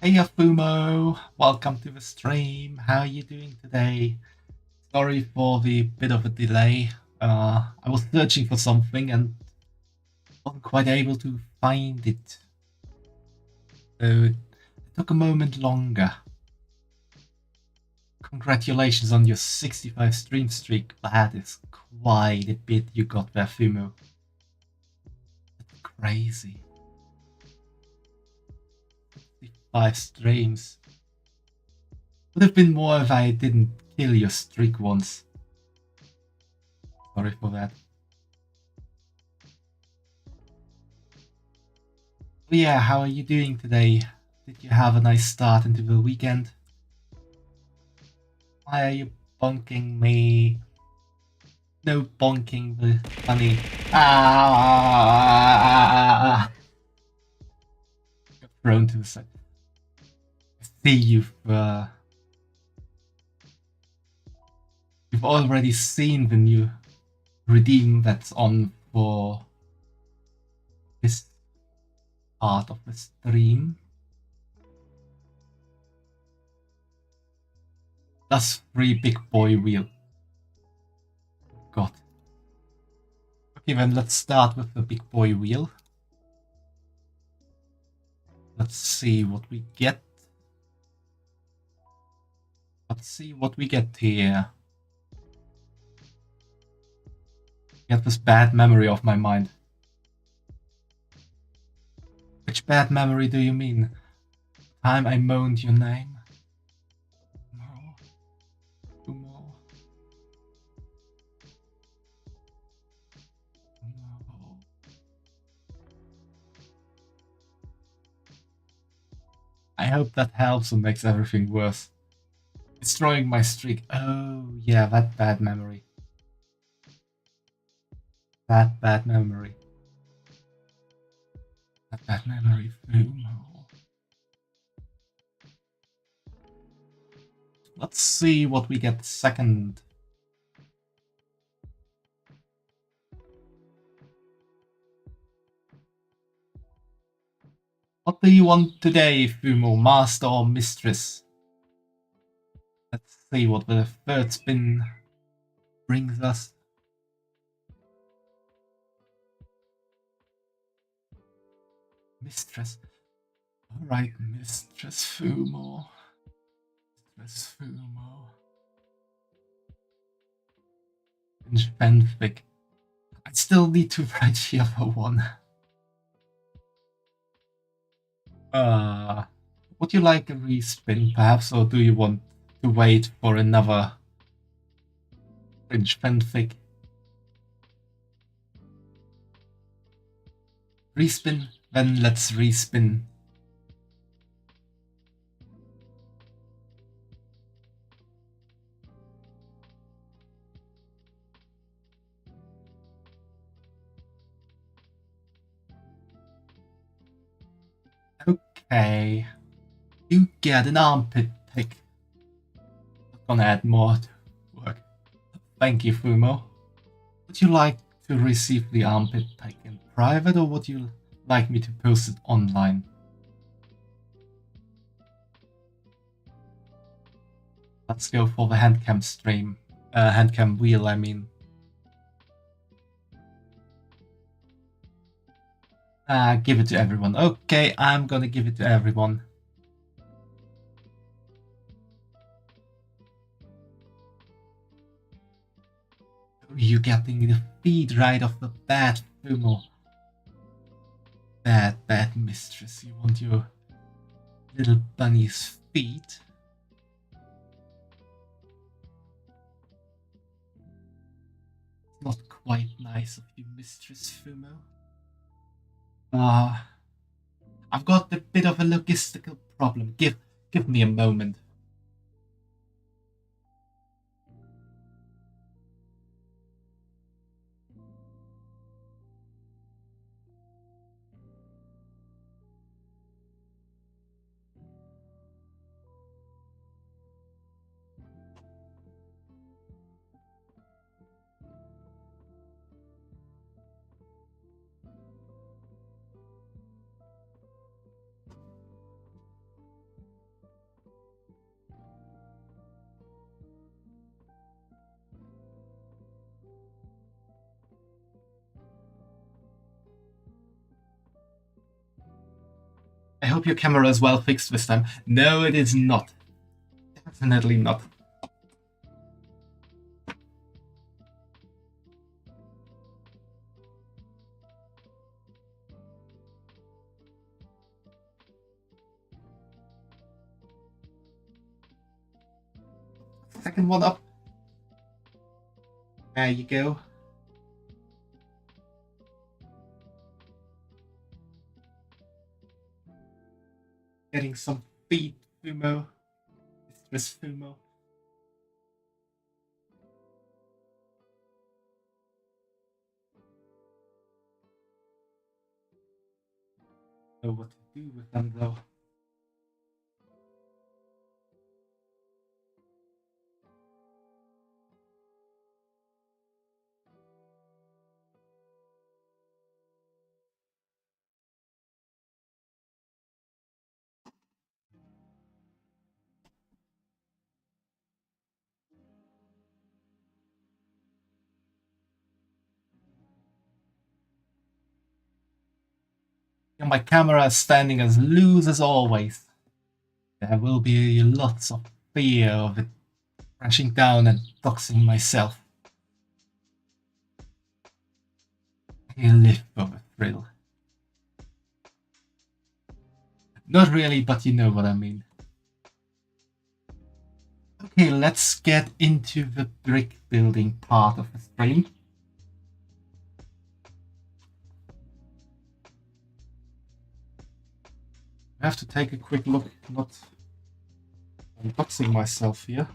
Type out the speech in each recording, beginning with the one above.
Hey Fumo, welcome to the stream. How are you doing today? Sorry for the bit of a delay. I was searching for something and wasn't quite able to find it. So it took a moment longer. Congratulations on your 65 stream streak. That is quite a bit you got there, Fumo. That's crazy. 65 streams. Would have been more if I didn't kill your streak once. Sorry for that. But yeah, how are you doing today? Did you have a nice start into the weekend? Why are you bonking me? No bonking the funny. Ah! Got thrown to the side. I see you've already seen the new redeem that's on for this part of the stream. That's free big boy wheel. God. Okay, then let's start with the big boy wheel. Let's see what we get. Let's see what we get here. Get this bad memory off my mind. Which bad memory do you mean? Time I moaned your name? No. I hope that helps or makes everything worse. Destroying my streak. Oh, yeah, that bad memory. That bad memory. That bad memory. Let's see what we get second. What do you want today, Fumo? Master or Mistress? Let's see what the third spin brings us. Mistress. Alright, Mistress Fumo. Mistress Fumo. Fanfic. I still need to write the other one. Would you like a respin, perhaps, or do you want to wait for another Fringe fanfic? Respin? Then let's respin. Okay. You get an armpit pick. Not gonna add more to work. Thank you, Fumo. Would you like to receive the armpit pick in private, or would you like me to post it online? Let's go for the handcam stream. Handcam wheel, I mean. Give it to everyone. Okay, I'm gonna give it to everyone. You getting the feed right off the bat, Fumo. Bad mistress. You want your little bunny's feet? Not quite nice of you, Mistress Fumo. I've got a bit of a logistical problem. Give me a moment. hope your camera is well fixed this time. No, it is not. Definitely not. Second one up. There you go. Getting some feed Fumo. Mistress Fumo. Know what to do with them though. And my camera is standing as loose as always. There will be lots of fear of it crashing down and doxing myself. I live for the thrill. Not really, but you know what I mean. Okay, let's get into the brick building part of the stream. I have to take a quick look, not unboxing myself here.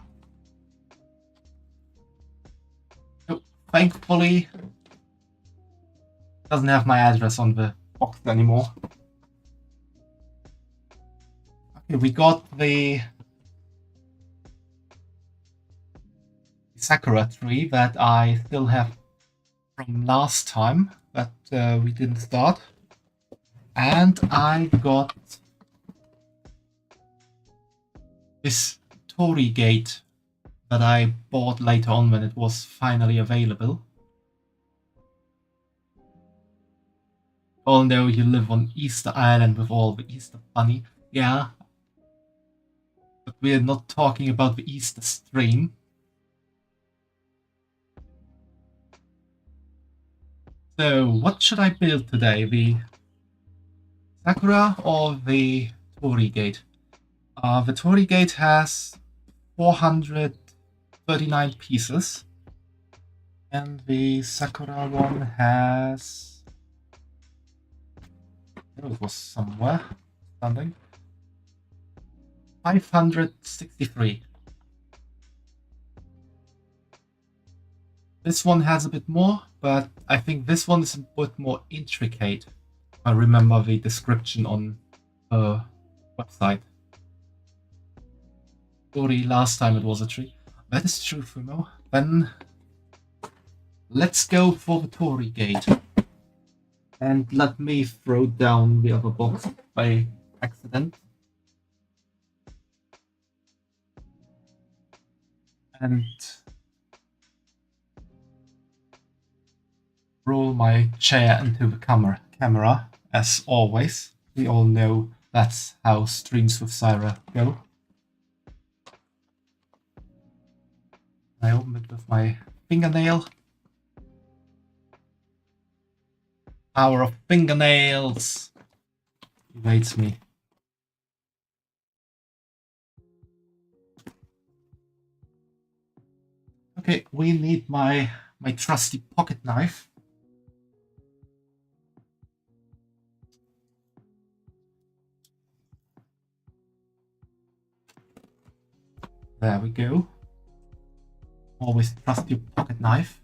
Oh, thankfully, doesn't have my address on the box anymore. Okay, we got the Sakura tree that I still have from last time, but we didn't start. And I got this Torii gate that I bought later on when it was finally available. Oh no, you live on Easter Island with all the Easter bunny. Yeah. But we're not talking about the Easter stream. So, what should I build today? The Sakura or the Torii gate? The Torii gate has 439 pieces, and the Sakura one has... it was somewhere standing. 563. This one has a bit more, but I think this one is a bit more intricate. I remember the description on her website. Torii, last time it was a tree. That is true, Fumo. Then let's go for the Torii gate. And let me throw down the other box by accident. And roll my chair into the camera, as always. We all know that's how streams with Syra go. I open it with my fingernail. Power of fingernails evades me. Okay, we need my trusty pocket knife. There we go. Always trust your pocket knife.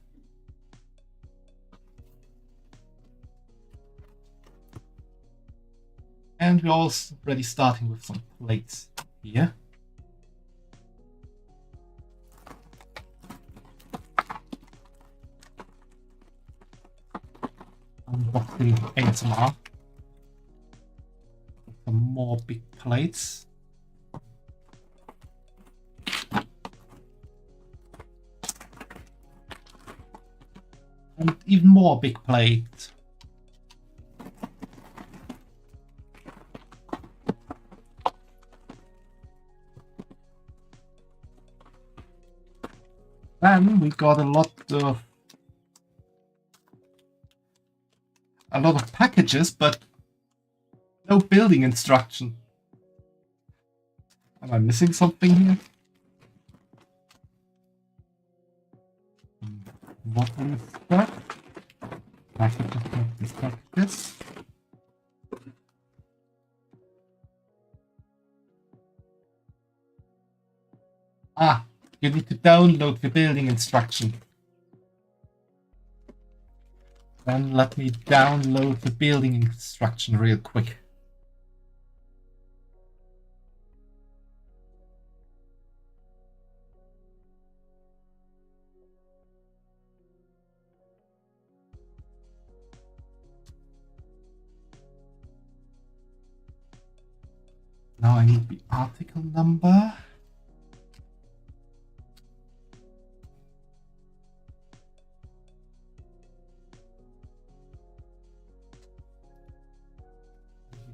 And we're already starting with some plates here. Unboxing ASMR. Some more big plates. And even more big plate. Then we got a lot of packages, but no building instruction. Am I missing something here? What is that? Packages. Ah, you need to download the building instruction. Then let me download the building instruction real quick. Now I need the article number.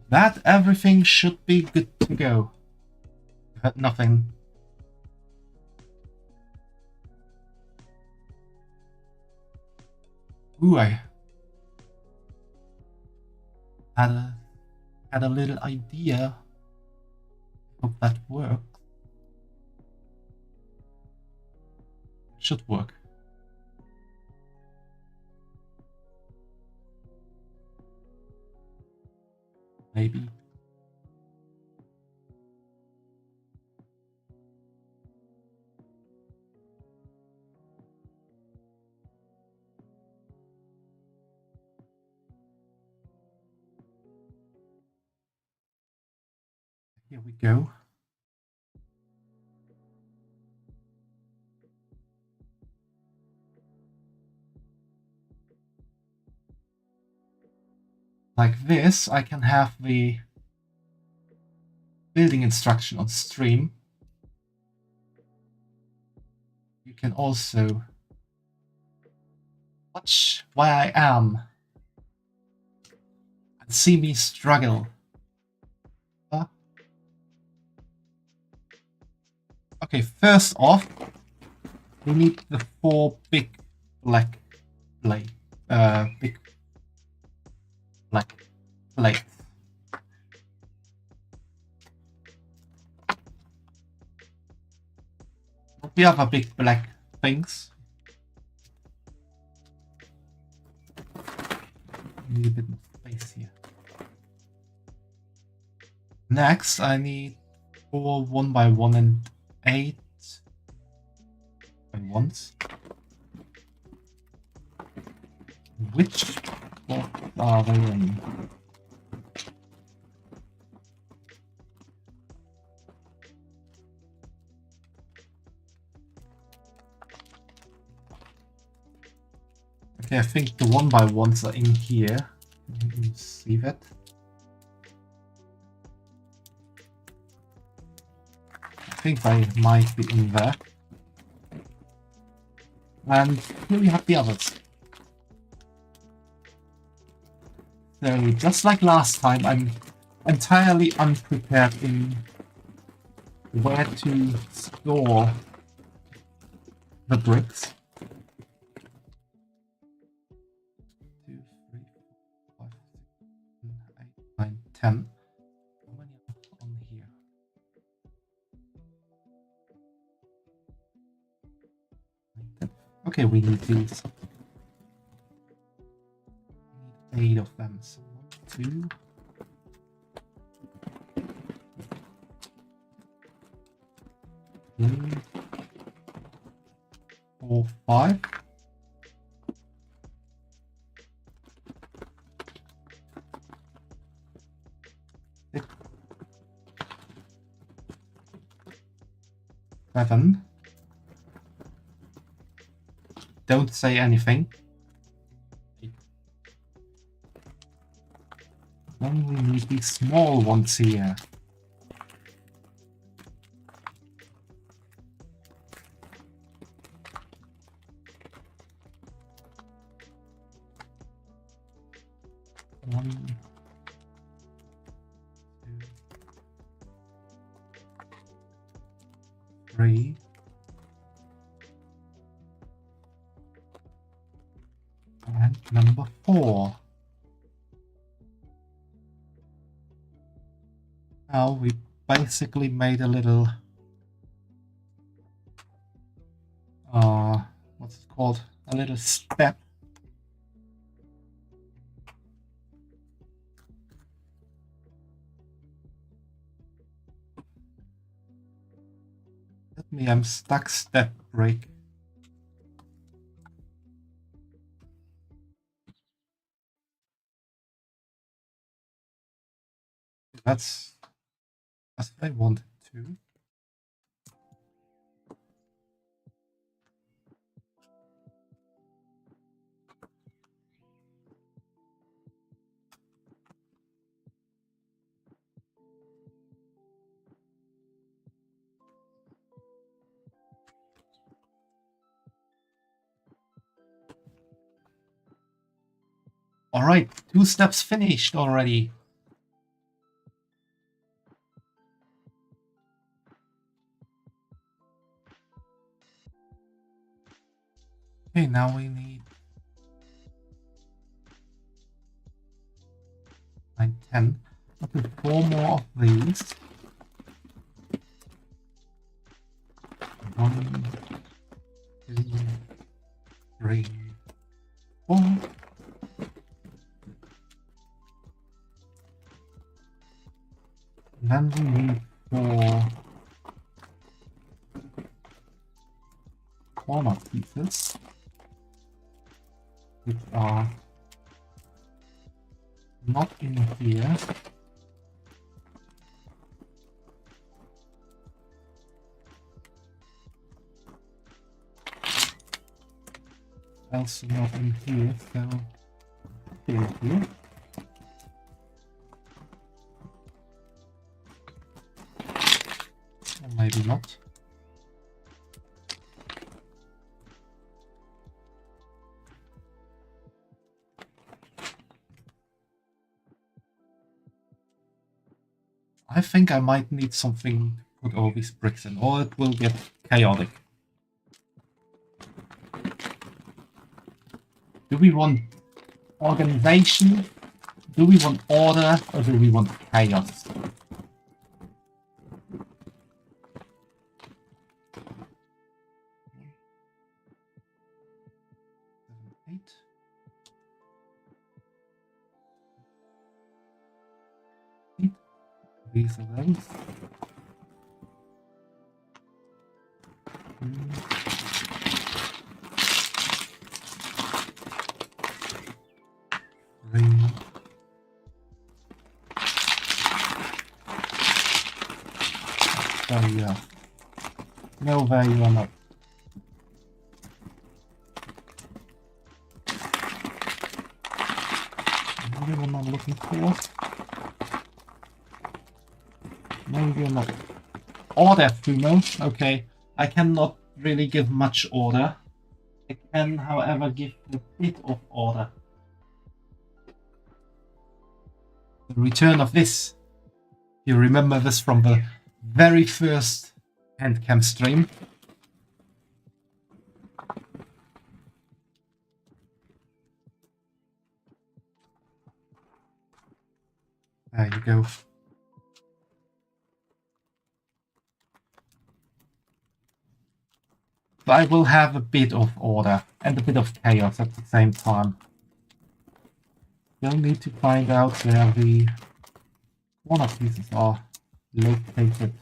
That everything should be good to go. But nothing. Ooh, I had a little idea. Hope that works. Should work. Maybe. Here we go. Like this, I can have the building instruction on stream. You can also watch where I am and see me struggle. Okay, first off, we need the 4 big black plates. The other big black things. Need a bit more space here. Next, I need 4 1x1 and 8 by 1s. Which box are they in? Okay, I think the 1x1s are in here. Let me see that. I think they might be in there. And here we have the others. So just like last time, I'm entirely unprepared in where to store the bricks. 2, 3, 4, 5, 6, 7, 8, 9, 10. How many are on here? Okay, we need these. 8 of them. So 1, 2. 3, 4, 5. 6, 7. Don't say anything. 8. Then we need these small ones here. One, 2, 3, Number 4. Now we basically made a little what's it called? A little step. Let me, I'm stuck step break. That's as I wanted to. All right, 2 steps finished already. Okay, now we need 9, 10. I'll do 4 more of these. 1, 2, 3, 4. Then we need 4 corner pieces, which are not in here. Also not in here, so here. Or maybe not. I think I might need something to put all these bricks in, or it will get chaotic. Do we want organization? Do we want order? Or do we want chaos? 8. These are those. 3. There you are. No, there you are not. Maybe what I'm looking for. Maybe not. Order, Fumo. Okay. I cannot really give much order. I can, however, give a bit of order. The return of this. You remember this from the very first Handcam stream. There you go. But I will have a bit of order and a bit of chaos at the same time. You'll need to find out where the corner pieces are located.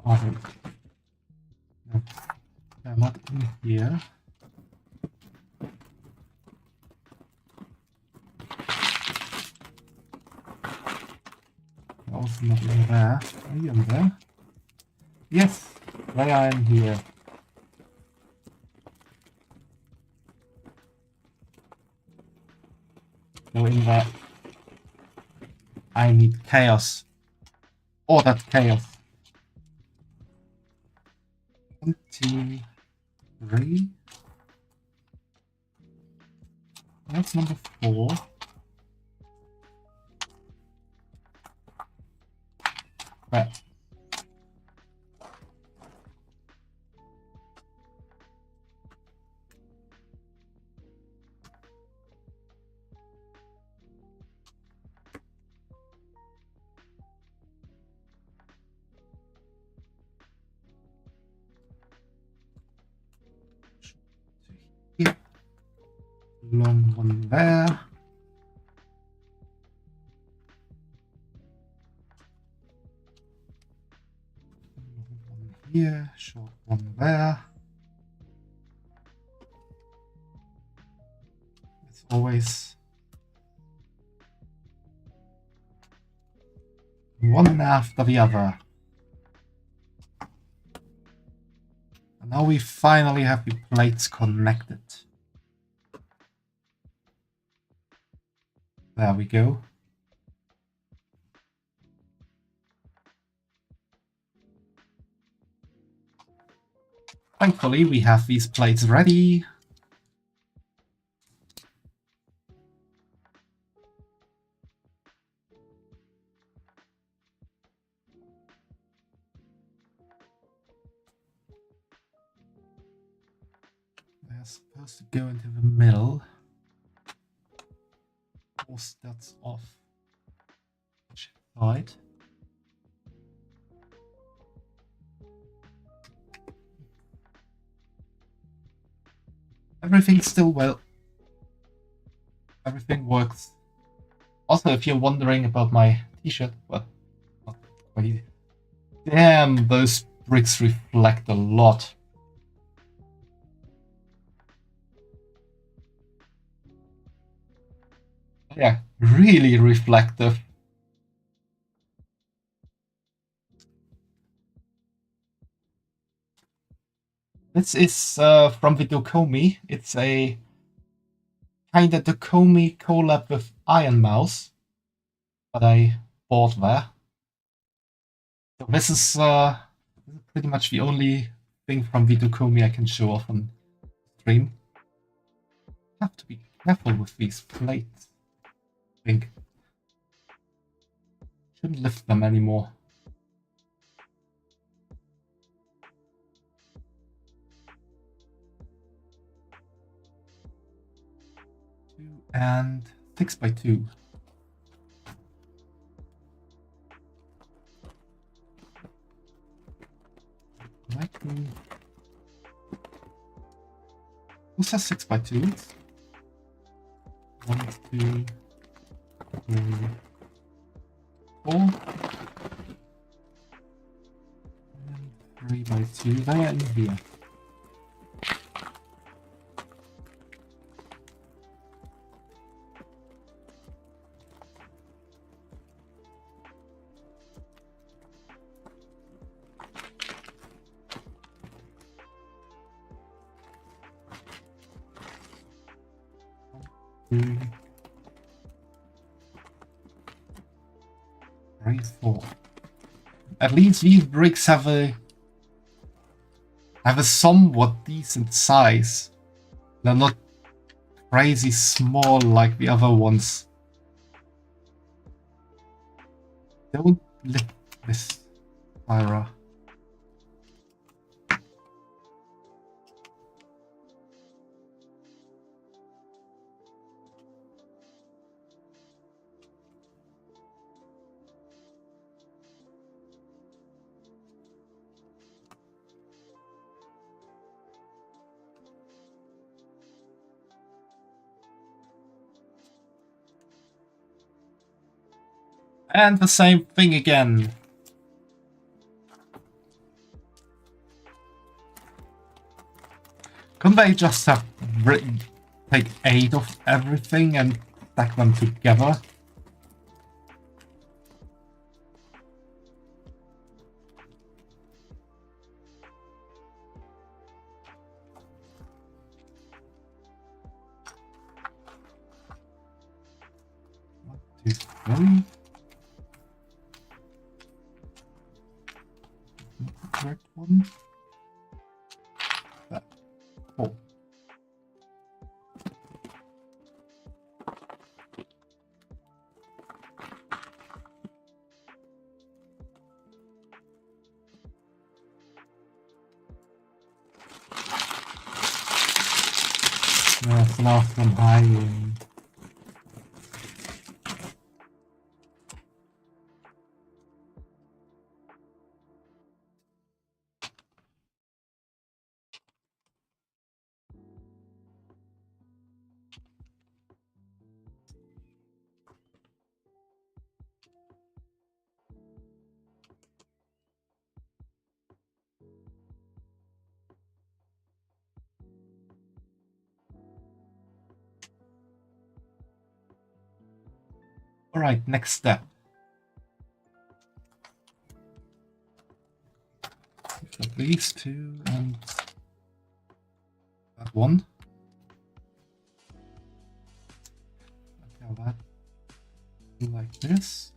Oh, no, they're not in here. Also not in there. Are you in there? Yes, they are in here. Go in there. I need chaos. Ordered chaos. 1, 2, 3. That's number 4. long one there. Long one here, short one there. It's always one after the other. And now we finally have the plates connected. There we go. Thankfully, we have these plates ready. They're supposed to go into the middle. Of course, that's off. Which side? Everything's still well. Everything works. Also, if you're wondering about my t-shirt, well, not quite. Damn, those bricks reflect a lot. Yeah, really reflective. This is from the Dokomi. It's a kind of Dokomi collab with Iron Mouse that I bought there. So this is pretty much the only thing from the Dokomi I can show off on stream. Have to be careful with these plates. I think shouldn't lift them anymore. And 6x2. Who says 6x2? 1, 2, 3, 4. And 3x2. They are in here. At least these bricks have a somewhat decent size. They're not crazy small like the other ones. Don't lift this, Syra. And the same thing again. Couldn't they just have take 8 of everything and stack them together? One, two, three. Correct one. That 4. That's last one high. Alright, next step. At least 2 and that one. That like this.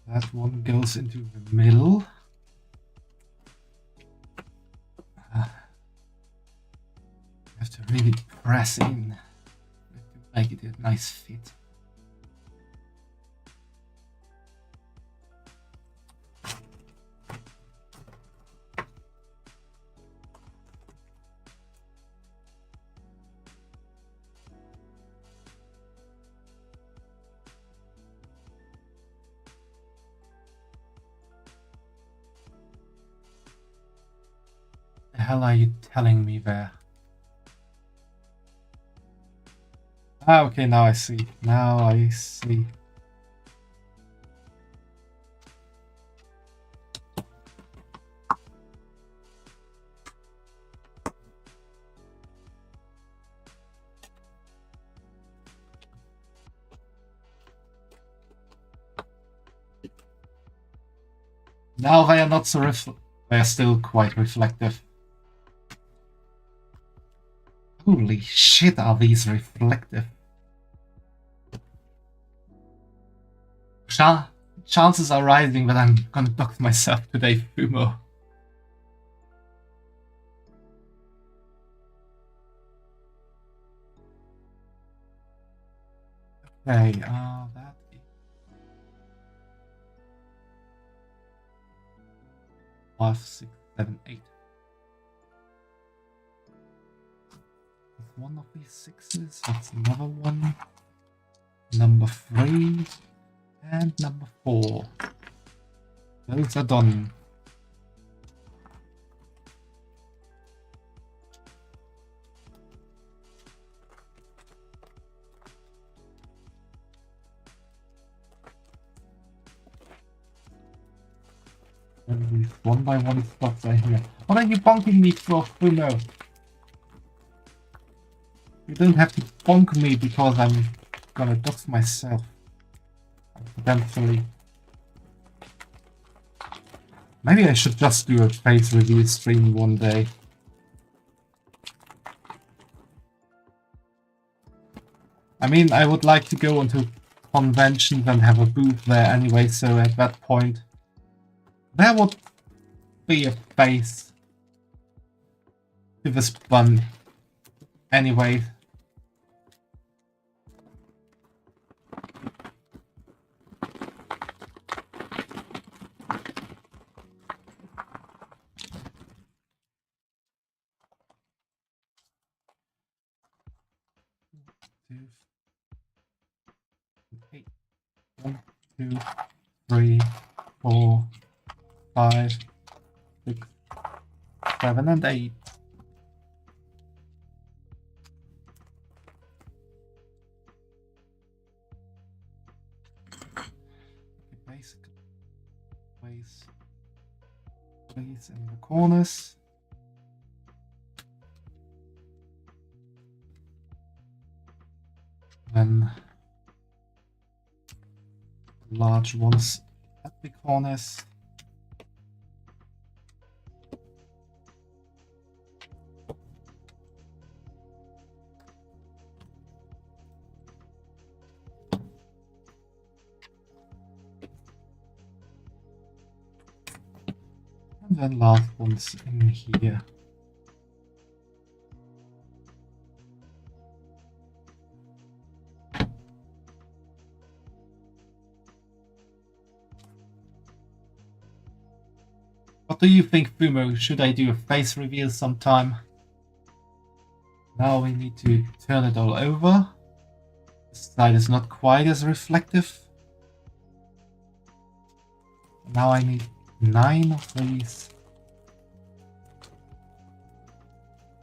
That one goes into the middle. You have to really press in to make it a nice fit. The hell are you telling me there? Ah, okay, now I see. Now I see. Now they are not so they are still quite reflective. Holy shit, are these reflective? Chances are rising that I'm gonna dox myself today, Fumo. Okay, that is 5, 6, 7, 8. That's one of these 6s, that's another one. Number 3. And number 4. Those are done. And these one by one spots are here. What are you bonking me for, Fumo? You don't have to bonk me because I'm gonna dox myself. Eventually. Maybe I should just do a face review stream one day. I mean, I would like to go onto conventions and have a booth there anyway, so at that point, there would be a face to this bun anyway. Eight. 1, 2, 3, 4, 5, 6, 7, and 8. Basically, place in the corners. Then large ones at the corners. And then last ones in here. What do you think, Fumo? Should I do a face reveal sometime? Now we need to turn it all over. This side is not quite as reflective. Now I need 9 of these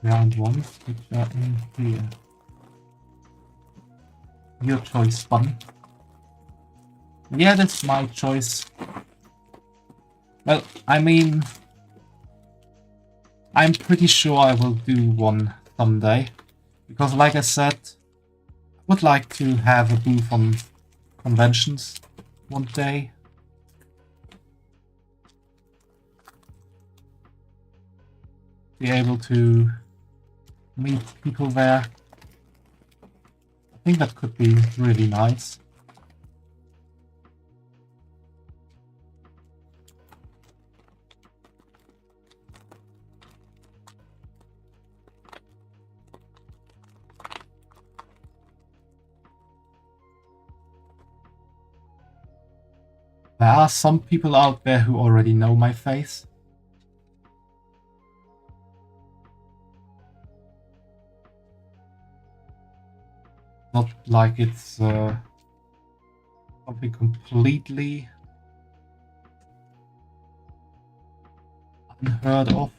round ones, which are in here. Your choice, button. Yeah, that's my choice. Well, I mean, I'm pretty sure I will do one someday. Because like I said, Would like to have a booth on conventions one day. Be able to meet people there. I think that could be really nice. There are some people out there who already know my face. Not like it's something completely unheard of.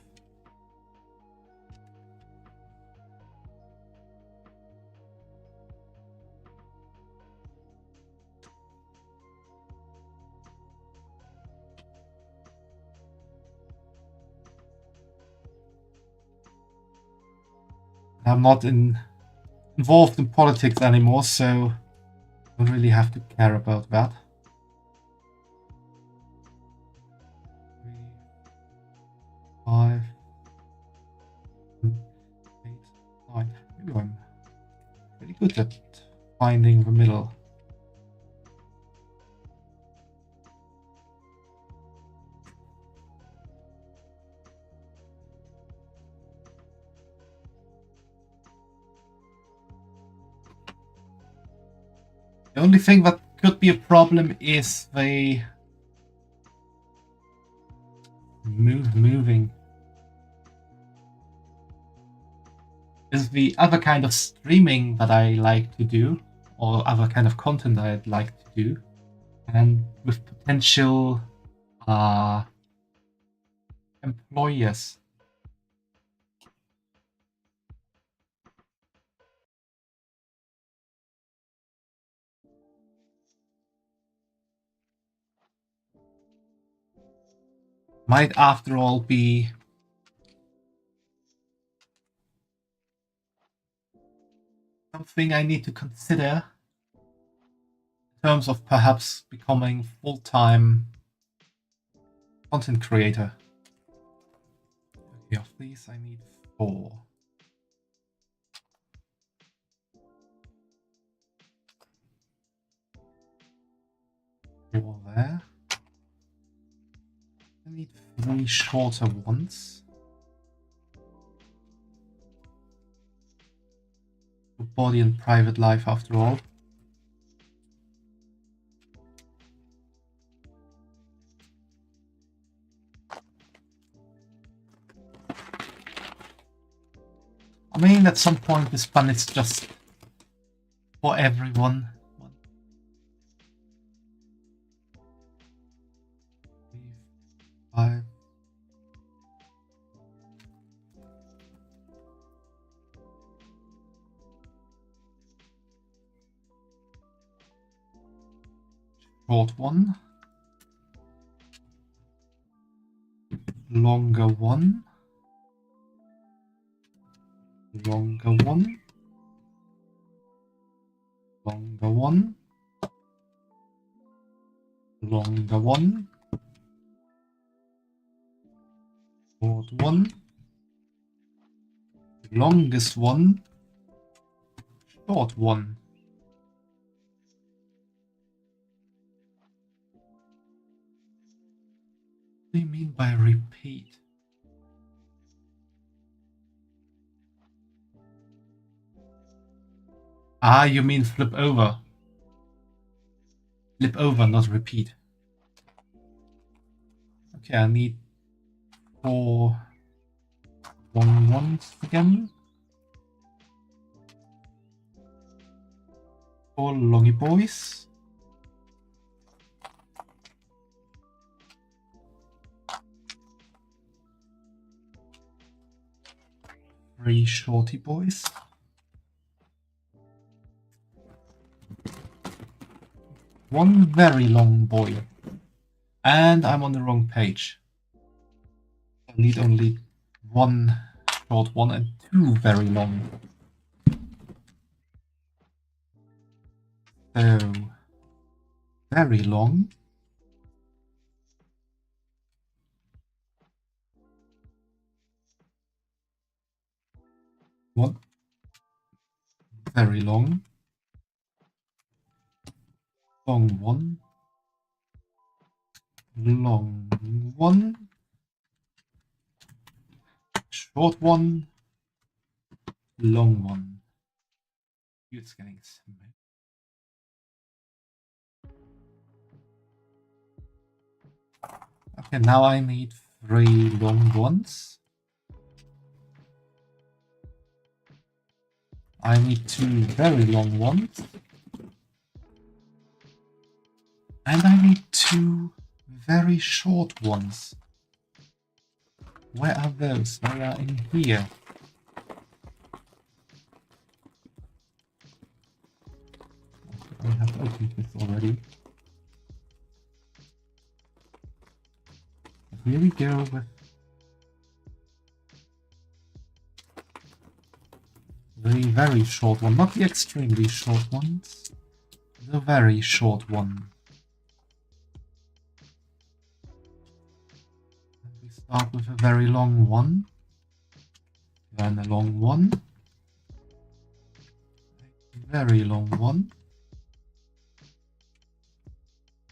I'm not involved in politics anymore, so I don't really have to care about that. 3, 5, 7, 8, 9. Maybe I'm pretty good at finding the middle. The only thing that could be a problem is the moving. Is the other kind of streaming that I like to do, or other kind of content I'd like to do, and with potential employers. Might after all be something I need to consider in terms of perhaps becoming full-time content creator. Okay, of these I need 4. Over there. I need 3 shorter ones. Body and private life after all. I mean, at some point this fun is just for everyone. 1, 3, 5. Short one. Longer one. Longer one. Longer one. Longer one. Short one. Longest one. Short one. What do you mean by repeat? Ah, you mean flip over. Flip over, not repeat. Okay, I need 4 long ones again. 4 longy boys. 3 shorty boys. 1 very long boy. And I'm on the wrong page. I need only 1 short one and 2 very long. So, very long. One. Very long. Long one. Long one. Short one. Long one. It's getting smooth. Okay, now I need 3 long ones. I need 2 very long ones. And I need 2 very short ones. Where are those? They are in here. I have opened this already. Here we go with the very short one, not the extremely short ones, the very short one. And we start with a very long one, then a long one, a very long one,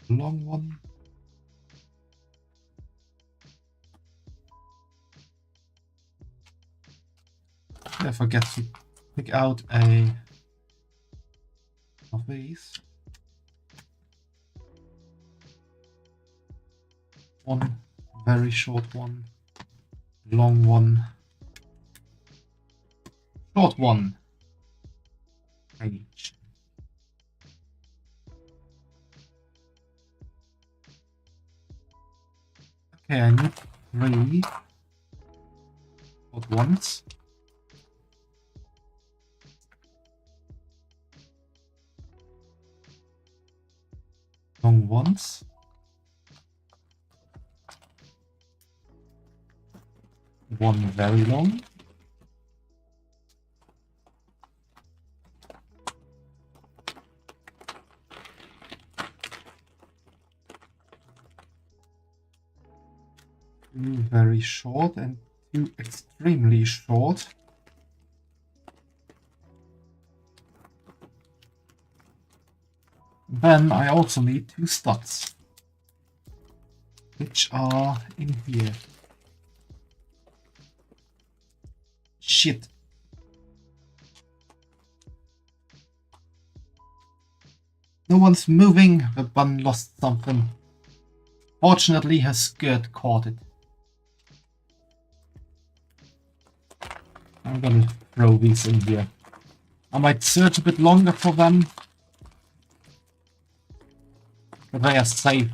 long one, I forget to pick out a of these. One very short one, long one, short one. Page. Okay, I need 3 short ones. Long ones. One very long. Two very short and 2 extremely short. Then I also need 2 studs, which are in here. Shit. No one's moving. The bun lost something. Fortunately, her skirt caught it. I'm gonna throw these in here. I might search a bit longer for them. But they are safe.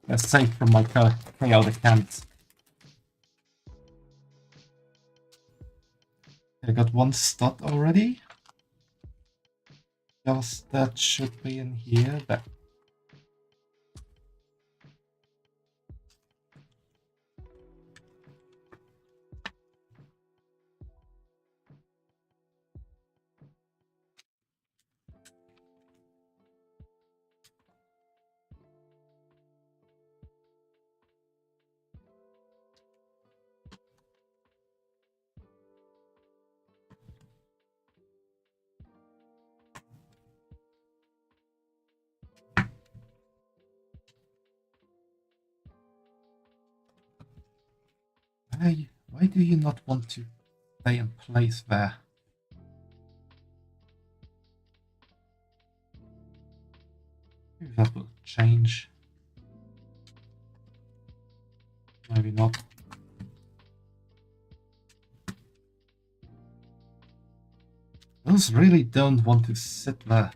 They're safe from my chaotic hands. I got 1 stud already. Just that should be in here. There. Why do you not want to stay in place there? Maybe that will change. Maybe not. Those really don't want to sit there.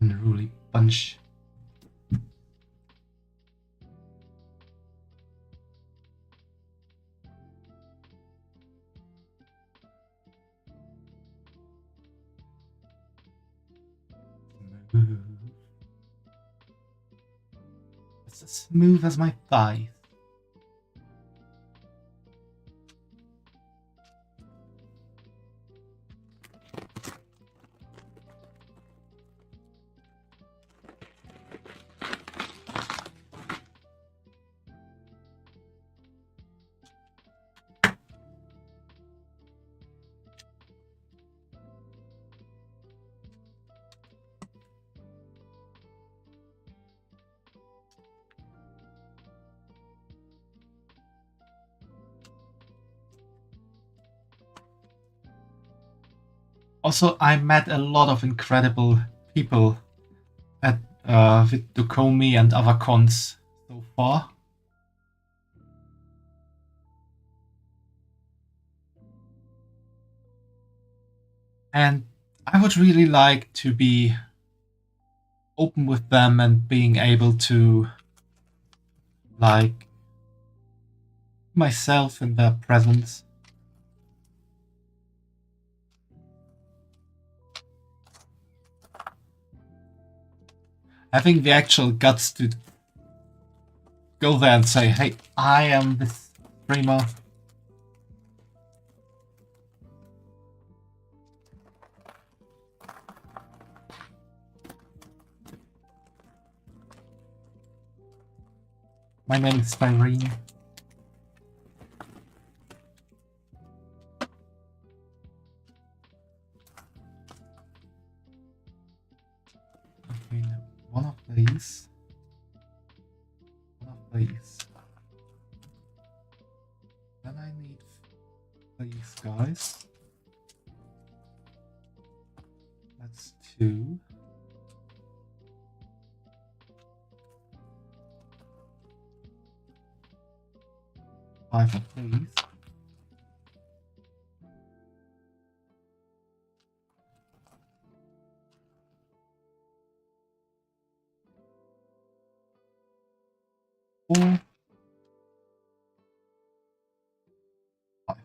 Unruly bunch. It's as smooth as my thigh. Also, I met a lot of incredible people at Vtuber and other cons so far. And I would really like to be open with them and being able to, like, myself in their presence. Having the actual guts to go there and say, hey, I am this streamer. My name is Syraene. Okay, now one of these. One of these. Then I need these guys. That's 2. Five of these. Four. 5.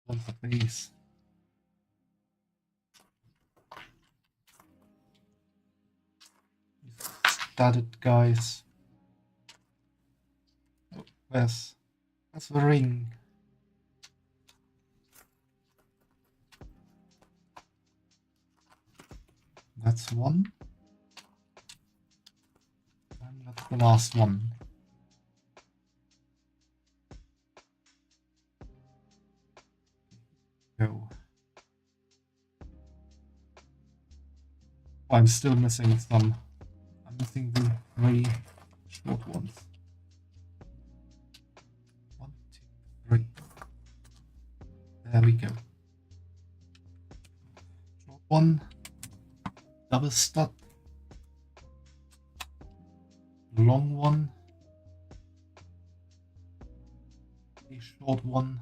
One of these. Studded guys. Oh, that's the ring. That's 1. And that's the last one. Go. Oh, I'm still missing some. I'm missing the 3 short ones. 1, 2, 3. There we go. Short one. Double stud. Long one. A short one.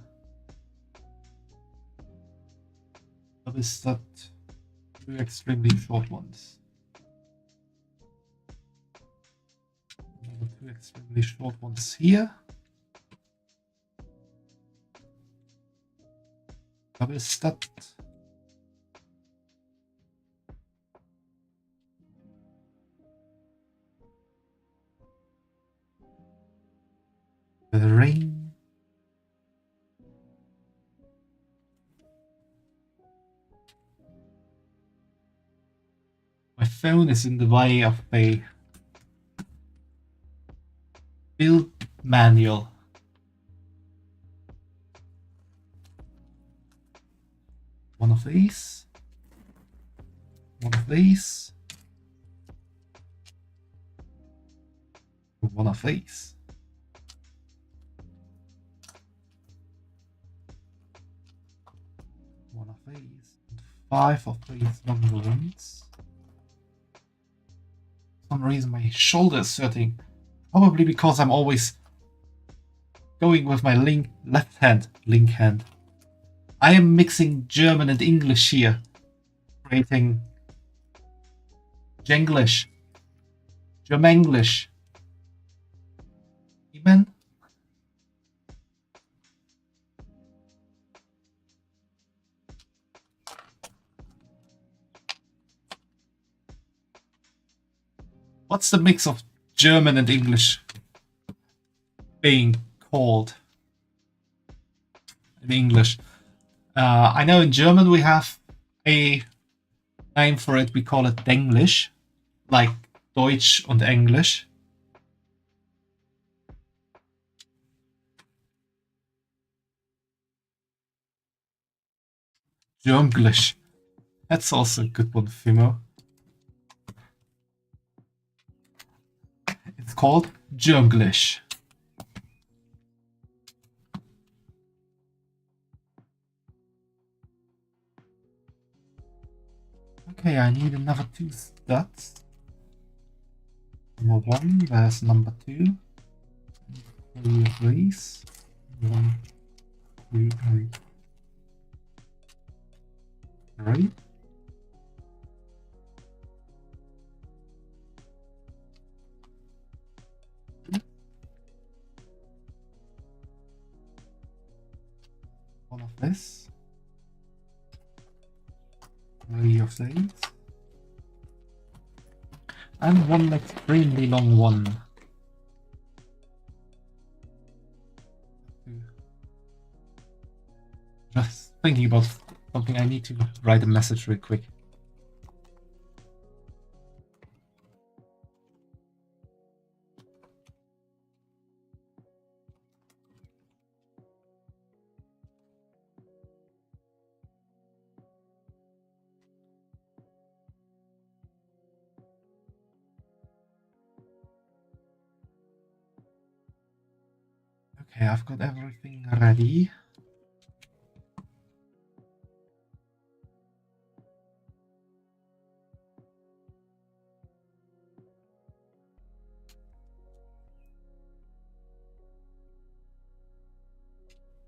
Double stud. 2 extremely short ones. Another 2 extremely short ones here. Double stud. The ring. My phone is in the way of a build manual. One of these. One of these. One of these. One of these. And 5 of these longer ones. For some reason my shoulder is hurting. Probably because I'm always going with my left hand. I am mixing German and English here. Creating Jenglish. Germanglish. Amen? What's the mix of German and English being called in English? I know in German we have a name for it. We call it Denglisch, like Deutsch und Englisch. Junglish. That's also a good one, Fimo. It's called Junglish. Okay, I need another 2 studs. Number 1, there's number 2. 3 of these. 1, 2, and 3. One of this. 3 of these. And one extremely long one. Just thinking about something, I need to write a message real quick. Okay, I've got everything ready.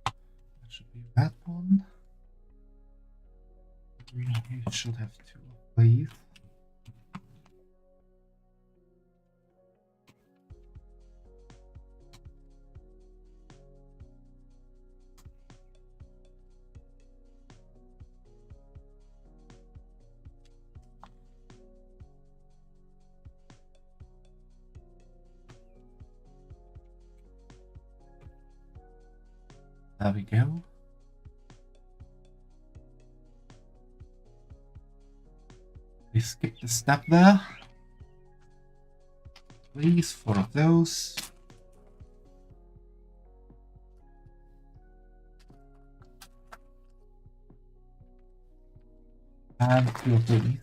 That should be that one. You should have 2 of these. There we go. We skip the step there. Please, 4 of those. And 2 of these.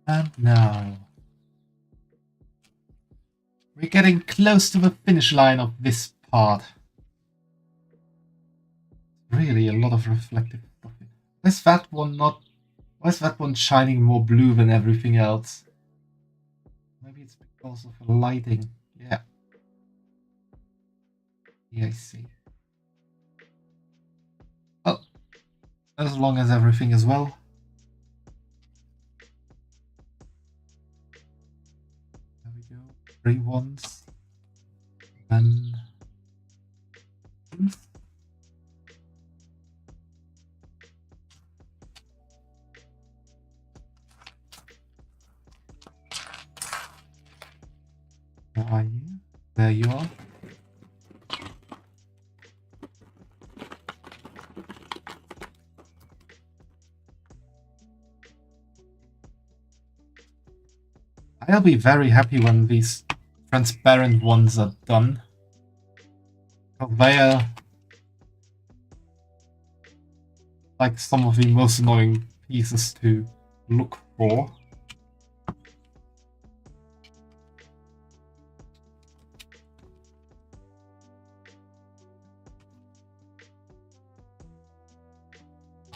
And now we're getting close to the finish line of this part. Really a lot of reflective stuff. Where's that one shining more blue than everything else? Maybe it's because of the lighting. Yeah. Yeah, I see. Well, as long as everything is well. There we go. 3 ones. Then... Where are you? There you are. I'll be very happy when these transparent ones are done. They are like some of the most annoying pieces to look for.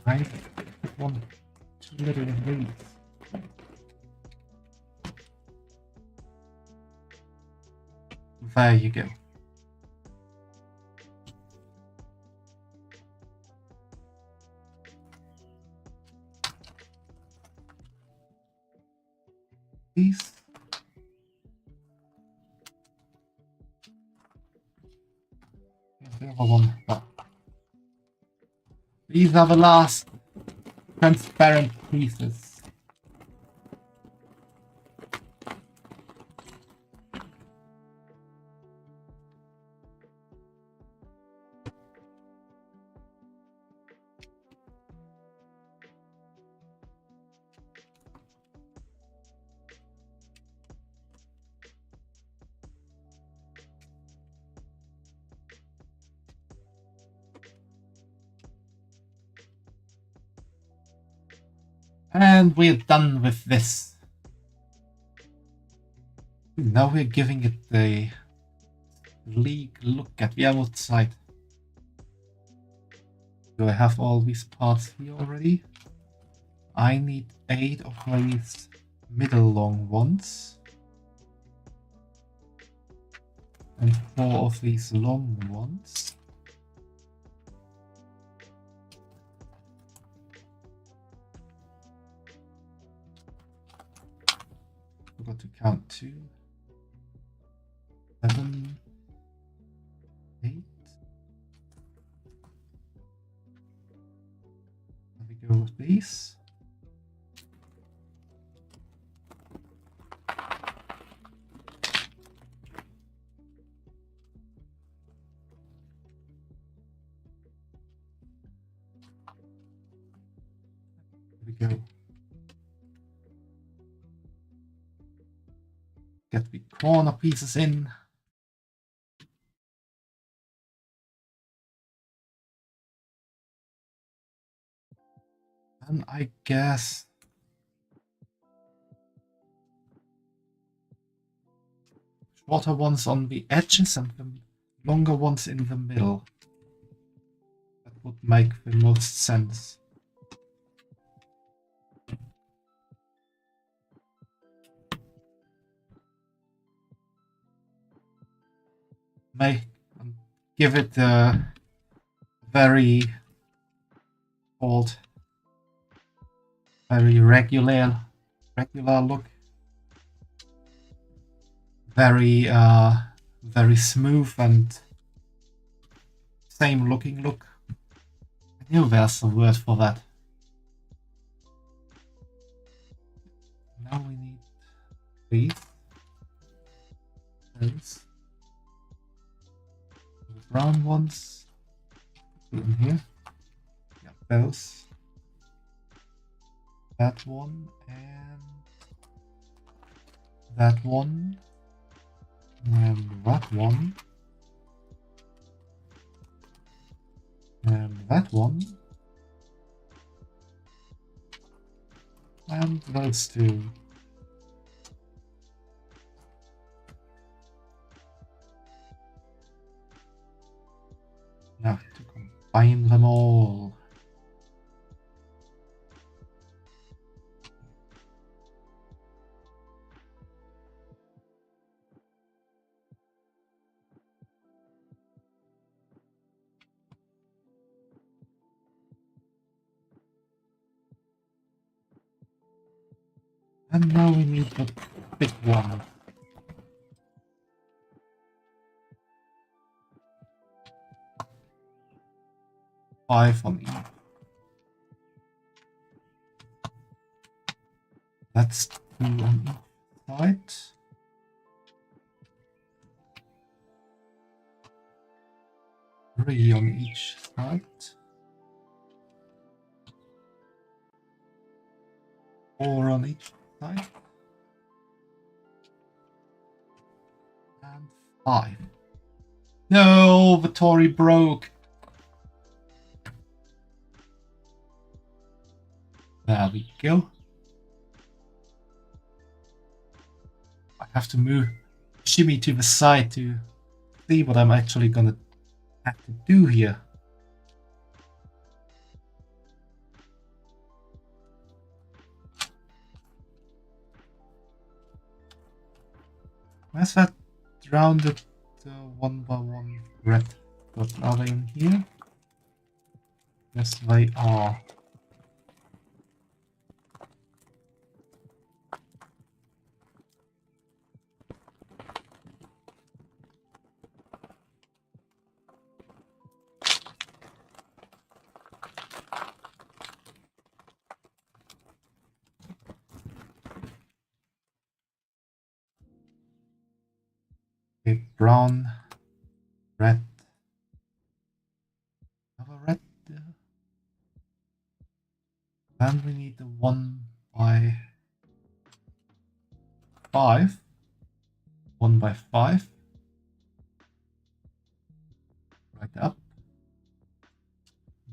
Right? One too little of these. There you go. These. Here's the other one. Oh. These are the last transparent pieces. And we're done with this. Now we're giving it a sleek look at the outside. Do I have all these parts here already? I need 8 of these middle long ones. And 4 of these long ones. Forgot to count 2. 7, 8. Let me go with these. There we go. Get the corner pieces in. And I guess shorter ones on the edges and the longer ones in the middle. That would make the most sense. Give it a very regular look. Very smooth and same looking look. I knew there's a word for that. Now we need these. Those. The brown ones. In here. Yeah, those. That one and that one. And that one. And that one. And those two. Now to combine them all. And now we need the big one. Five on each. That's 2 on each side. Three on each side. 4 on each side. And 5. No, the Tory broke. There we go. I have to shimmy to the side to see what I'm actually gonna have to do here. Where's that rounded 1x1 red dot? Are they in here? Yes, they are. brown, red. Have a red there. Then we need the 1x5. 1x5. Right up.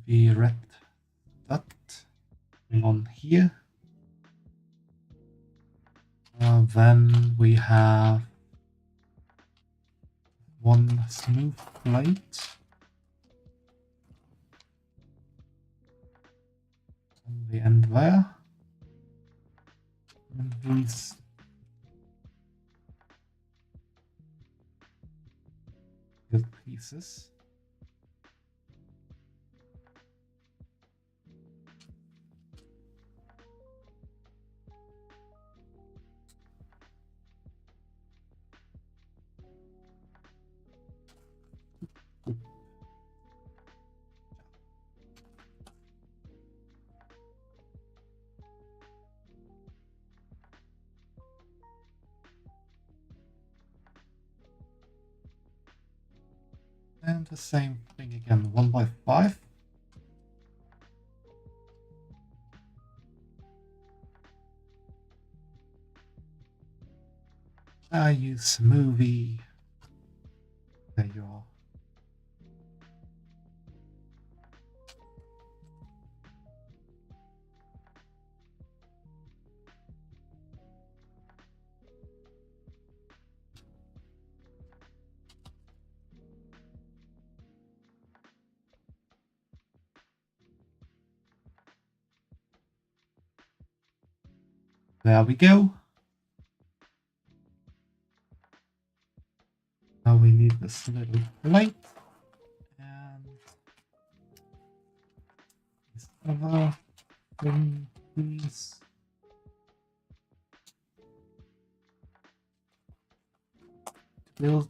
The red dot. Bring on here. Then we have one smooth plate. On the end there. And these pieces. And the same thing again, 1x5. I use movie. There you are. There we go. Now we need this little plate and this other thing, please. Build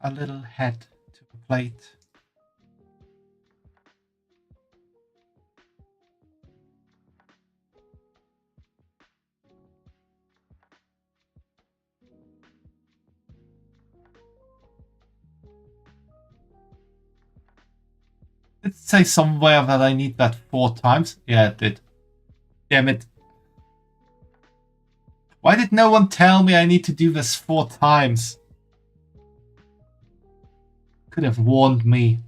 a little head to the plate. Did it say somewhere that I need that 4 times? Yeah, it did. Damn it. Why did no one tell me I need to do this 4 times? Could have warned me.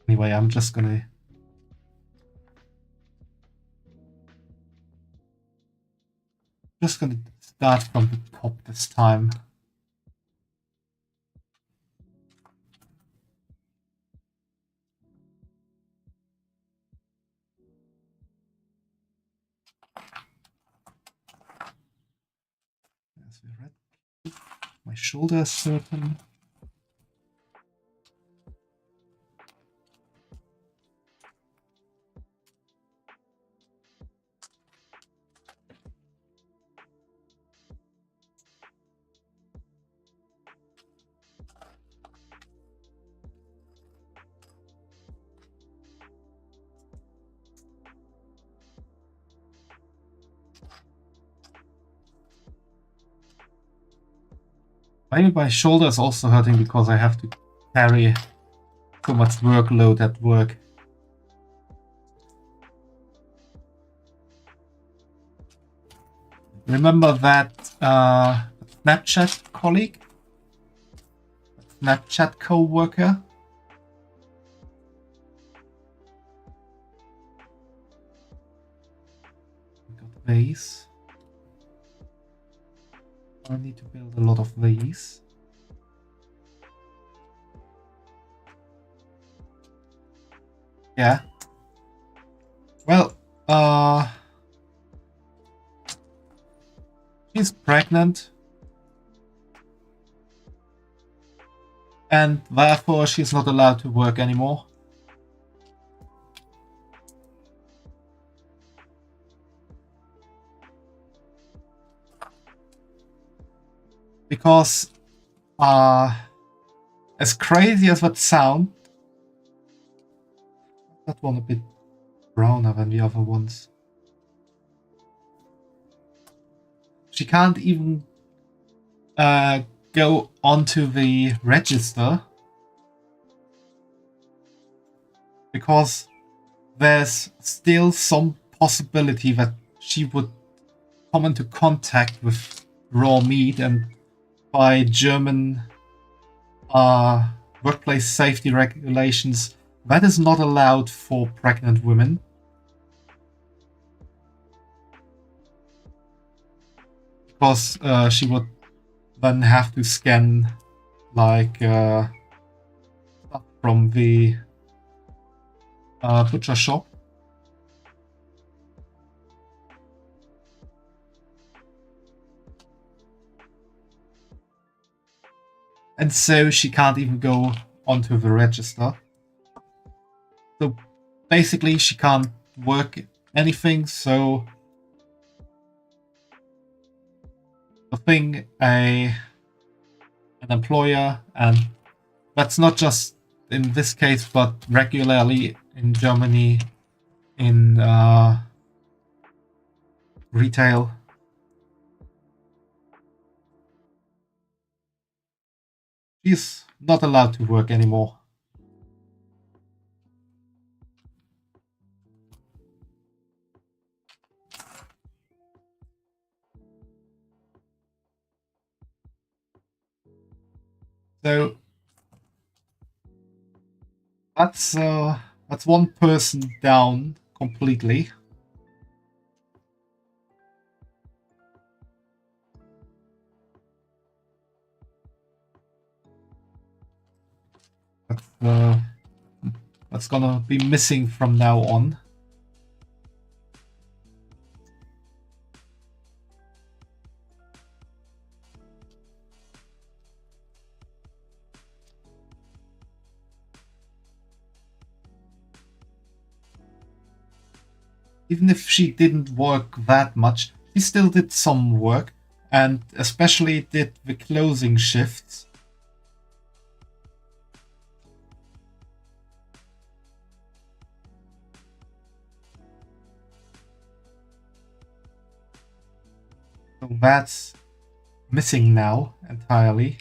Anyway, I'm just gonna... start from the top this time. My shoulder is certain. Maybe my shoulder is also hurting because I have to carry so much workload at work. Remember that Snapchat colleague? Snapchat co-worker? We got vase. I need to build a lot of these. Yeah. Well, she's pregnant. And therefore she's not allowed to work anymore. Because, as crazy as that sounds, that one a bit browner than the other ones. She can't even go onto the register, because there's still some possibility that she would come into contact with raw meat, and by German workplace safety regulations, that is not allowed for pregnant women. Because she would then have to scan like stuff from the butcher shop. And so she can't even go onto the register. So basically she can't work anything, so the thing an employer, and that's not just in this case, but regularly in Germany in retail. She's not allowed to work anymore. So that's one person down completely. That's gonna be missing from now on. Even if she didn't work that much, she still did some work, and especially did the closing shifts. So that's missing now entirely.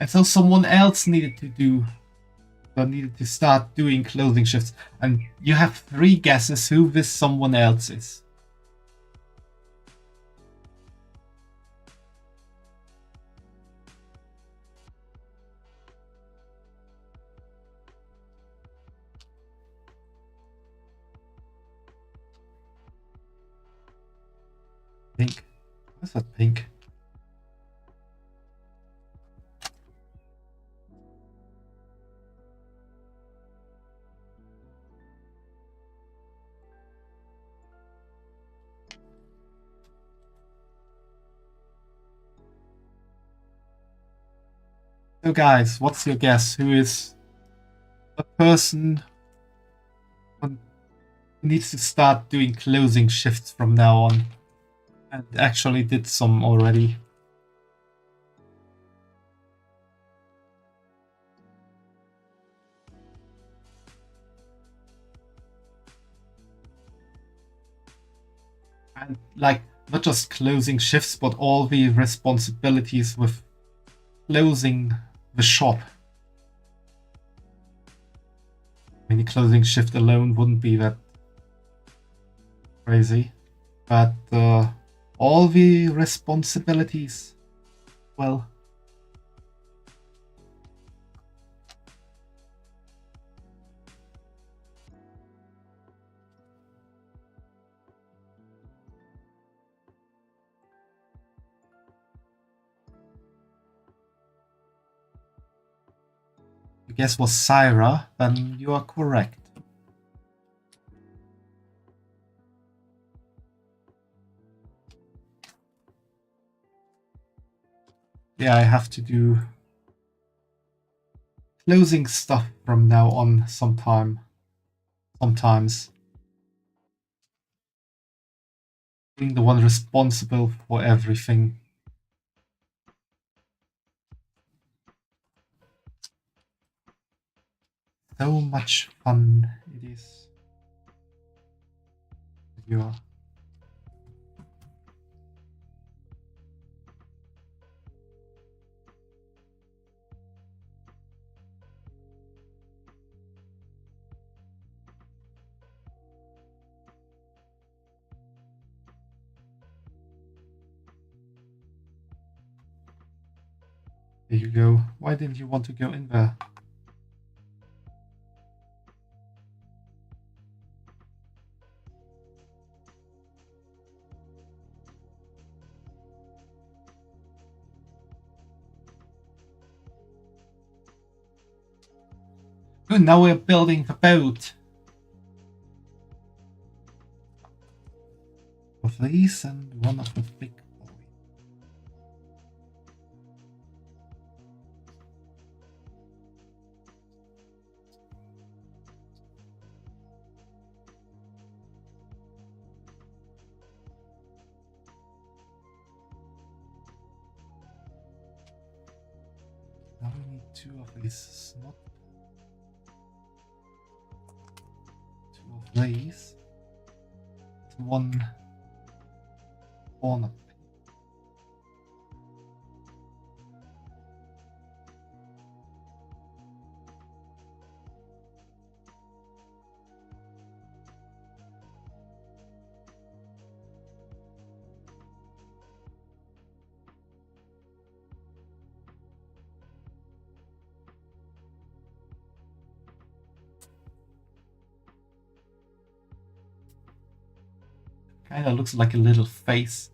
And so someone else needed to start doing closing shifts. And you have 3 guesses who this someone else is. Pink. What's that pink? So guys, what's your guess? Who is the person who needs to start doing closing shifts from now on? And actually did some already. And like, not just closing shifts, but all the responsibilities with closing the shop. I mean, the closing shift alone wouldn't be that crazy, but all the responsibilities, well, your guess was Syra, then you are correct. Yeah, I have to do closing stuff from now on sometimes. Being the one responsible for everything. so much fun it is. You are. There you go. Why didn't you want to go in there? Good, now we're building the boat. Of these and one of the big boys. Now we need 2 of these snot. 2 of these. 1 corner. Kinda looks like a little face.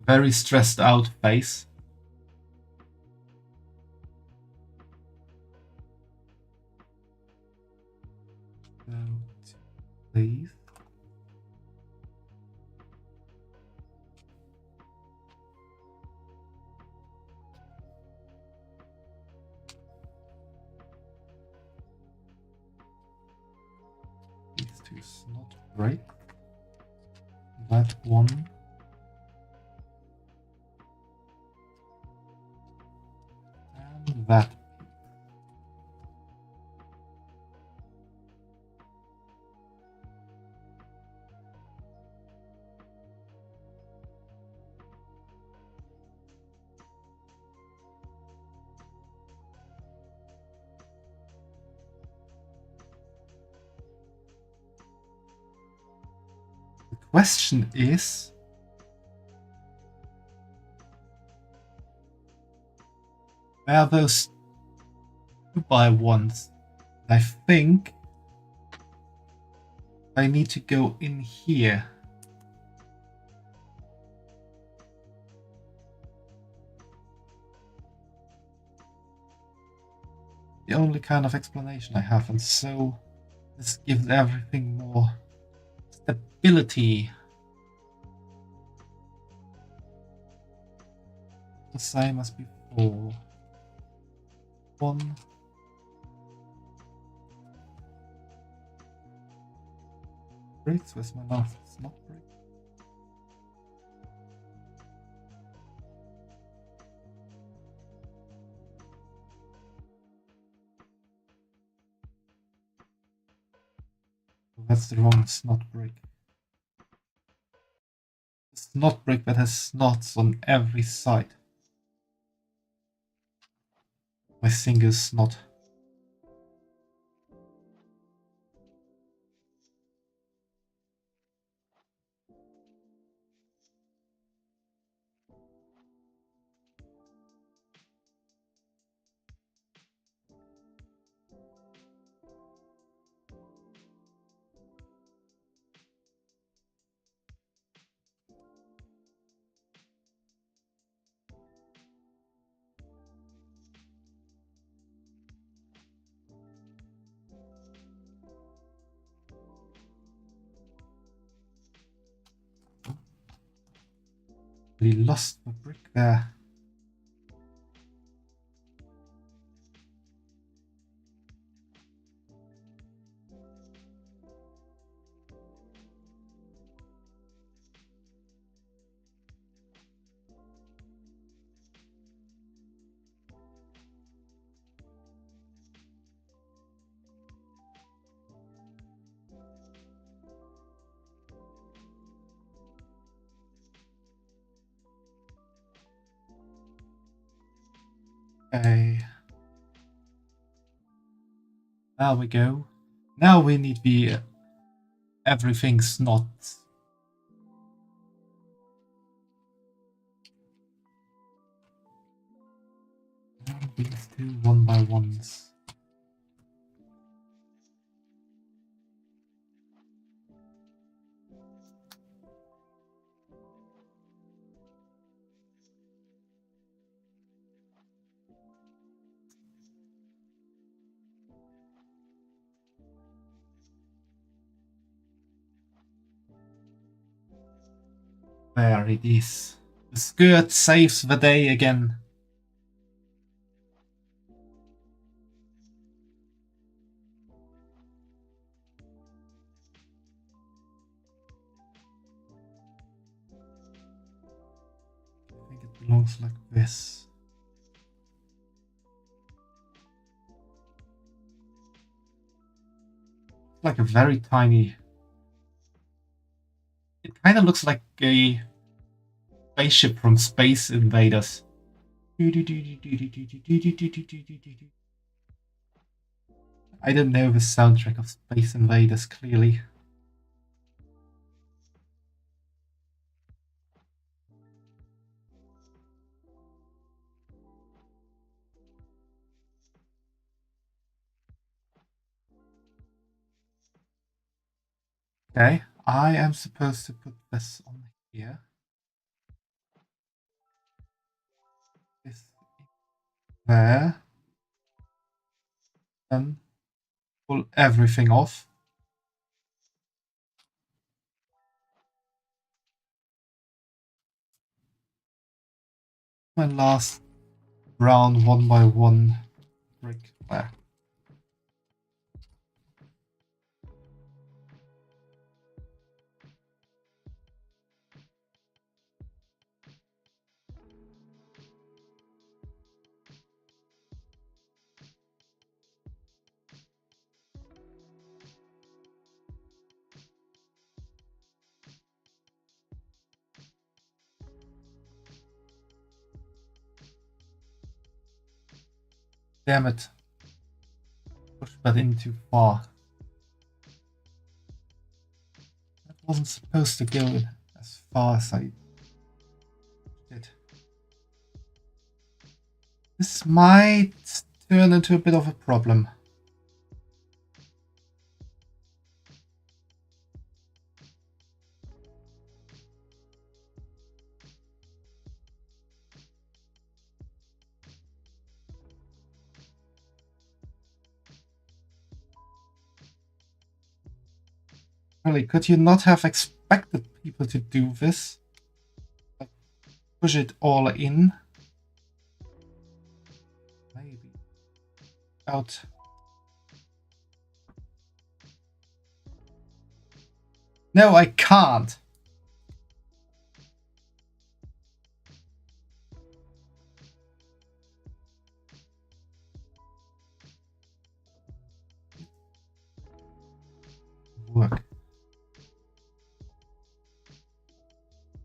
Very stressed out face. So, please. These 2 snot break. That one. And that. The question is, where are those 2x1s? I think I need to go in here. The only kind of explanation I have, and so this gives everything more stability. The same as before. 1. Bricks, where's my last snot brick? That's the wrong snot brick. The snot brick that has snots on every side. My single snot. We lost the brick there. Okay. There we go. Now we need the everything's not. These two 1x1s. There it is. The skirt saves the day again. I think it belongs like this. Like a very tiny. It kind of looks like a spaceship from Space Invaders. I don't know the soundtrack of Space Invaders clearly. Okay, I am supposed to put this on here. This there. Then pull everything off. My last brown 1x1 brick there. Damn it. Push that in too far. That wasn't supposed to go as far as I did. This might turn into a bit of a problem. Really, could you not have expected people to do this? Like, push it all in? Maybe. Out. No, I can't. Work.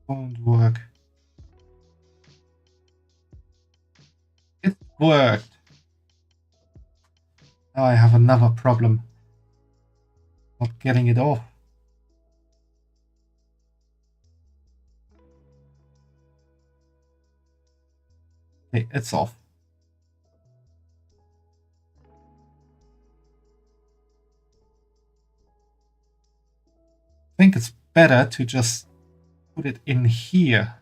Won't work. It worked. Now I have another problem. Not getting it off. Okay, it's off. I think it's better to just put it in here.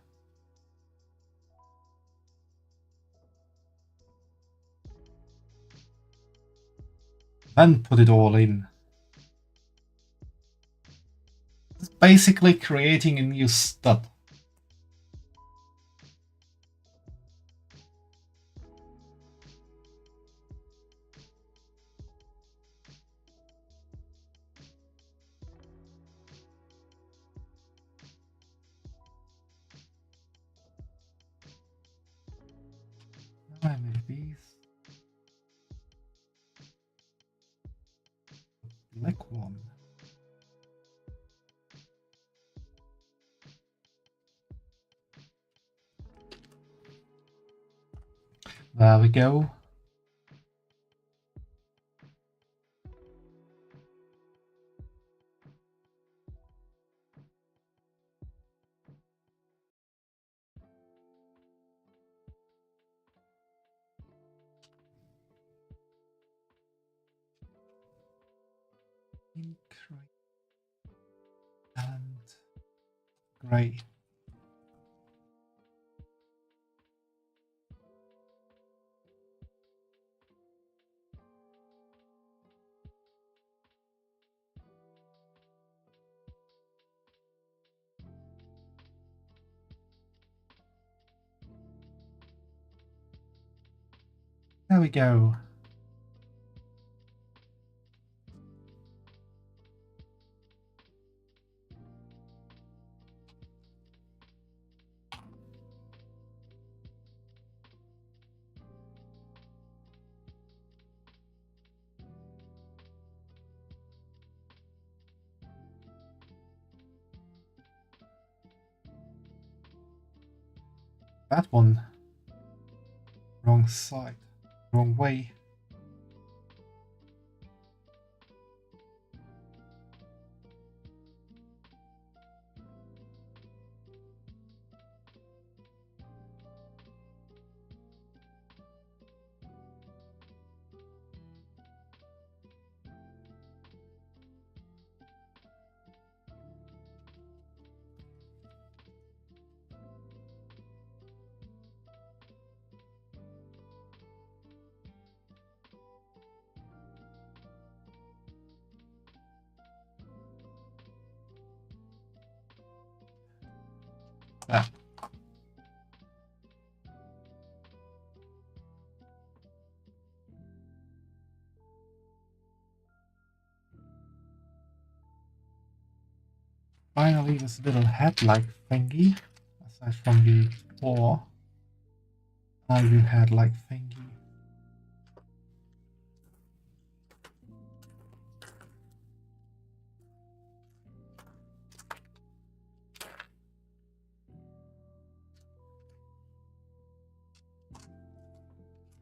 Then put it all in. It's basically creating a new stud. I make these. Black one. There we go. And grey. There we go. That one. Wrong side. Wrong way. Ah. Finally, this little head-like thingy, aside from the core, I will head-like thingy.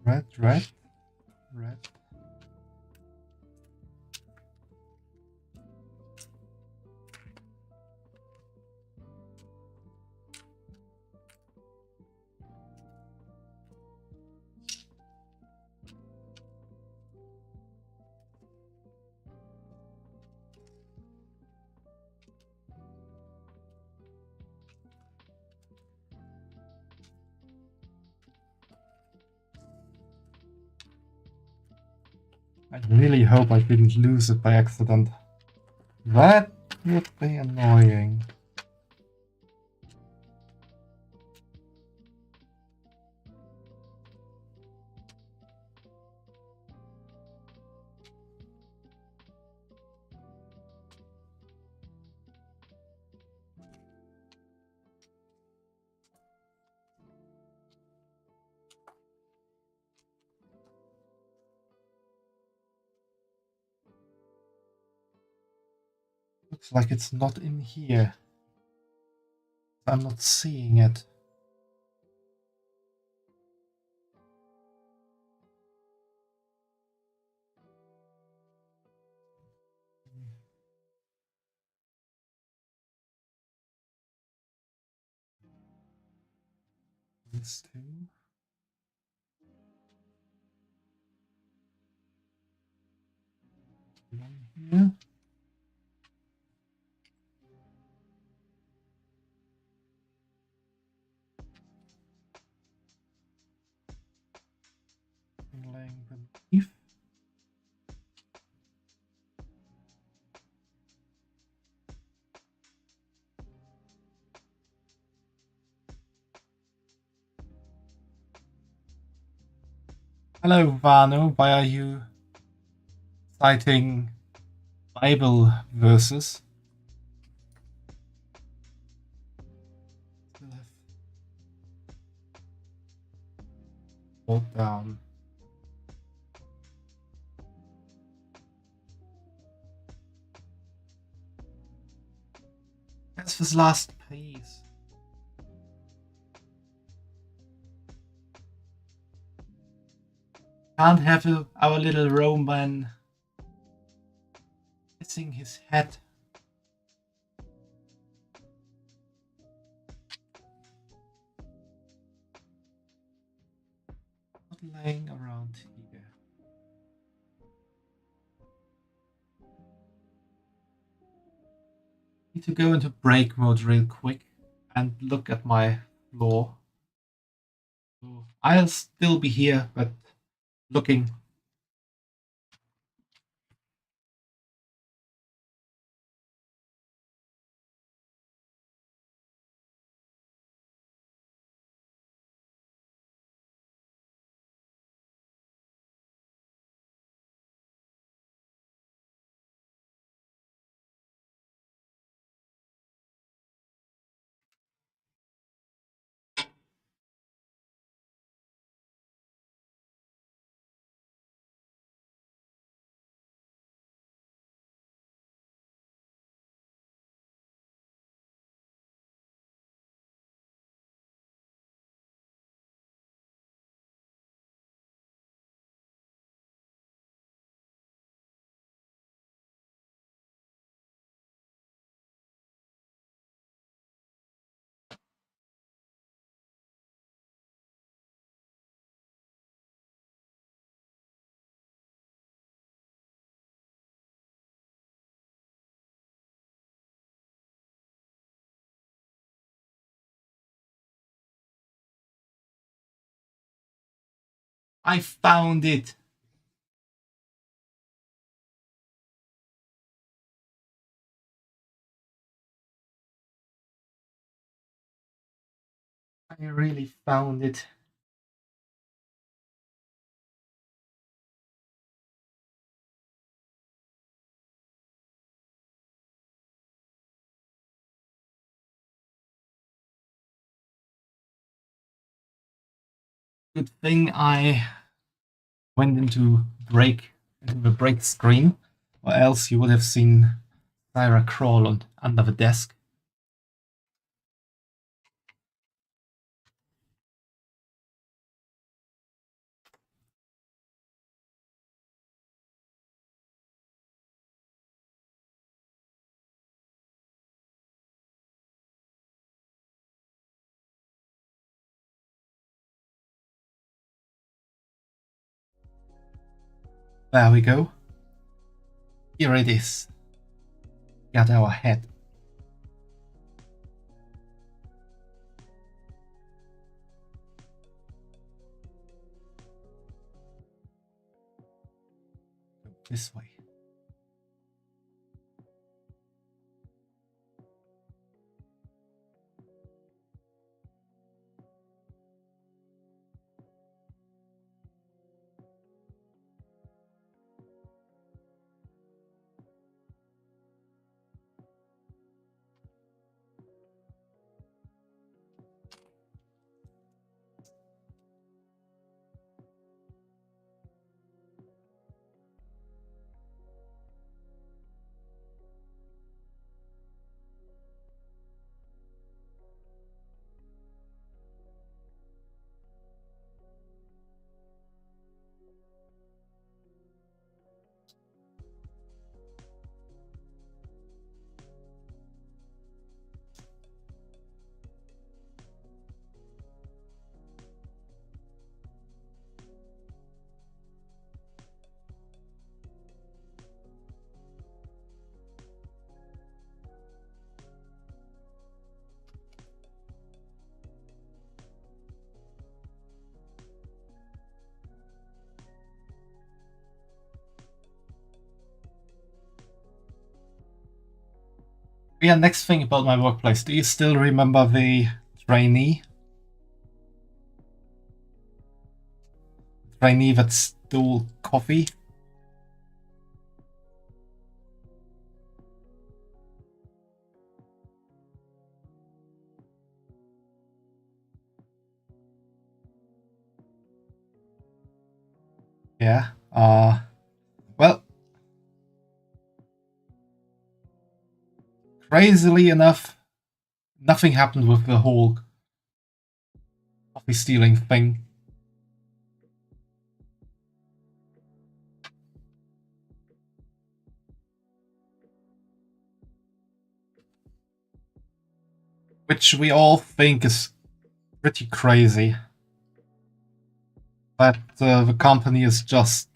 Red, red, red. I really hope I didn't lose it by accident. That would be annoying. Looks like it's not in here. I'm not seeing it. These two. One here. Laying beneath. Hello, Vano. Why are you citing Bible verses? Still have hold down. That's this last piece. Can't have our little Roman missing his head. Not laying around here. Need to go into break mode real quick and look at my floor. So I'll still be here, but looking. I found it! I really found it. Good thing I went into the break screen, or else you would have seen Syra crawl under the desk. There we go. Here it is. Got our head. Go this way. Yeah, next thing about my workplace. Do you still remember the trainee? Trainee that stole coffee? Yeah. Well, crazily enough, nothing happened with the whole coffee stealing thing. which we all think is pretty crazy. But the company is just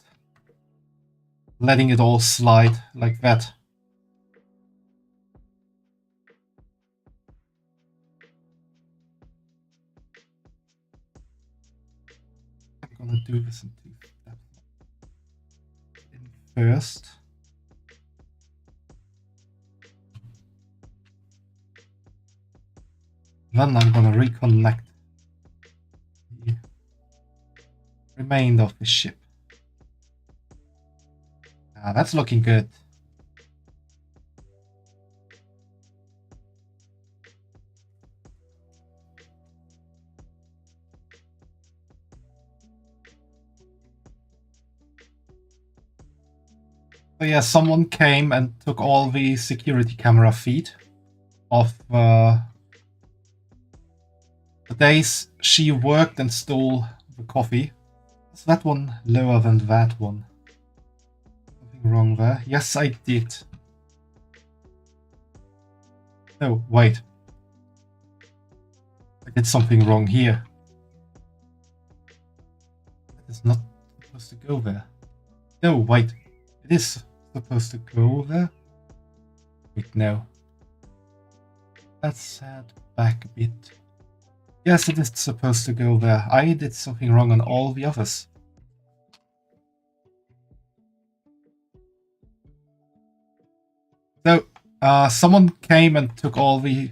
letting it all slide like that. I'm gonna do this in 2 steps. First, then I'm gonna reconnect the remainder of the ship. That's looking good. So yeah, someone came and took all the security camera feed of the days she worked and stole the coffee. Is that one lower than that one? Something wrong there? Yes, I did. No, wait. I did something wrong here. It is not supposed to go there. No, wait. It is supposed to go there. Wait, no. Let's head back a bit. Yes, it is supposed to go there. I did something wrong on all the others. So, someone came and took all the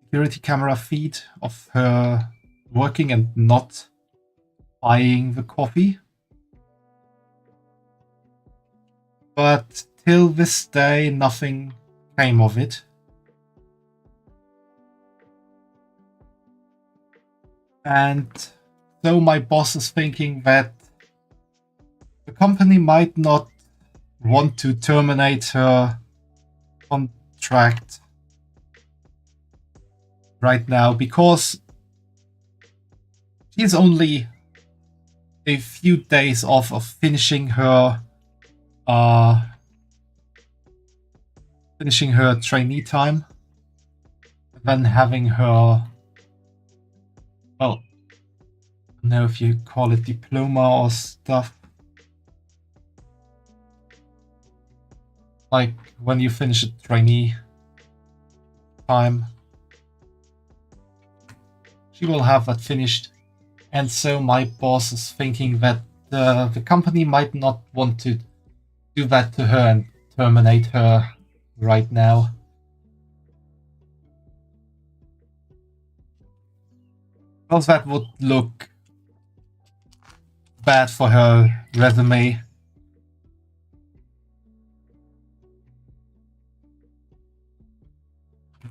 security camera feed of her working and not buying the coffee. But till this day, nothing came of it. And so my boss is thinking that the company might not want to terminate her contract right now because she's only a few days off of finishing her trainee time, and then having her, well, I don't know if you call it diploma or stuff. Like when you finish a trainee time, she will have that finished. And so my boss is thinking that the company might not want to do that to her and terminate her right now. Because that would look bad for her resume.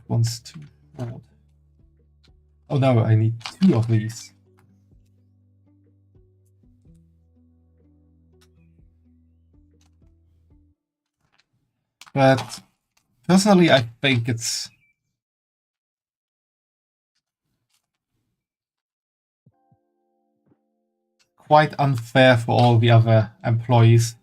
One's too broad. Oh no, I need 2 of these. But personally, I think it's quite unfair for all the other employees.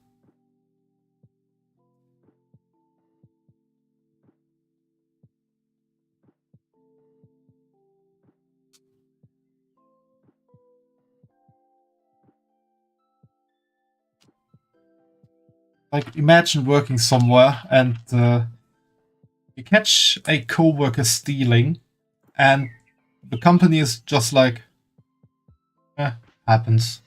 Like, imagine working somewhere and you catch a co-worker stealing, and the company is just like, happens.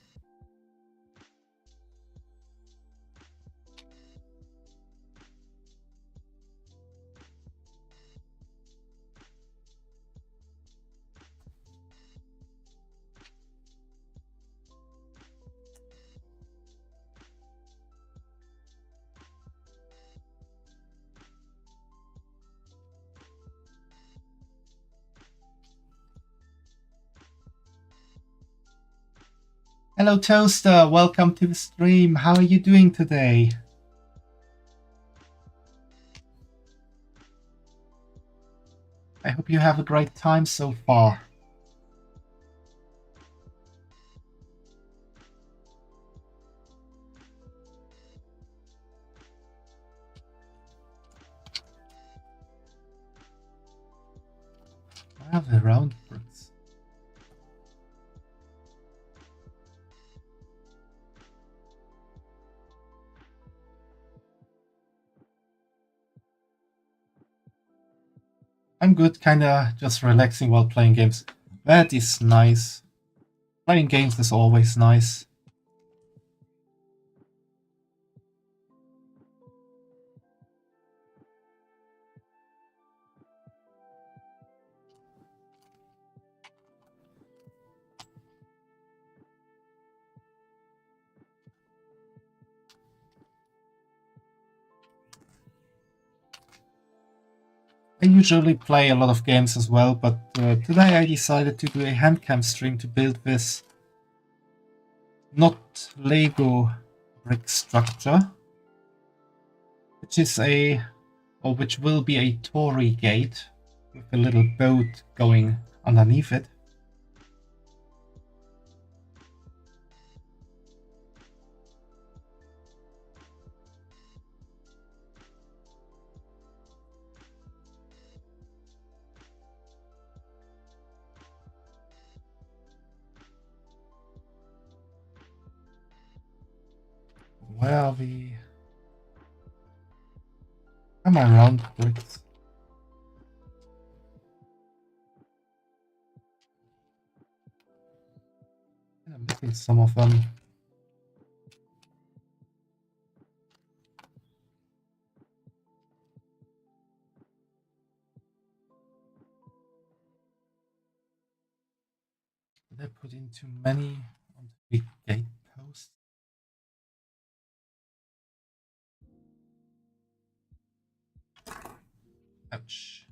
Hello, Toaster. Welcome to the stream. How are you doing today? I hope you have a great time so far. have the round bricks. I'm good, kinda just relaxing while playing games. That is nice. Playing games is always nice. I usually play a lot of games as well, but today I decided to do a Handcam stream to build this not Lego brick structure, which is which will be a Torii gate with a little boat going underneath it. Where are we? Am I round bricks? I'm missing some of them. Did I put in too many on the big gate post? Ouch.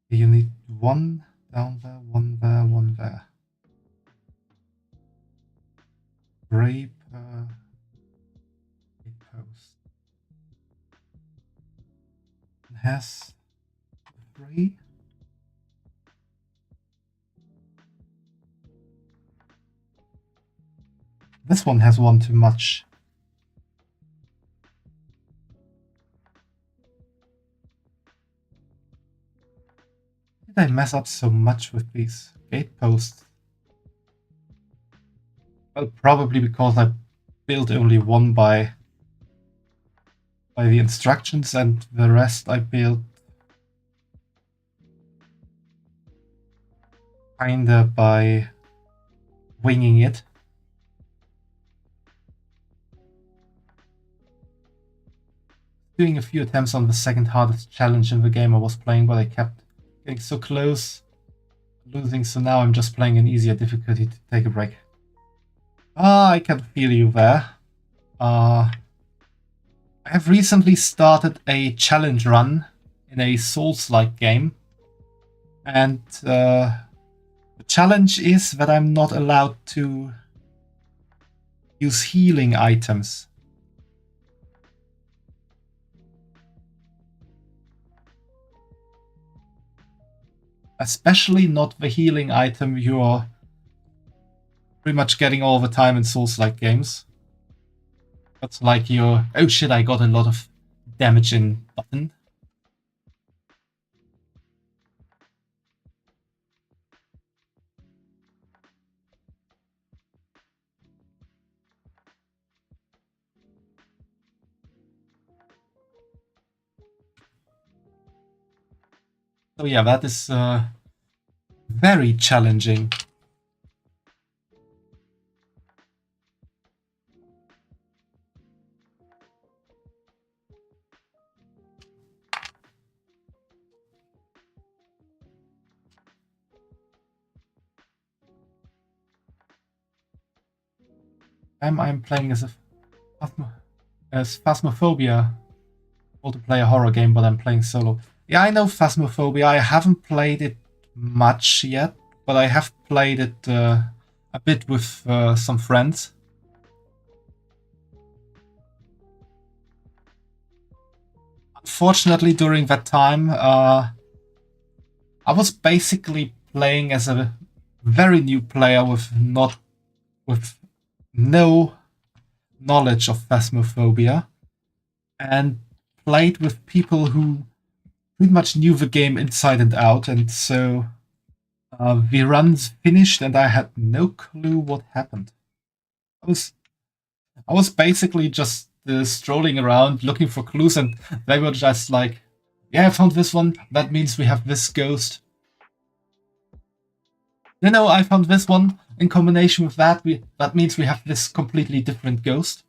You need one down there, one there, one there. Gray per gate post. It has 3. This one has one too much. Did I mess up so much with these gate posts? Well, probably because I built only one by the instructions, and the rest I built kinda by winging it. Doing a few attempts on the second hardest challenge in the game I was playing, but I kept getting so close, losing, so now I'm just playing an easier difficulty to take a break. I can feel you there. I have recently started a challenge run in a Souls-like game, and the challenge is that I'm not allowed to use healing items. Especially not the healing item you're pretty much getting all the time in Souls-like games. That's like your, oh shit, I got a lot of damage in button. So yeah, that is very challenging. I'm playing as Phasmophobia multiplayer horror game, but I'm playing solo. Yeah, I know Phasmophobia. I haven't played it much yet, but I have played it a bit with some friends. Unfortunately, during that time, I was basically playing as a very new player with no knowledge of Phasmophobia, and played with people who pretty much knew the game inside and out, and so the runs finished, and I had no clue what happened. I was basically just strolling around looking for clues, and they were just like, "Yeah, I found this one. That means we have this ghost. No, I found this one. In combination with that, that means we have this completely different ghost."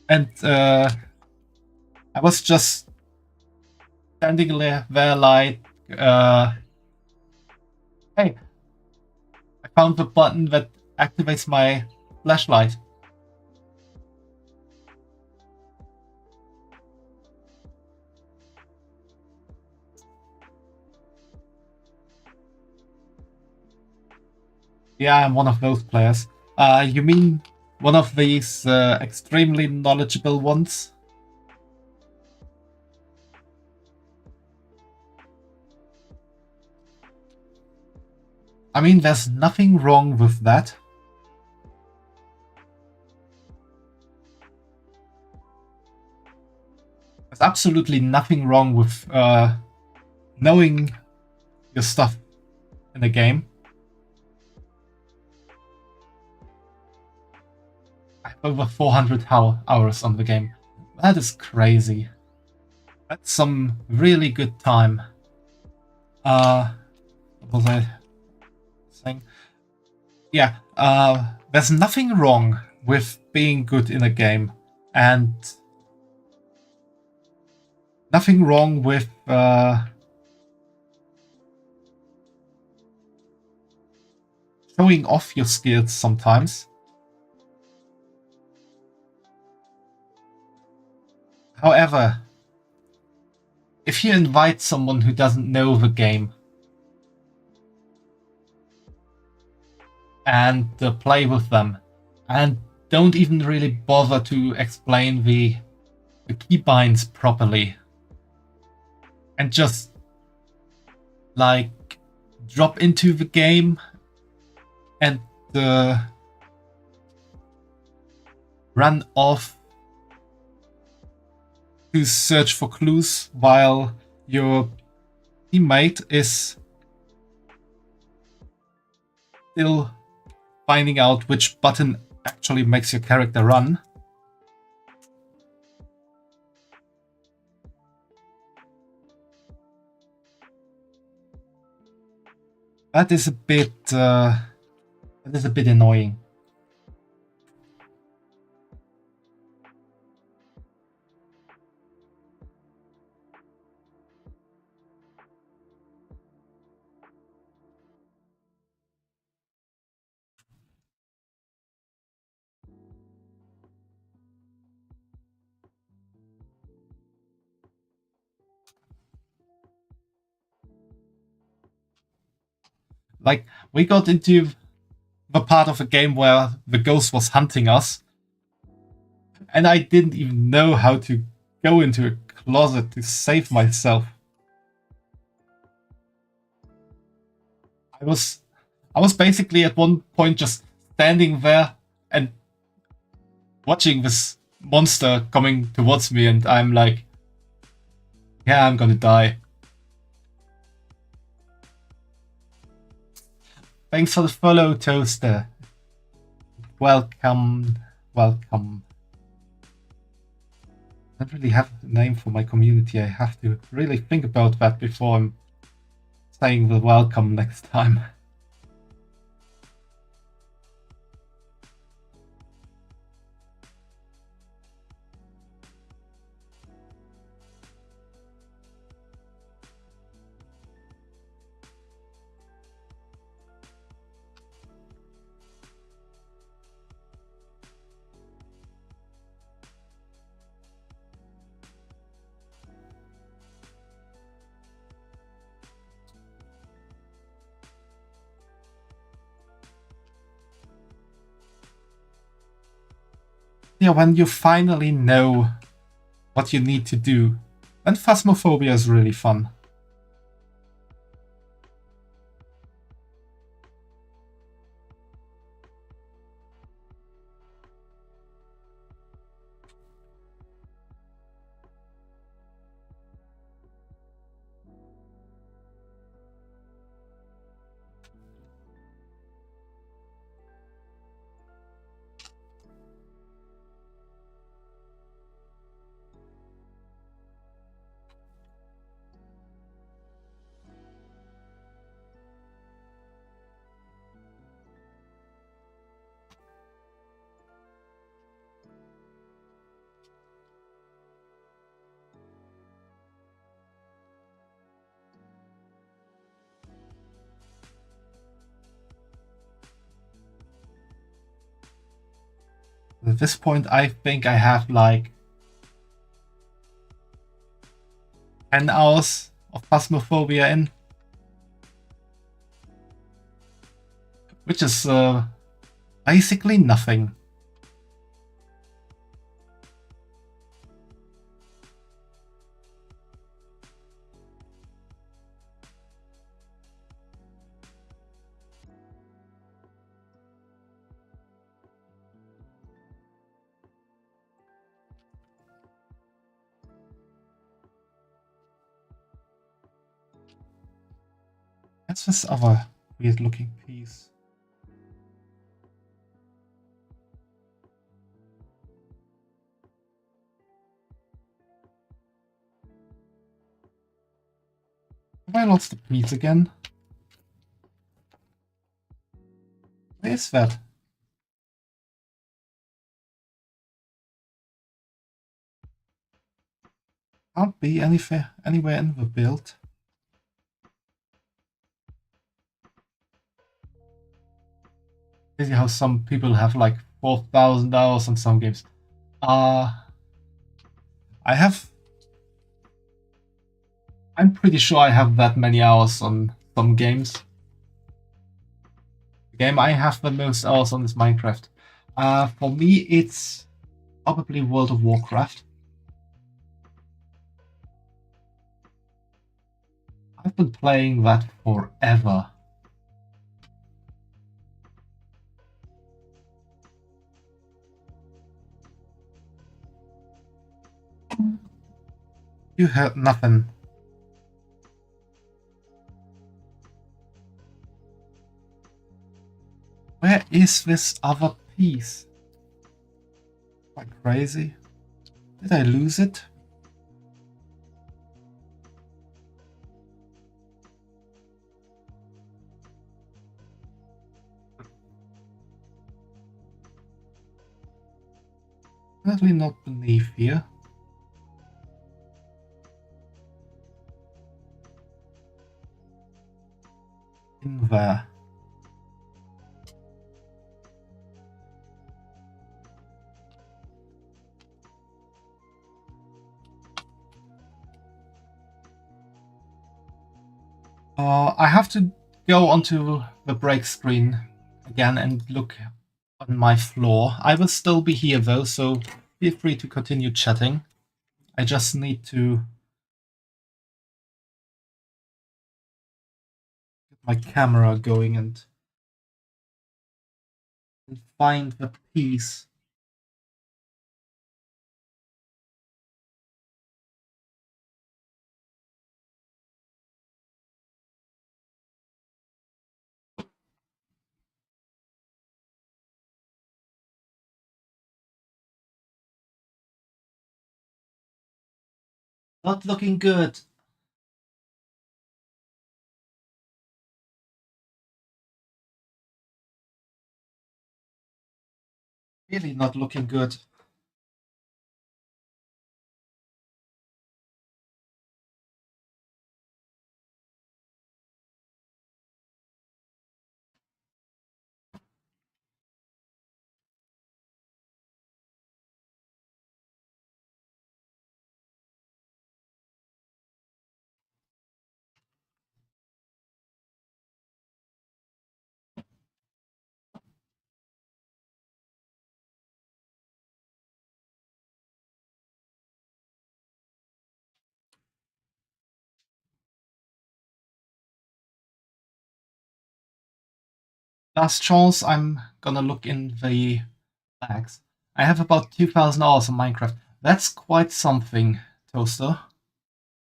And I was just standing there like, hey, I found the button that activates my flashlight. Yeah, I'm one of those players. You mean one of these extremely knowledgeable ones? I mean, there's nothing wrong with that. There's absolutely nothing wrong with knowing your stuff in a game. I have over 400 hours on the game. That is crazy. That's some really good time. What was I saying? Yeah, there's nothing wrong with being good in a game, and nothing wrong with showing off your skills sometimes. However, if you invite someone who doesn't know the game and play with them, and don't even really bother to explain the keybinds properly, and just like drop into the game and run off to search for clues while your teammate is still finding out which button actually makes your character run. That is a bit annoying. Like, we got into the part of the game where the ghost was hunting us, and I didn't even know how to go into a closet to save myself. I was basically at one point just standing there and watching this monster coming towards me, and I'm like, yeah, I'm gonna die. Thanks for the follow, Toaster. Welcome. I don't really have a name for my community. I have to really think about that before I'm saying the welcome next time. Yeah, when you finally know what you need to do, then Phasmophobia is really fun. At this point, I think I have like 10 hours of Phasmophobia in, which is basically nothing. What's this other weird looking piece? Have I lost the piece again? Where is that? Can't be anywhere in the build. Crazy how some people have like 4,000 hours on some games. I'm pretty sure I have that many hours on some games. The game I have the most hours on is Minecraft. For me, it's probably World of Warcraft. I've been playing that forever. You heard nothing. Where is this other piece? Am I crazy? Did I lose it? Definitely not beneath here. In there. I have to go onto the break screen again and look on my floor. I will still be here though, so feel free to continue chatting. I just need to get my camera going and find the piece. Not looking good. Really not looking good. Last chance, I'm gonna look in the bags. I have about 2,000 hours on Minecraft. That's quite something, Toaster.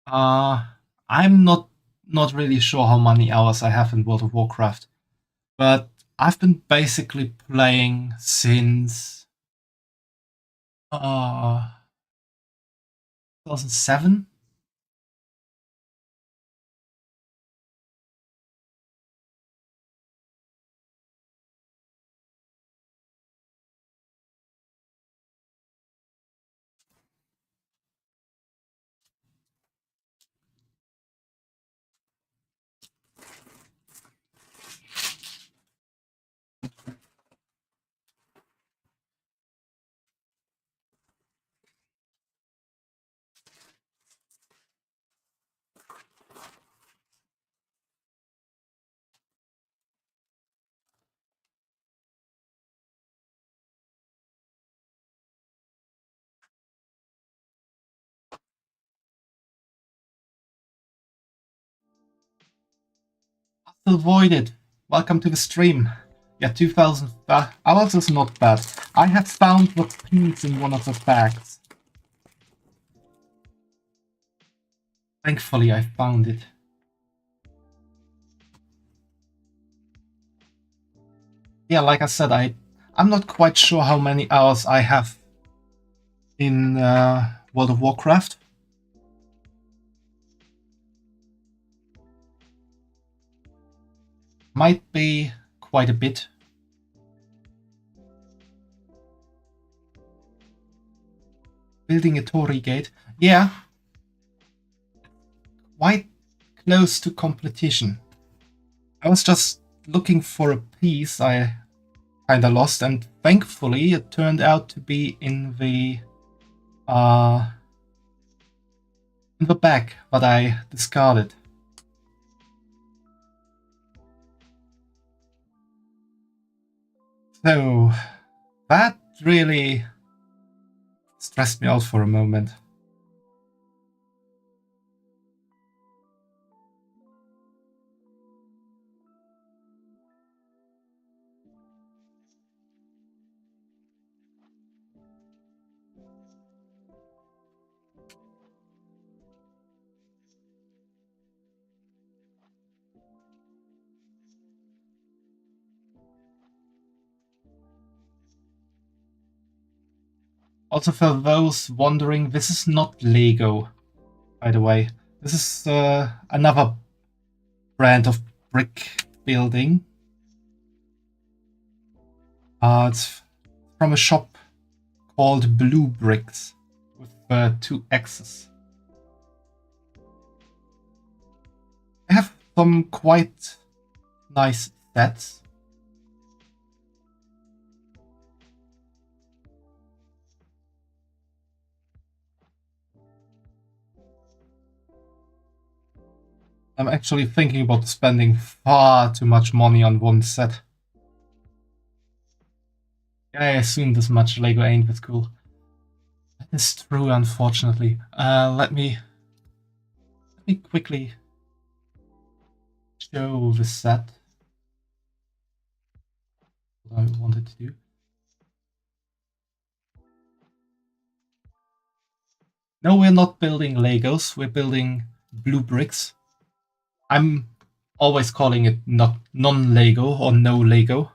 I'm not really sure how many hours I have in World of Warcraft, but I've been basically playing since 2007. Still voided. Welcome to the stream. Yeah, 2,000 hours is not bad. I have found the piece in one of the bags. Thankfully, I found it. Yeah, like I said, I'm not quite sure how many hours I have in World of Warcraft. Might be quite a bit. Building a Torii gate. Yeah. Quite close to completion. I was just looking for a piece I kinda lost, and thankfully it turned out to be in the bag that I discarded. So that really stressed me out for a moment. Also, for those wondering, this is not Lego, by the way. This is another brand of brick building. It's from a shop called Blue Bricks with 2 X's. I have some quite nice sets. I'm actually thinking about spending far too much money on one set. I assume this much Lego ain't that cool. That is true, unfortunately. Let me quickly show the set. What I wanted to do. No, we're not building Legos, we're building blue bricks. I'm always calling it not non-Lego or no Lego.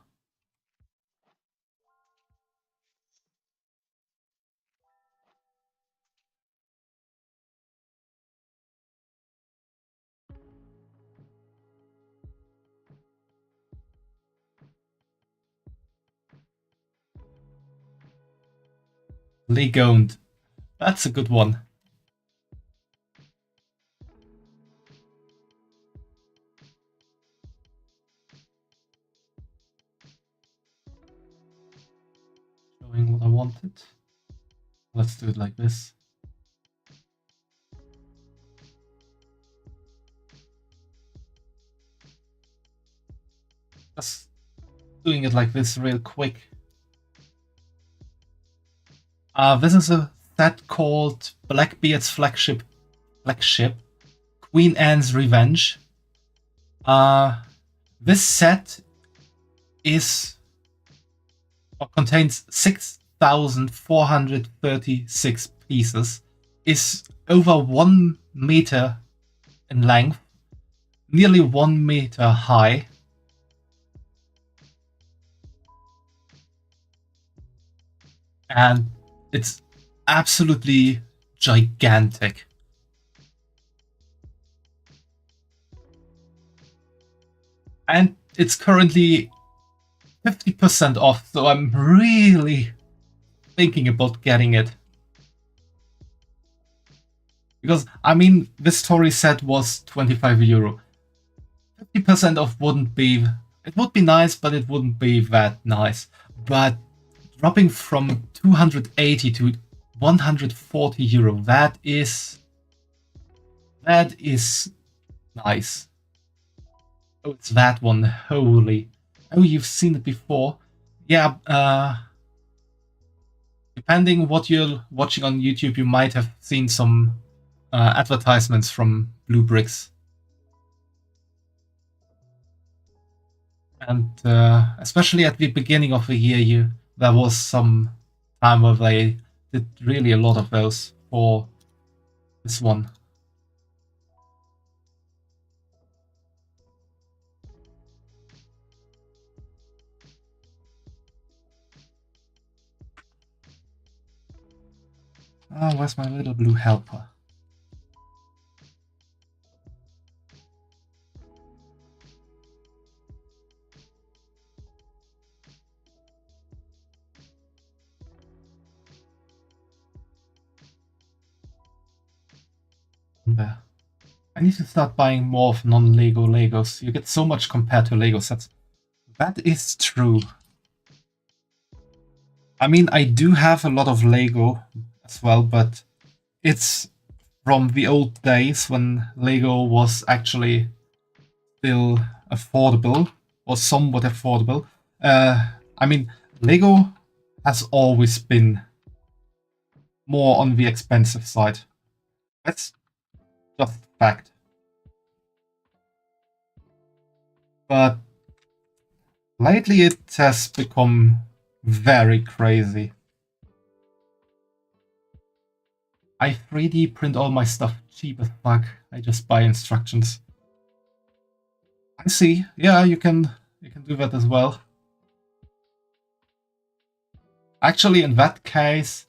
Legoed. That's a good one. Showing what I wanted. Let's do it like this. Just doing it like this real quick. This is a set called Blackbeard's flagship, Queen Anne's Revenge. This set contains 6,436 pieces, is over 1 meter in length, nearly 1 meter high. And it's absolutely gigantic. And it's currently 50% off, so I'm really thinking about getting it. Because, I mean, this Torii set was €25. 50% off wouldn't be... It would be nice, but it wouldn't be that nice. But dropping from 280 to €140, that is nice. Oh, it's that one. Holy. Oh, you've seen it before. Yeah, depending what you're watching on YouTube, you might have seen some advertisements from Blue Bricks. And especially at the beginning of the year, there was some time where they did really a lot of those for this one. Oh, where's my little blue helper? There. I need to start buying more of non-Lego Legos. You get so much compared to Lego sets. That is true. I mean, I do have a lot of Lego as well, but it's from the old days when Lego was actually still affordable, or somewhat affordable. I mean, Lego has always been more on the expensive side. That's just fact. But lately it has become very crazy. I 3D print all my stuff cheap as fuck. I just buy instructions. I see. Yeah, you can do that as well. Actually, in that case,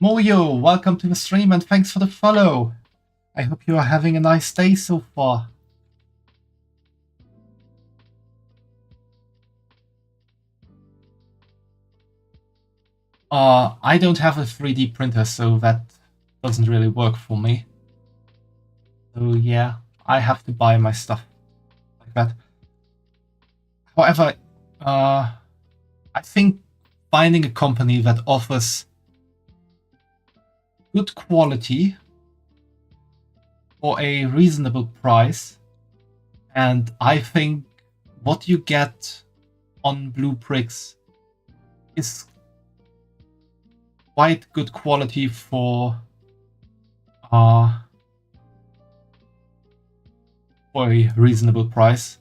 Moyo, welcome to the stream and thanks for the follow. I hope you are having a nice day so far. I don't have a 3D printer, so that doesn't really work for me. So yeah, I have to buy my stuff like that. However, I think finding a company that offers good quality for a reasonable price, and I think what you get on Blue Bricks is quite good quality for a reasonable price.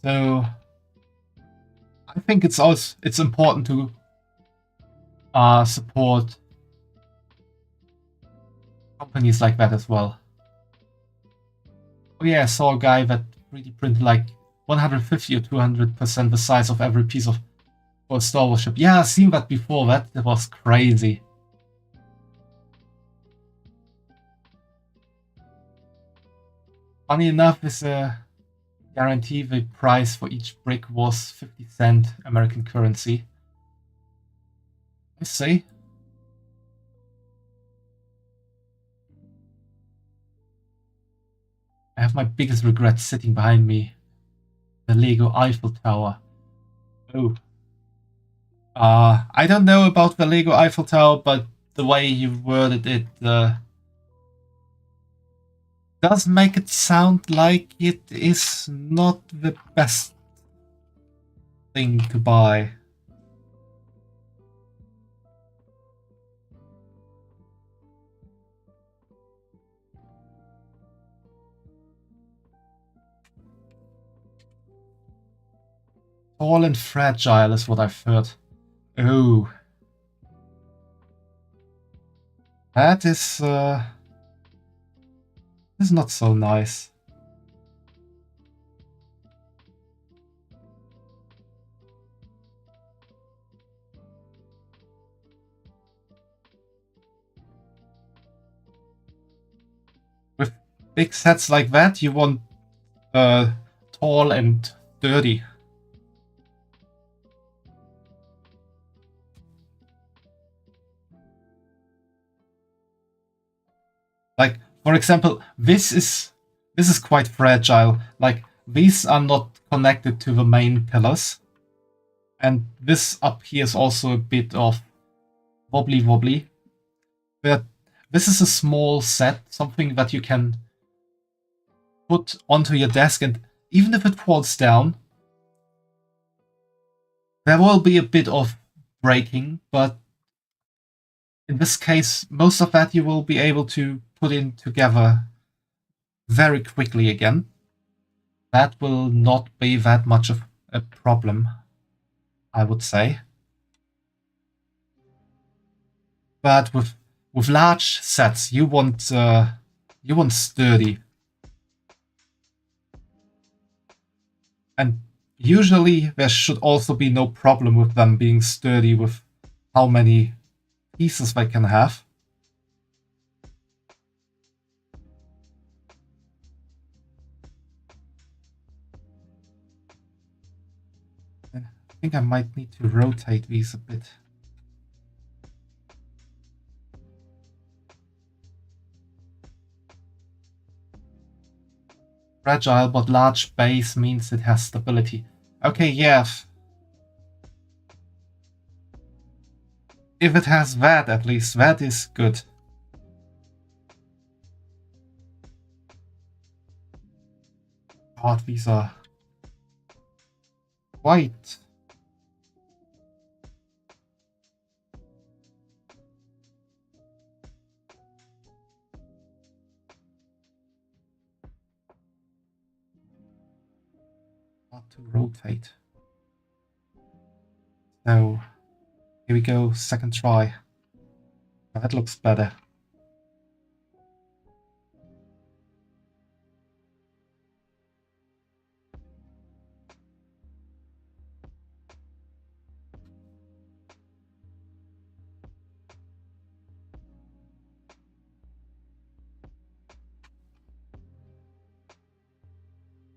So I think it's important to support companies like that as well. Oh yeah, I saw a guy that 3D printed like 150 or 200% the size of every piece of for a Star Wars ship. Yeah, I've seen that before. That was crazy. Funny enough, is a guarantee the price for each brick was 50 cent American currency. I see. I have my biggest regret sitting behind me. The Lego Eiffel Tower. Oh. I don't know about the Lego Eiffel Tower, but the way you worded it does make it sound like it is not the best thing to buy. Tall and fragile is what I've heard. Oh. That is not so nice. With big sets like that, you want tall and sturdy. Like, for example, this is quite fragile. Like, these are not connected to the main pillars. And this up here is also a bit of wobbly. But this is a small set, something that you can put onto your desk, and even if it falls down, there will be a bit of breaking, but in this case, most of that you will be able to put in together very quickly again. that will not be that much of a problem, I would say. But with large sets, you want sturdy, and usually there should also be no problem with them being sturdy with how many pieces they can have. I think I might need to rotate these a bit. Fragile but large base means it has stability. Okay, yeah. If it has that, at least, that is good. God, these are quite... hard to rotate. So, here we go, second try. That looks better.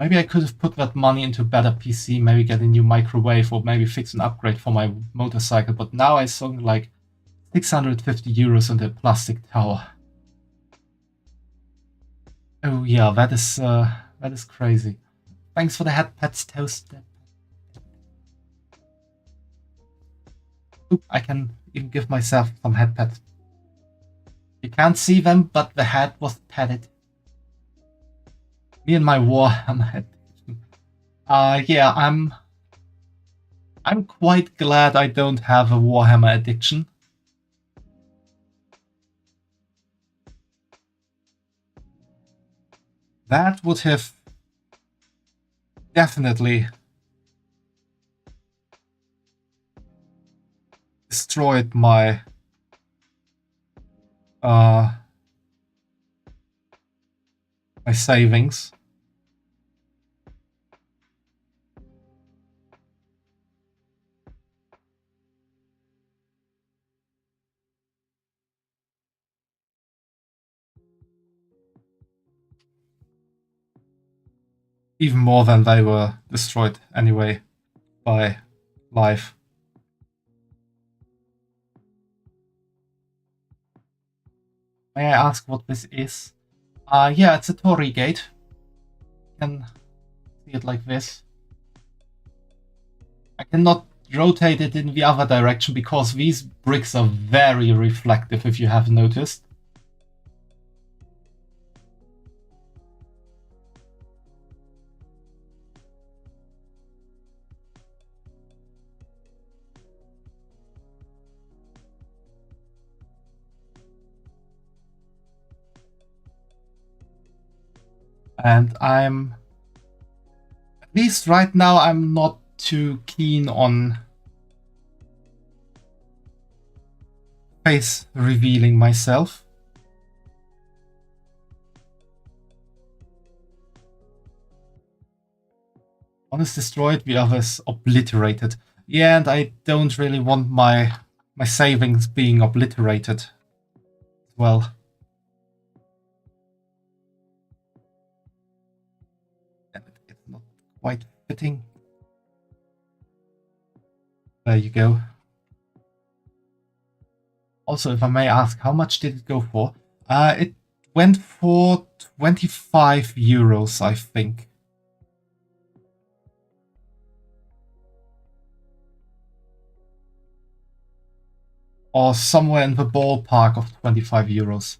Maybe I could have put that money into a better PC, maybe get a new microwave, or maybe fix an upgrade for my motorcycle, but now I sunk like 650 euros into a plastic tower. Oh yeah, that is crazy. Thanks for the headpads, Toast. Oop, I can even give myself some headpads. You can't see them, but the head was padded. Me and my Warhammer head. Yeah, I'm quite glad I don't have a Warhammer addiction. That would have definitely destroyed my my savings. Even more than they were destroyed anyway by life. May I ask what this is? Yeah, it's a Torii gate. You can see it like this. I cannot rotate it in the other direction because these bricks are very reflective, if you have noticed. And at least right now, I'm not too keen on face revealing myself. One is destroyed, the other is obliterated. Yeah, and I don't really want my savings being obliterated as well. It's not quite fitting. There you go. Also, if I may ask, how much did it go for? It went for 25 euros, I think. Or somewhere in the ballpark of 25 euros.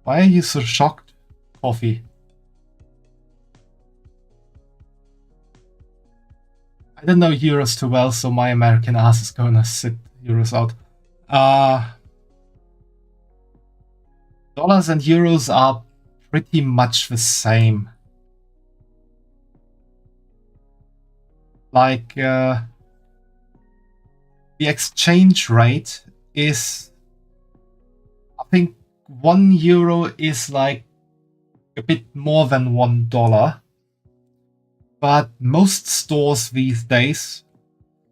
Why are you so shocked, Coffee? I don't know euros too well, so my American ass is gonna sit euros out. Dollars and euros are pretty much the same. Like, the exchange rate is, I think €1 is like a bit more than $1. But most stores these days,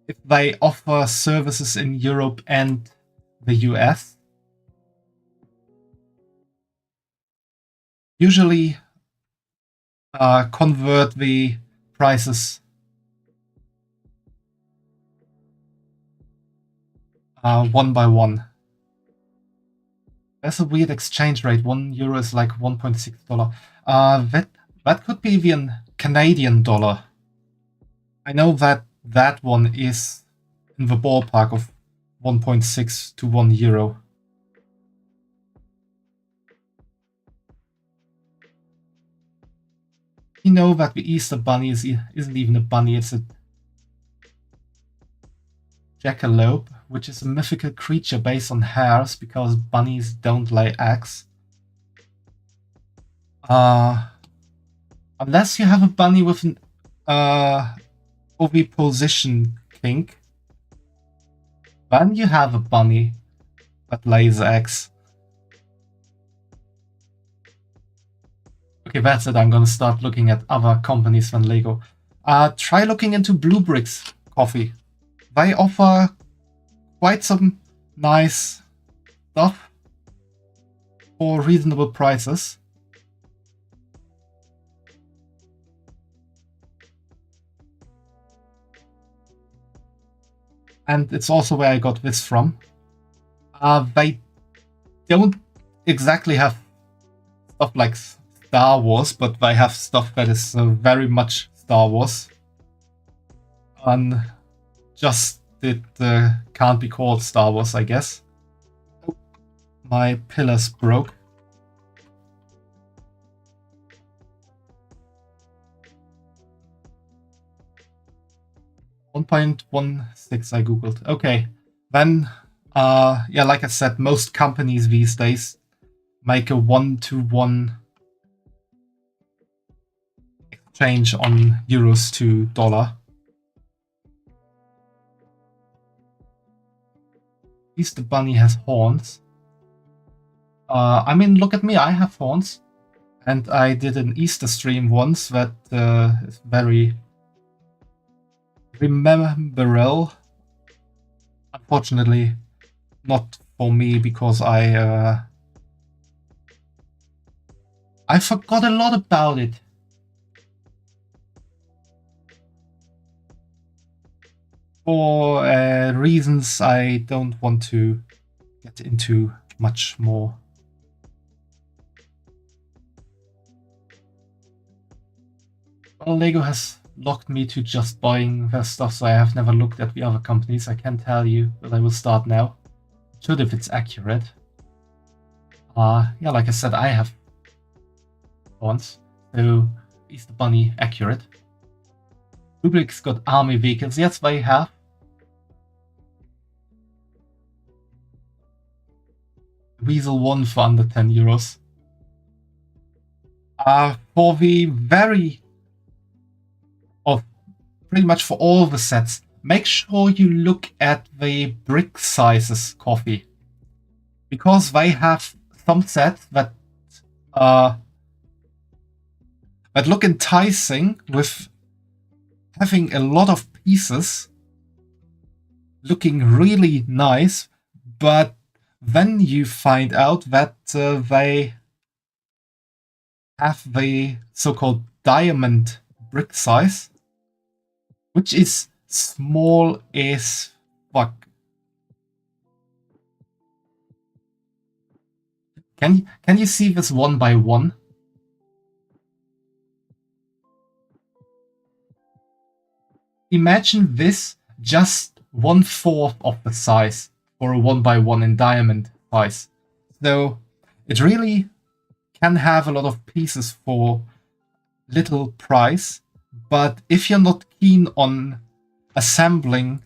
if they offer services in Europe and the US, usually convert the prices one by one. There's a weird exchange rate. €1 is like $1.6. That could be the Canadian dollar. I know that that one is in the ballpark of 1.6 to €1. You know that the Easter Bunny isn't even a bunny, it's a jackalope, which is a mythical creature based on hares because bunnies don't lay eggs. Unless you have a bunny with an oviposition kink, then you have a bunny that lays eggs. Okay, that's it. I'm gonna start looking at other companies than Lego. Try looking into Blue Bricks Coffee. They offer quite some nice stuff for reasonable prices. And it's also where I got this from. They don't exactly have stuff like Star Wars, but they have stuff that is very much Star Wars. And just it can't be called Star Wars, I guess. My pillars broke. $1.16 I googled. Okay, then yeah, like I said, most companies these days make a 1-to-1 exchange on euros to dollar. At least the bunny has horns. I mean, look at me, I have horns. And I did an Easter stream once that is very rememberable. Unfortunately, not for me because I forgot a lot about it. For reasons I don't want to get into much more. Well, Lego has locked me to just buying their stuff, so I have never looked at the other companies. I can't tell you, but I will start now. Should if it's accurate. Yeah, like I said, I have once. So is the bunny accurate? Rubik's got army vehicles. Yes, they have. Weasel 1 for under €10. For the pretty much for all the sets, make sure you look at the brick sizes Coffee. Because they have some sets that look enticing with having a lot of pieces looking really nice, but then you find out that they have the so-called diamond brick size, which is small as fuck. Can you see this one by one? Imagine this just 1/4 of the size for a 1 by 1 in diamond size. So it really can have a lot of pieces for little price, but if you're not keen on assembling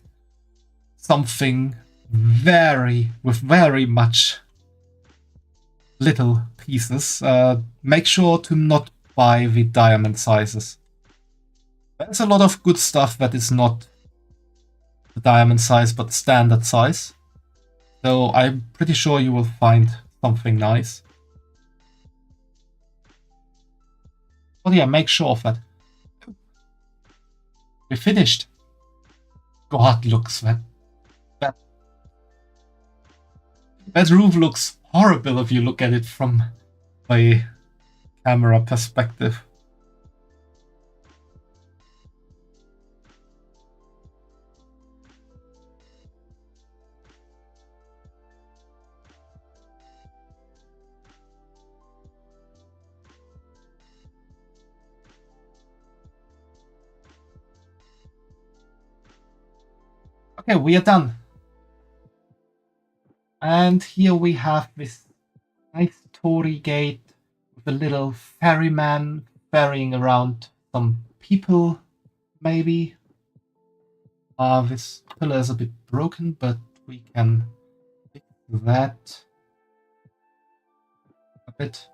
something with very much little pieces, make sure to not buy the diamond sizes. There's a lot of good stuff that is not the diamond size but standard size, so I'm pretty sure you will find something nice. But yeah, make sure of that. We're finished. God, looks that roof looks horrible if you look at it from a camera perspective. Okay, we are done. And here we have this nice torii gate with a little ferryman ferrying around some people, maybe. This pillar is a bit broken, but we can fix that a bit.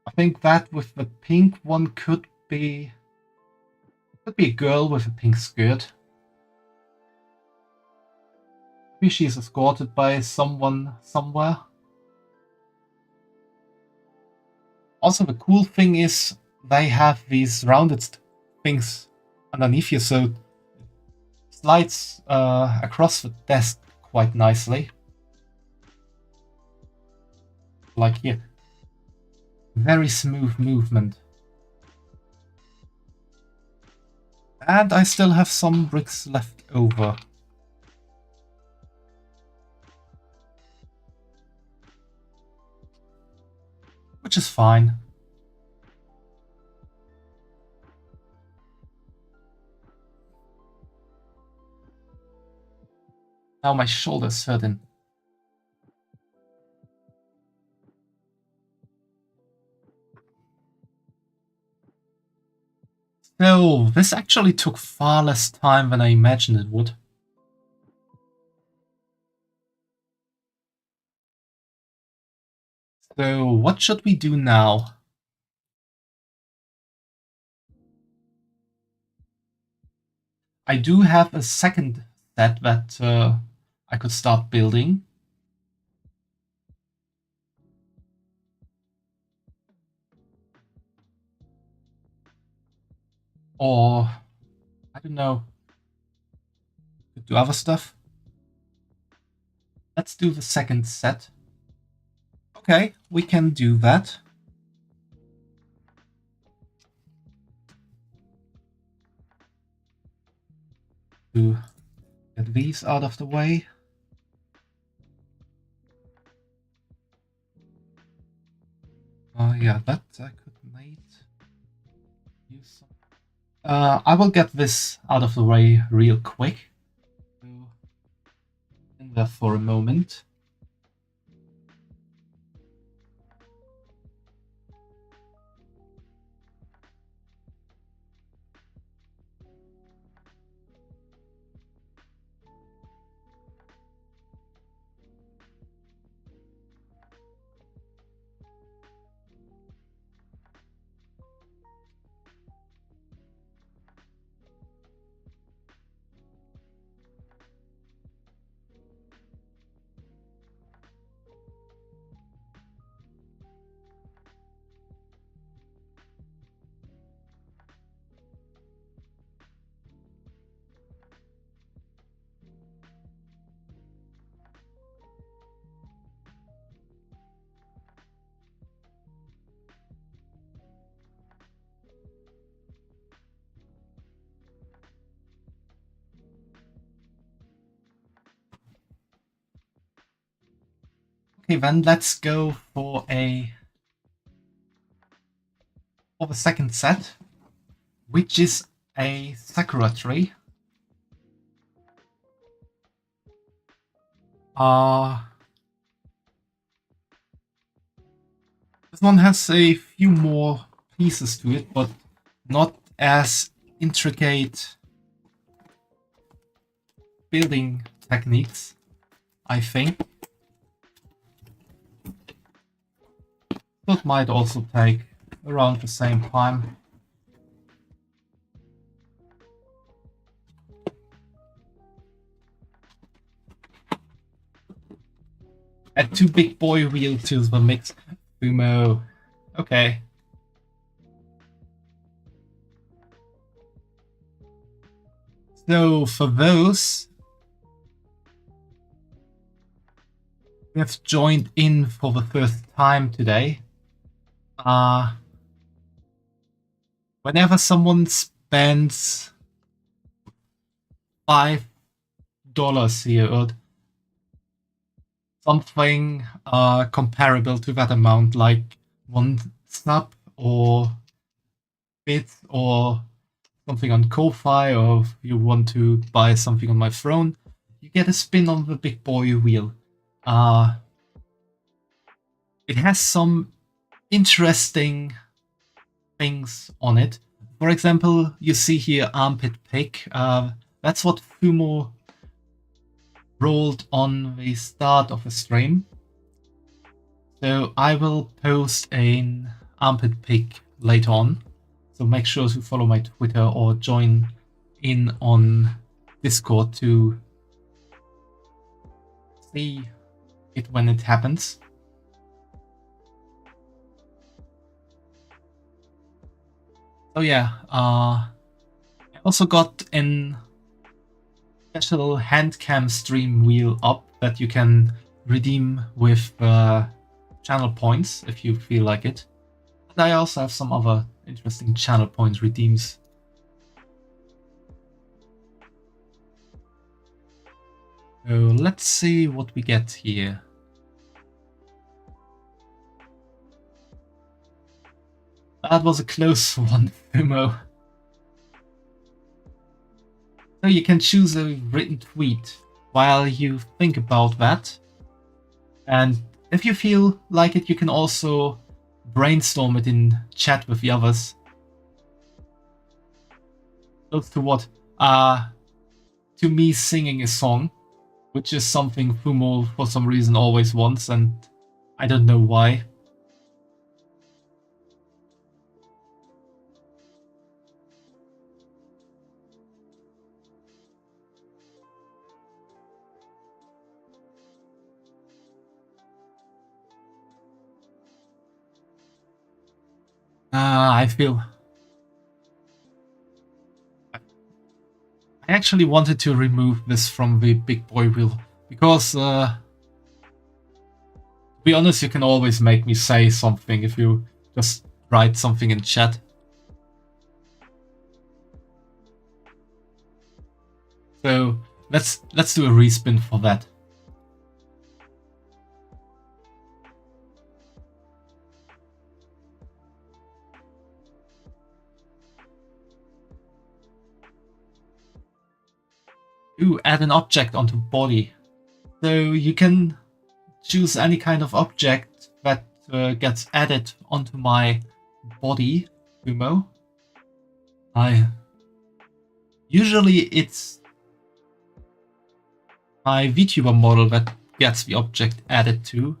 I think that with the pink one could be a girl with a pink skirt. Maybe she's escorted by someone somewhere. Also, the cool thing is they have these rounded things underneath you, so it slides across the desk quite nicely. Like here. Very smooth movement. And I still have some bricks left over. Which is fine. Now my shoulder's hurting. So, this actually took far less time than I imagined it would. So, what should we do now? I do have a second set that I could start building. Or, I don't know, do other stuff. Let's do the second set. Okay, we can do that. To get these out of the way. Yeah, that I could make. Use some. I will get this out of the way real quick. In there for a moment. Okay, then let's go for the second set, which is a sakura tree. This one has a few more pieces to it, but not as intricate building techniques, I think. That might also take around the same time. Add 2 big boy wheels to the mix. Sumo. Okay. So for those who have joined in for the first time today, whenever someone spends $5 here or something comparable to that amount, like 1 sub or bit or something on Ko-Fi, or if you want to buy something on my phone, you get a spin on the big boy wheel. It has some interesting things on it. For example, you see here armpit pick. That's what Fumo rolled on the start of the stream. So I will post an armpit pick later on. So make sure to follow my Twitter or join in on Discord to see it when it happens. So yeah, I also got an special Handcam stream wheel up that you can redeem with channel points if you feel like it. And I also have some other interesting channel points redeems. So let's see what we get here. That was a close one, Fumo. So you can choose a written tweet while you think about that. And if you feel like it, you can also brainstorm it in chat with the others. Close to what? To me singing a song, which is something Fumo for some reason always wants, and I don't know why. I actually wanted to remove this from the big boy wheel because, to be honest, you can always make me say something if you just write something in chat. So let's do a respin for that. Ooh, add an object onto body. So you can choose any kind of object that gets added onto my body, Fumo. Usually it's my Vtuber model that gets the object added to,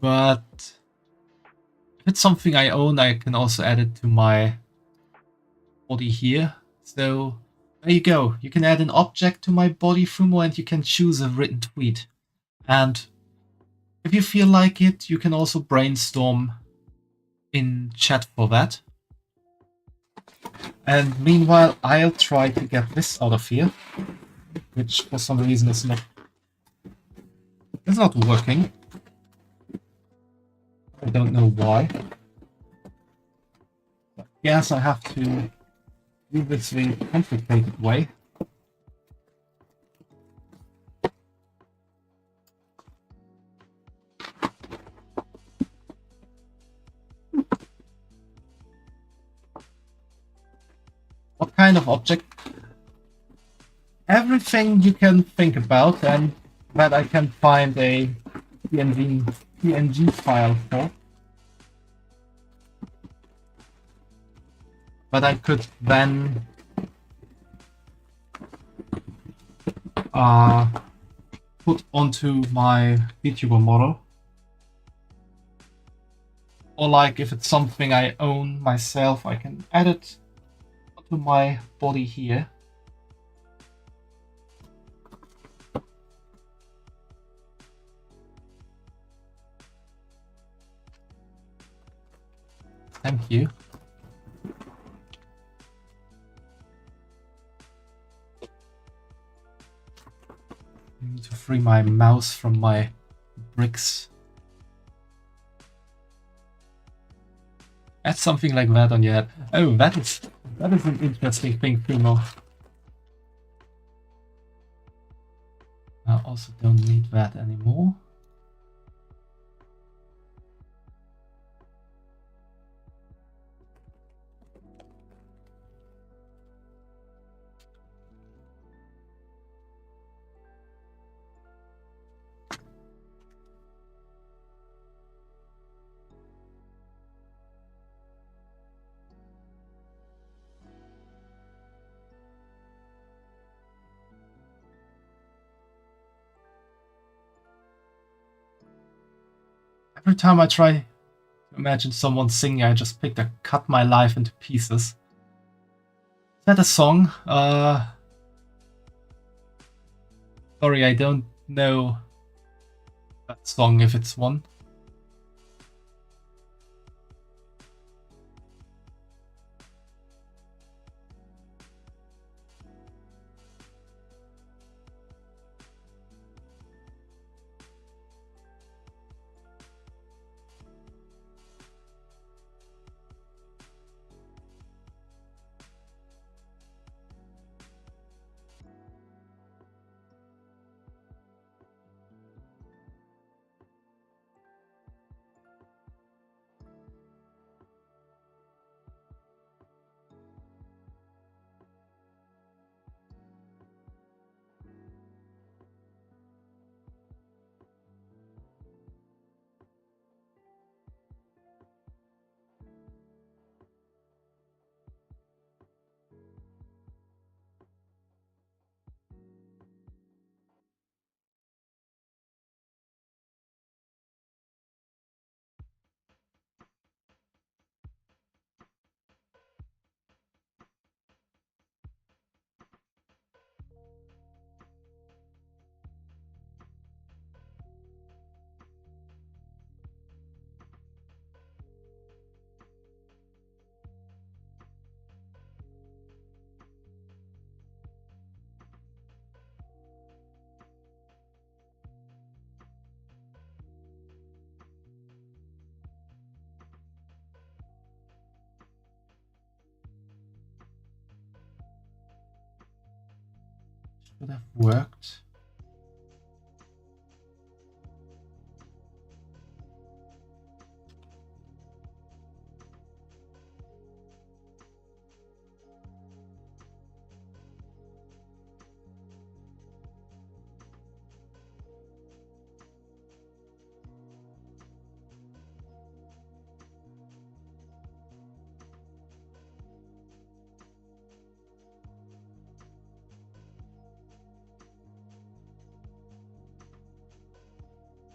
but if it's something I own, I can also add it to my body here. So there you go. You can add an object to my body, Fumo, and you can choose a written tweet. And if you feel like it, you can also brainstorm in chat for that. And meanwhile, I'll try to get this out of here, which for some reason is not working. I don't know why. But yes, I have to do this in a complicated way. What kind of object? Everything you can think about, and that I can find a PNG file for. But I could then put onto my Vtuber model. Or like if it's something I own myself, I can add it to my body here. Thank you. I need to free my mouse from my bricks. Add something like that on your head. Oh, that is an interesting thing to know. I also don't need that anymore. Every time I try to imagine someone singing, I just cut my life into pieces. Is that a song? Sorry, I don't know that song if it's one. Should have worked.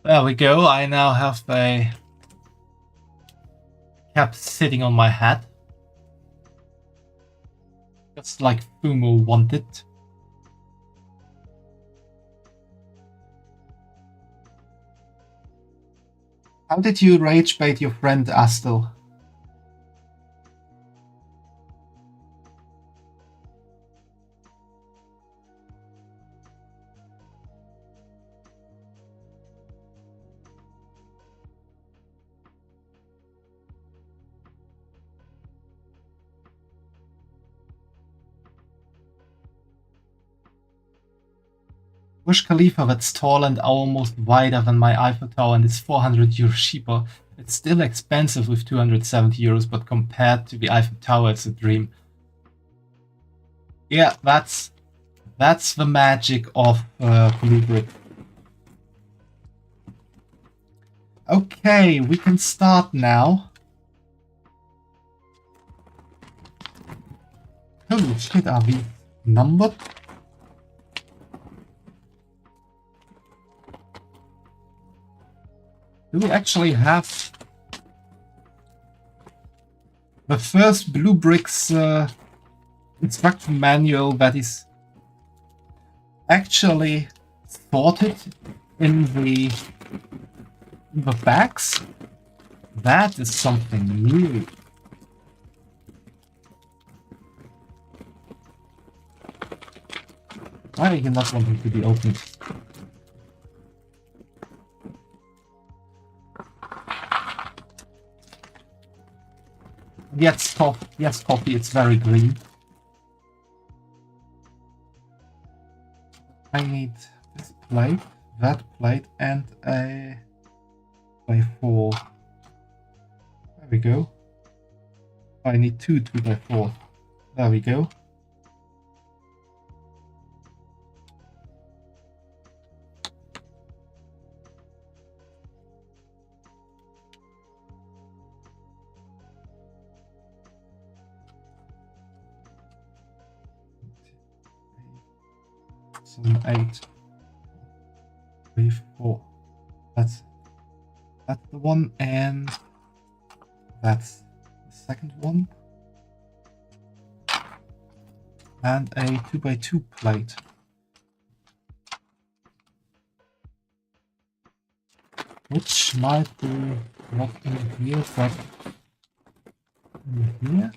There we go. I now have a cap sitting on my head. Just like Fumo wanted. How did you rage bait your friend Astel? Burj Khalifa that's tall and almost wider than my Eiffel Tower and it's 400 euros cheaper. It's still expensive with 270 euros, but compared to the Eiffel Tower, it's a dream. Yeah, that's the magic of Blue Brick. Okay, we can start now. Holy shit, are we numbered? Do we actually have the first Blue Bricks instruction manual that is actually sorted in the bags? That is something new. Why are you not wanting to be opened? Yes, coffee, it's very green. I need this plate, that plate, and a by 4. There we go. I need 2 2x4. There we go. So 8, 3, 4. That's the one, and that's the second one. And a 2x2 plate. Which might be not in here, but in here.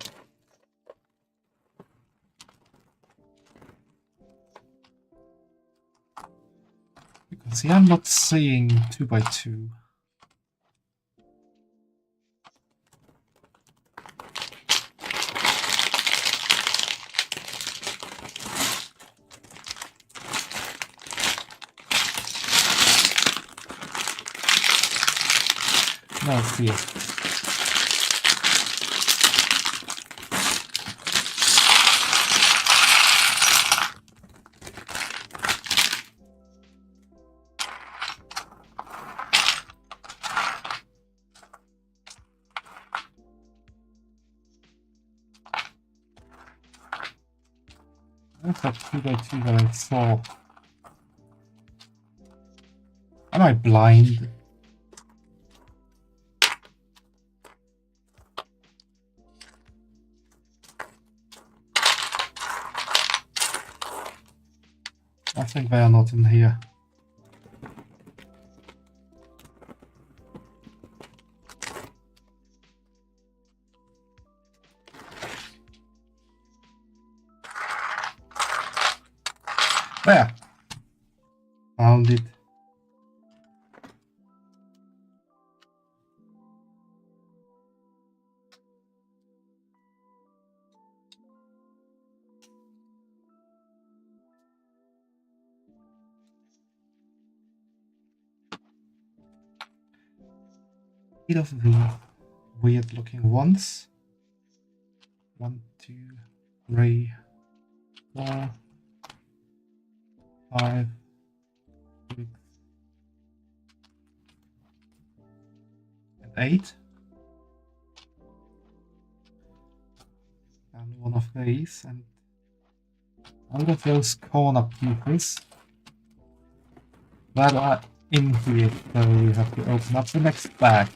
Because here I'm not seeing 2x2. No, it's here. That's that 2x2 that I saw. Am I blind? I think they are not in here. There! Found it. Eight of the weird looking ones. 1, 2, 3, 4, 5, 6, and 8. And one of these, and all of those corner pieces that are in here, so we have to open up the next bag.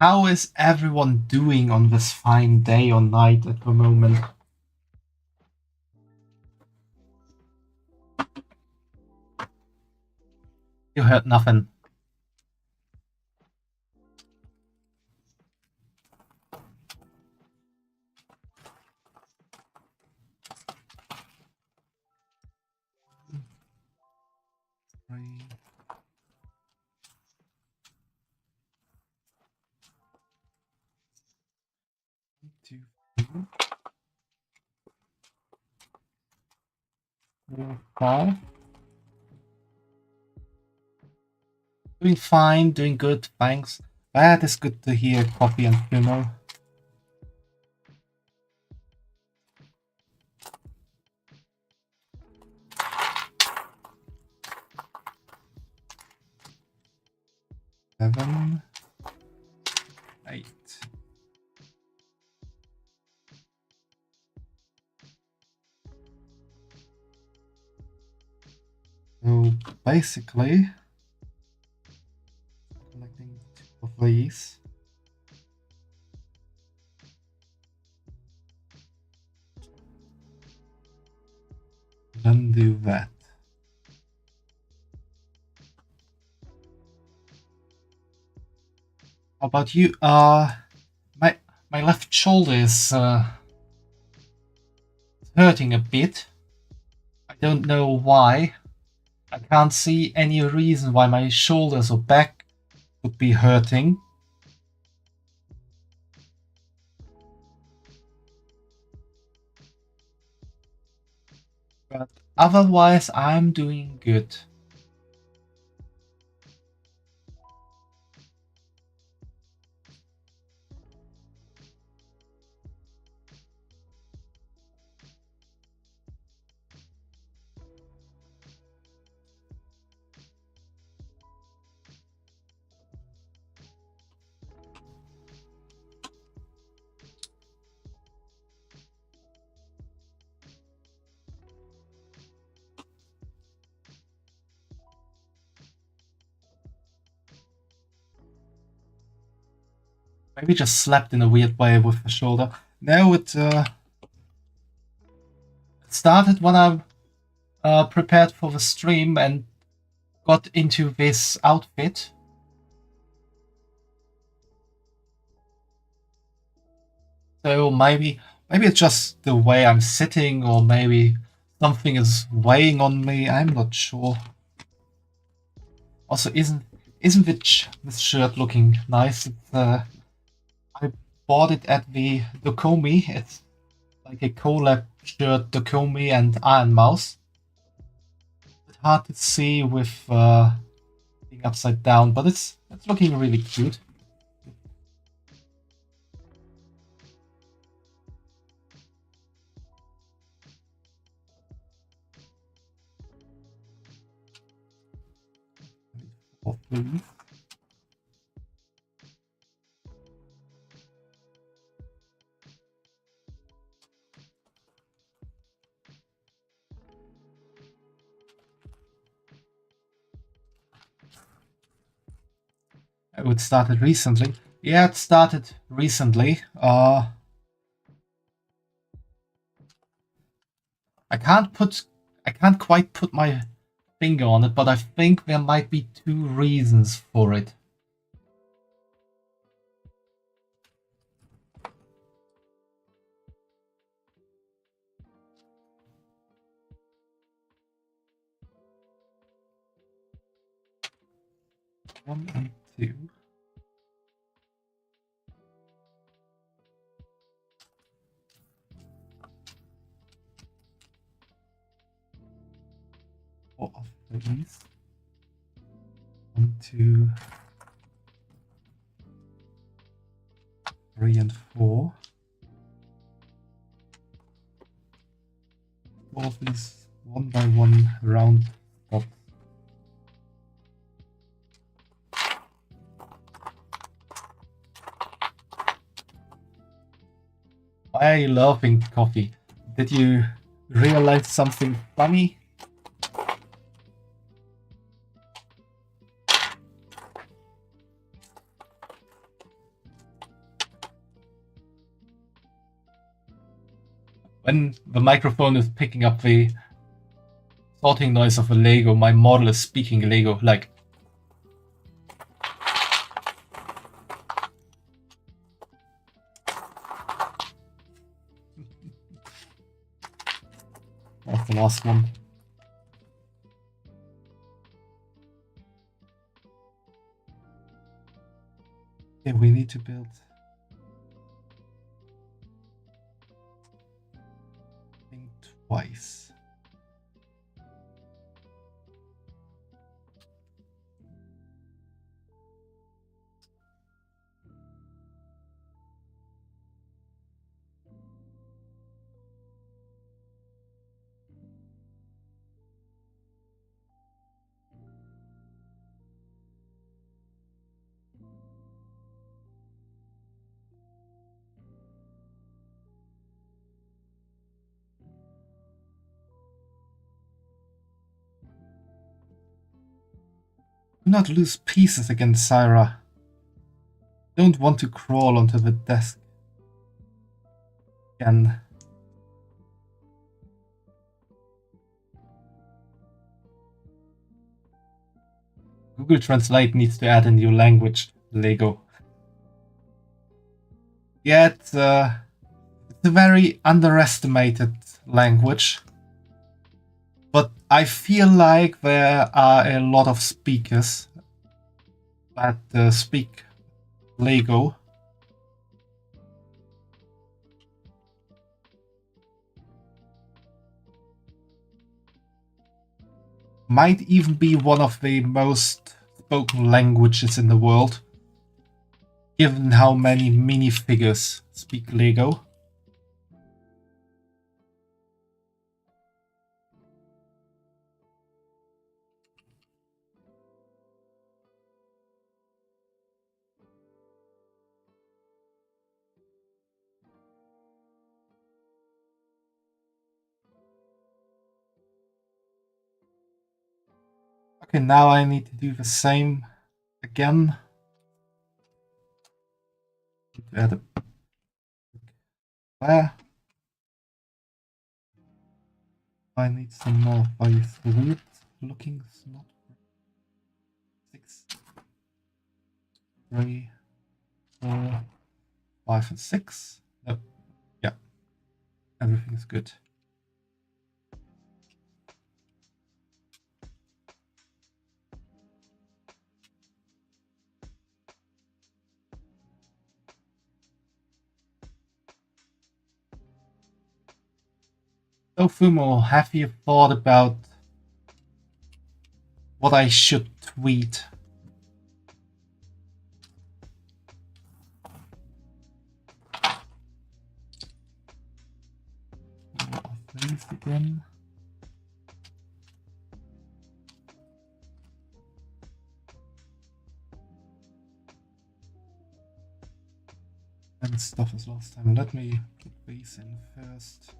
How is everyone doing on this fine day or night at the moment? You heard nothing. Three. 2, 3, 5. Doing fine, doing good, thanks. That is good to hear, Coffee and Kuno. Seven, 8. So basically, connecting 2 of these. Then do that. How about you? My left shoulder is hurting a bit. I don't know why. I can't see any reason why my shoulders or back would be hurting. But otherwise, I'm doing good. Maybe just slapped in a weird way with the shoulder. No, it started when I prepared for the stream and got into this outfit. So maybe it's just the way I'm sitting, or maybe something is weighing on me. I'm not sure. Also, isn't this shirt looking nice? It's, I bought it at the Dokomi. It's like a collab shirt, Dokomi and Iron Mouse. It's hard to see with being upside down, but it's looking really cute. Please. Oh, it started recently. Yeah, it started recently. I can't quite put my finger on it, but I think there might be 2 reasons for it. One and 2. Four of these. 1, 2, 3, and 4. 4 of these 1 by 1 round dots. Why are you laughing, Coffee? Did you realize something funny? When the microphone is picking up the sorting noise of a Lego, my model is speaking Lego, like... That's the last one. Okay, we need to build Do not lose pieces against Syra. Don't want to crawl onto the desk again. Google Translate needs to add a new language, Lego. Yeah, it's a very underestimated language. But I feel like there are a lot of speakers that speak Lego. Might even be one of the most spoken languages in the world, given how many minifigures speak Lego. Okay, now I need to do the same again. Add a there. I need some more by weird looking slot. 6, 3, 4, 5, and 6. Nope. Yeah, everything is good. So Fumo, have you thought about what I should tweet? Things again. And stuff as last time. Let me put these in first.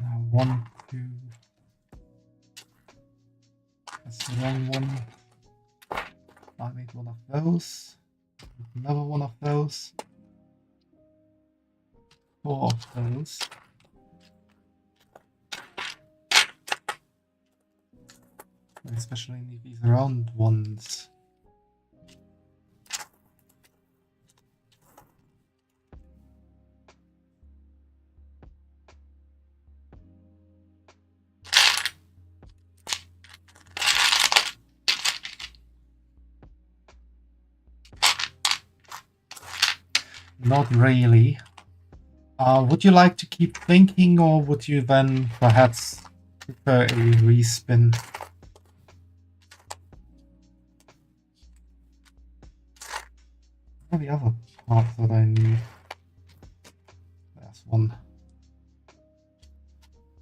Now 1, 2. That's the wrong one. I need one of those. Another one of those. 4 of those. I especially need these round ones. Not really. Would you like to keep thinking, or would you then perhaps prefer a respin? What are the other parts that I need? There's one.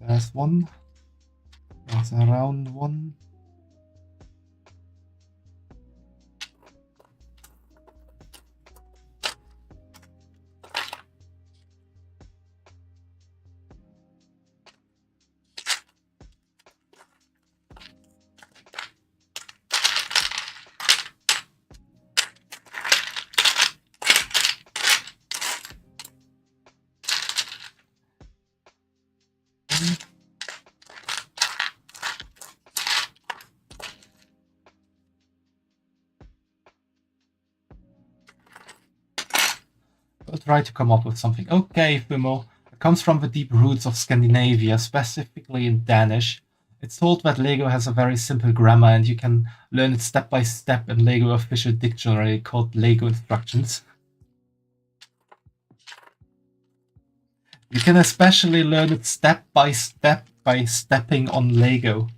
There's one. There's a round one. I'll try to come up with something. Okay, Fumo. It comes from the deep roots of Scandinavia, specifically in Danish. It's told that Lego has a very simple grammar and you can learn it step by step in Lego official dictionary called Lego Instructions. You can especially learn it step by stepping on Lego.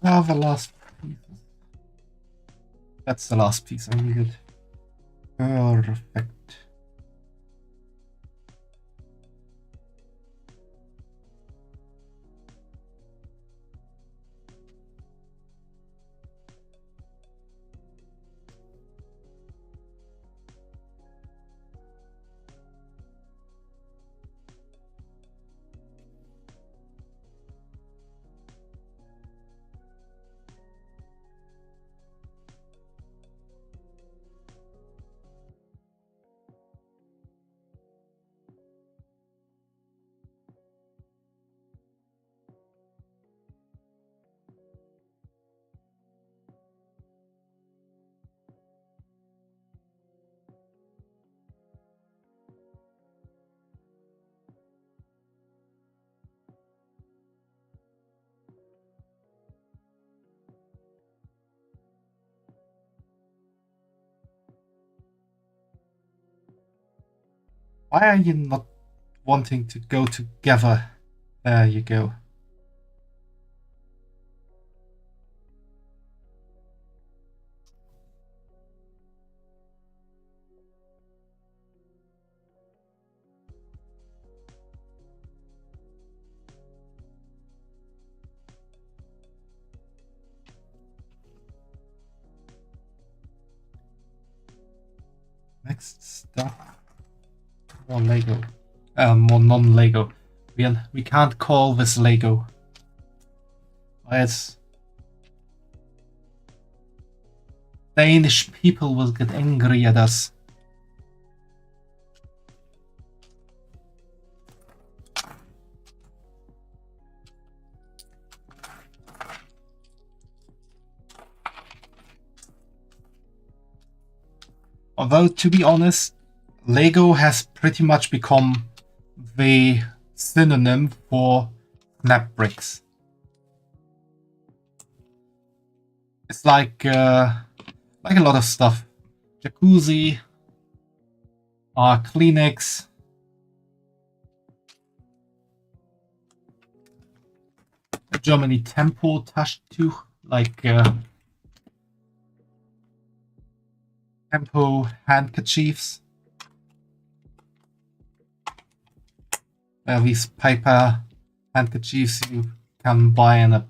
Ah, the last piece. That's the last piece I needed. Perfect. Why are you not wanting to go together? There you go. Next stuff. More Lego. More non-Lego. We can't call this Lego. It's Danish people will get angry at us. Although, to be honest, Lego has pretty much become the synonym for snap bricks. It's like a lot of stuff. Jacuzzi, Kleenex, Germany Tempo Taschentuch, like Tempo handkerchiefs. These paper handkerchiefs you can buy in a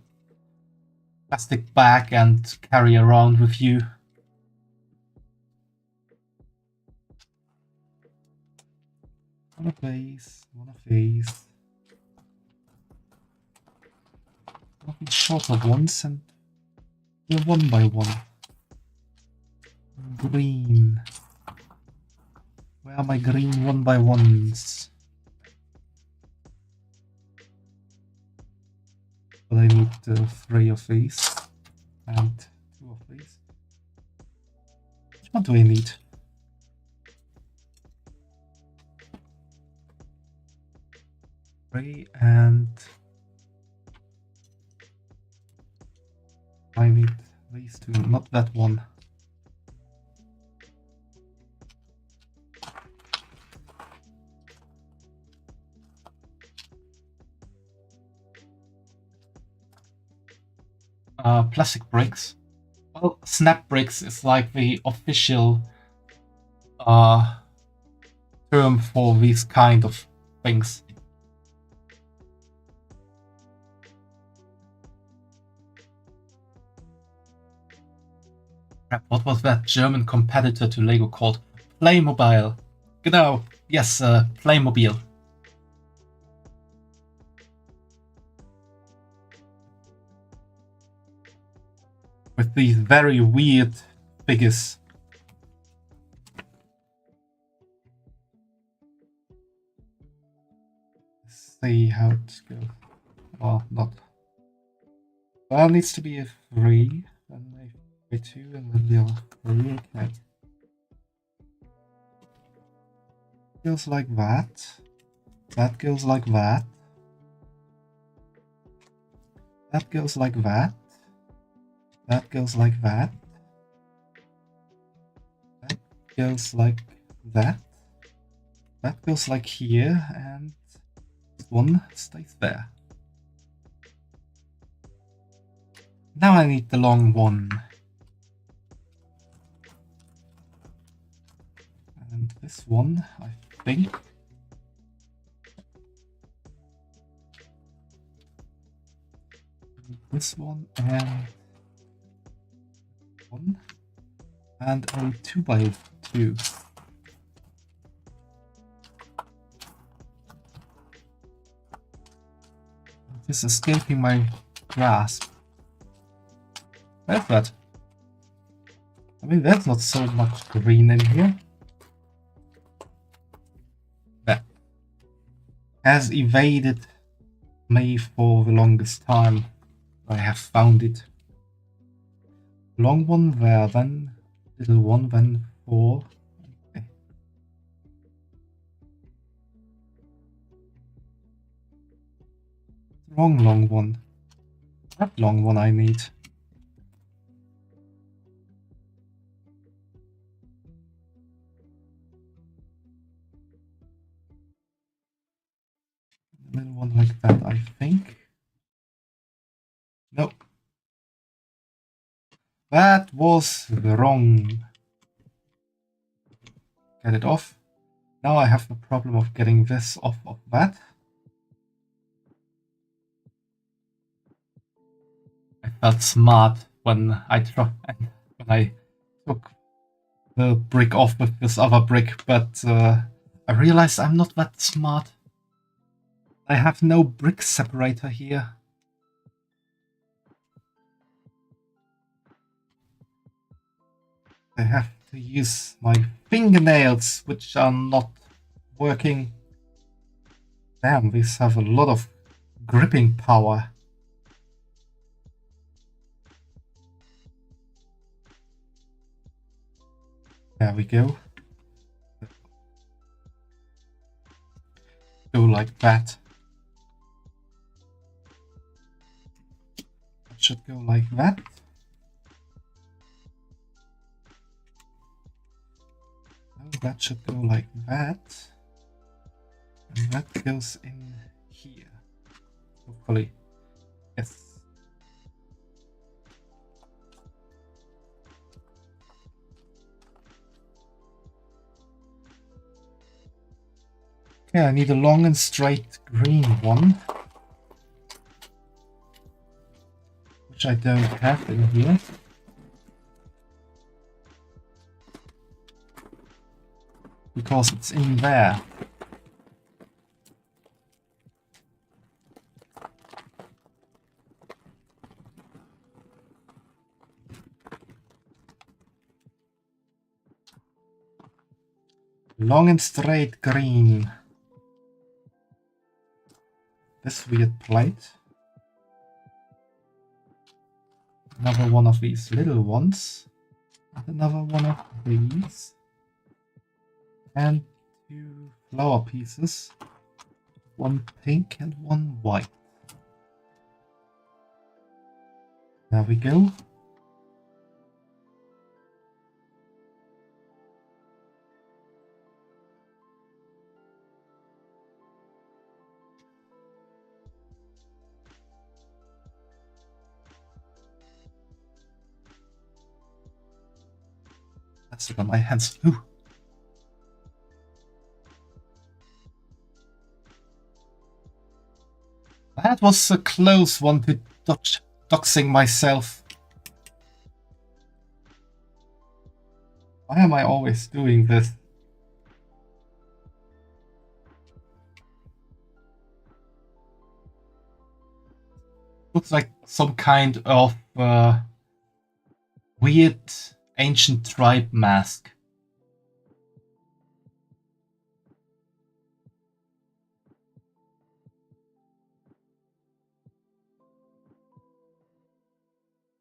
plastic bag and carry around with you. One of these. One of these shorter ones, and they're one by one. Green. Where are my green one by ones? But I need 3 of these and 2 of these. Which one do I need? Three, and I need these 2, not that one. Plastic bricks. Well, snap bricks is like the official term for these kind of things. Crap, what was that German competitor to Lego called? Playmobil. Genau, yes, Playmobil. With these very weird figures. Let's see how it goes. Well, not. Well, it needs to be a 3, then a 2, and then the other 3. Okay. Goes like that. That goes like that. That goes like that. That goes like that. That goes like that. That goes like here, and this one stays there. Now I need the long one. And this one, I think. This one and one. And a 2x2. It's escaping my grasp. Where's that? I mean, there's not so much green in here. That has evaded me for the longest time. I have found it. Long one there, then little one, then 4. Okay. Wrong long one. That long one I need. one like that, I think. No. That was wrong. Get it off. Now I have the problem of getting this off of that. I felt smart when I took the brick off with this other brick, but I realized I'm not that smart. I have no brick separator here. I have to use my fingernails, which are not working. Damn, these have a lot of gripping power. There we go. Go like that. It should go like that. No, that should go like that. And that goes in here. Hopefully. Yes. Okay, I need a long and straight green one. Which I don't have in here. Because it's in there. Long and straight green. This weird plate. Another one of these little ones. And another one of these. And 2 flower pieces. One pink and one white. There we go. That's it on my hands. Ooh. That was a close one to doxing myself. Why am I always doing this? Looks like some kind of weird ancient tribe mask.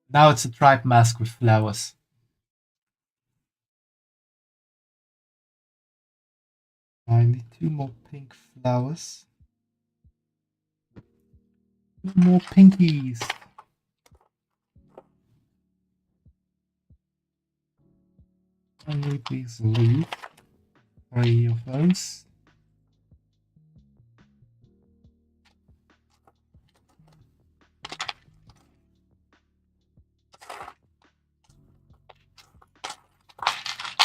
Now it's a tribe mask with flowers. I need 2 more pink flowers. 2 more pinkies. I need these leaves. 3 of those.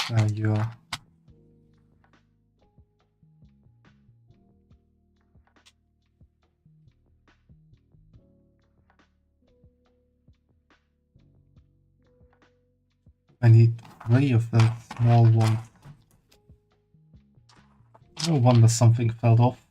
There you are. I need 3 of those small ones. No wonder something fell off.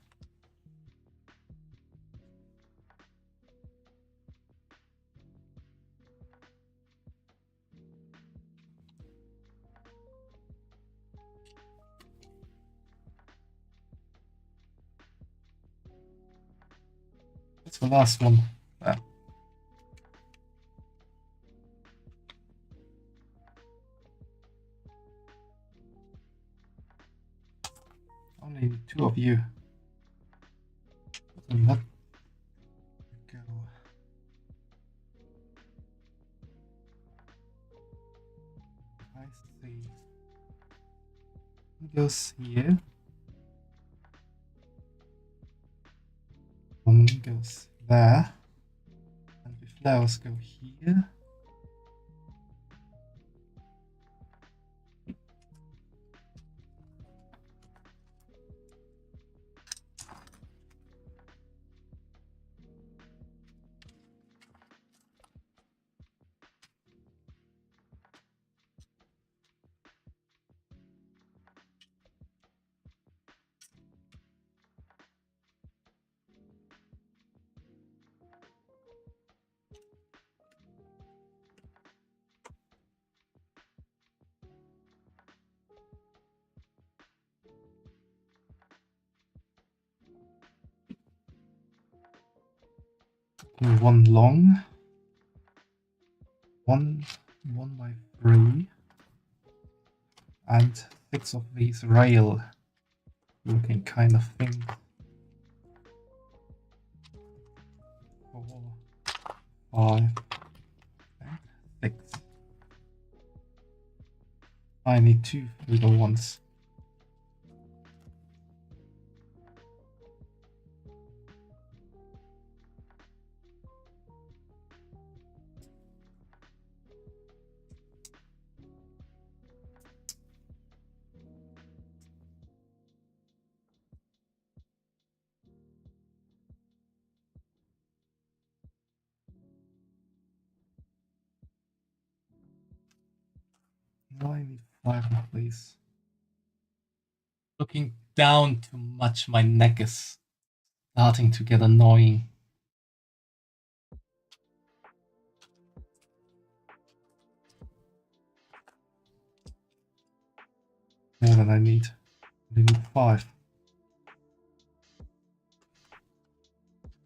That's the last one. There. Only need 2 of you. Let go. I see. It goes here. vegetation goes there, and the flowers go here. One long, one by 3, and 6 of these rail looking kind of things. 4, 5, and 6. I need 2 little ones. Now I need 5 of these. Looking down too much, my neck is starting to get annoying. More than I need. I need 5.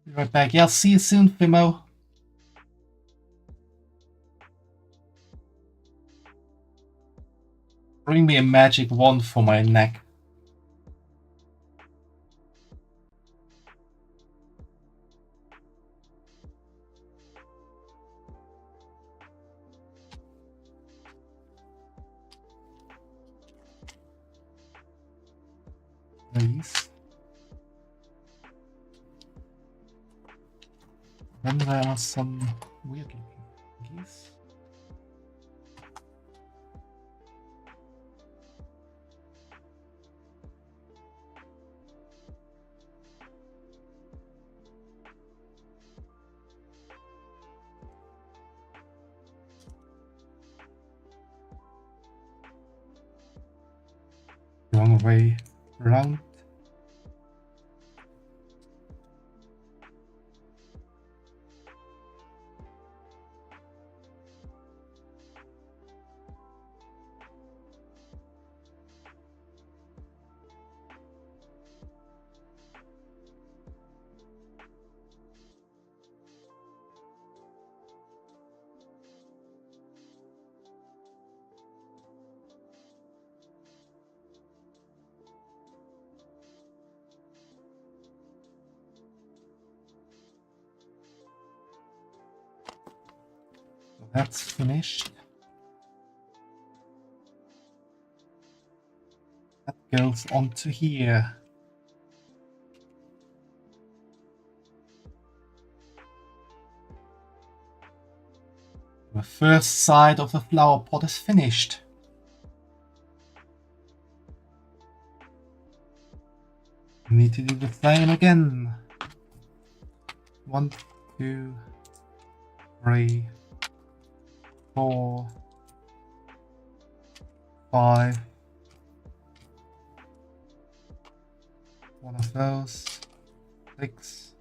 Be right back. Yeah, I'll see you soon, Fimo. Bring me a magic wand for my neck. Please. Then there are some weird looking geese. Wrong way around. So that's finished. That goes onto here. The first side of the flower pot is finished. We need to do the same again. 1, 2, 3, 4, 5. One of those. 6.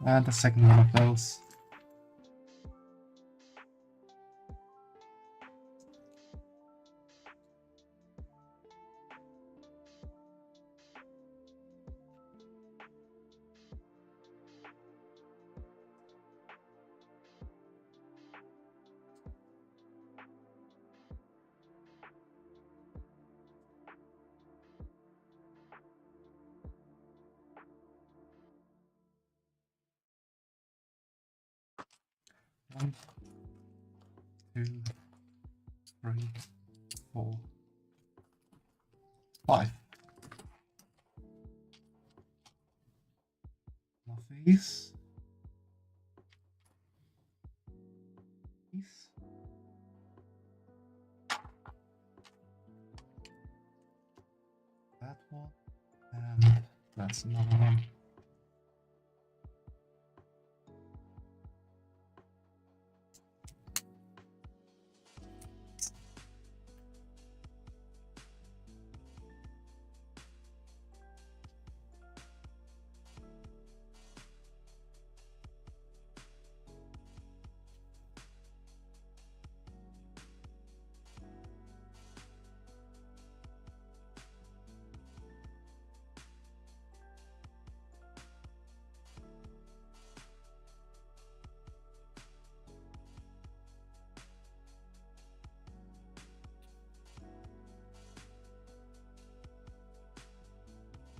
And the second one of those. One, 2, 3, 4, 5. Nothing. Please. Please. That one. And that's another one.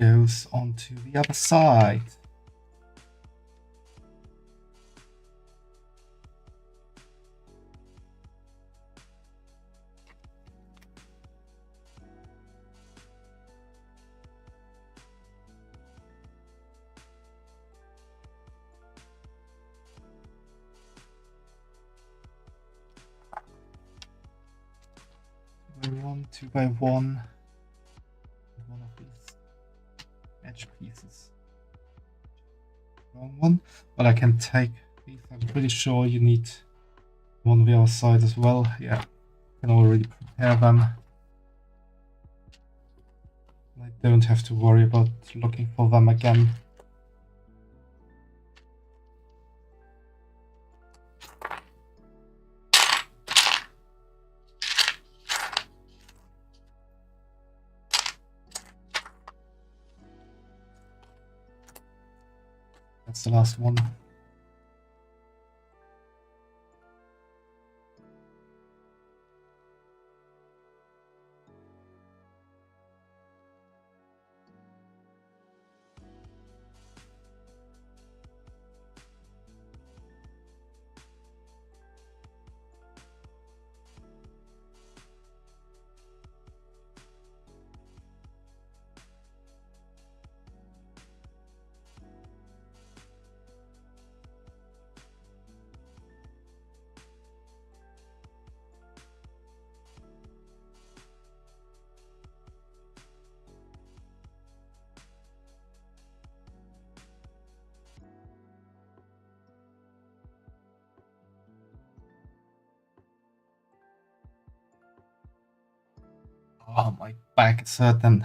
Goes onto the other side. Two by one. One of these edge pieces. Wrong one, but I can take these. I'm pretty sure you need one on the other side as well. Yeah, I can already prepare them. I don't have to worry about looking for them again. That's the last one. Oh, my back is hurting.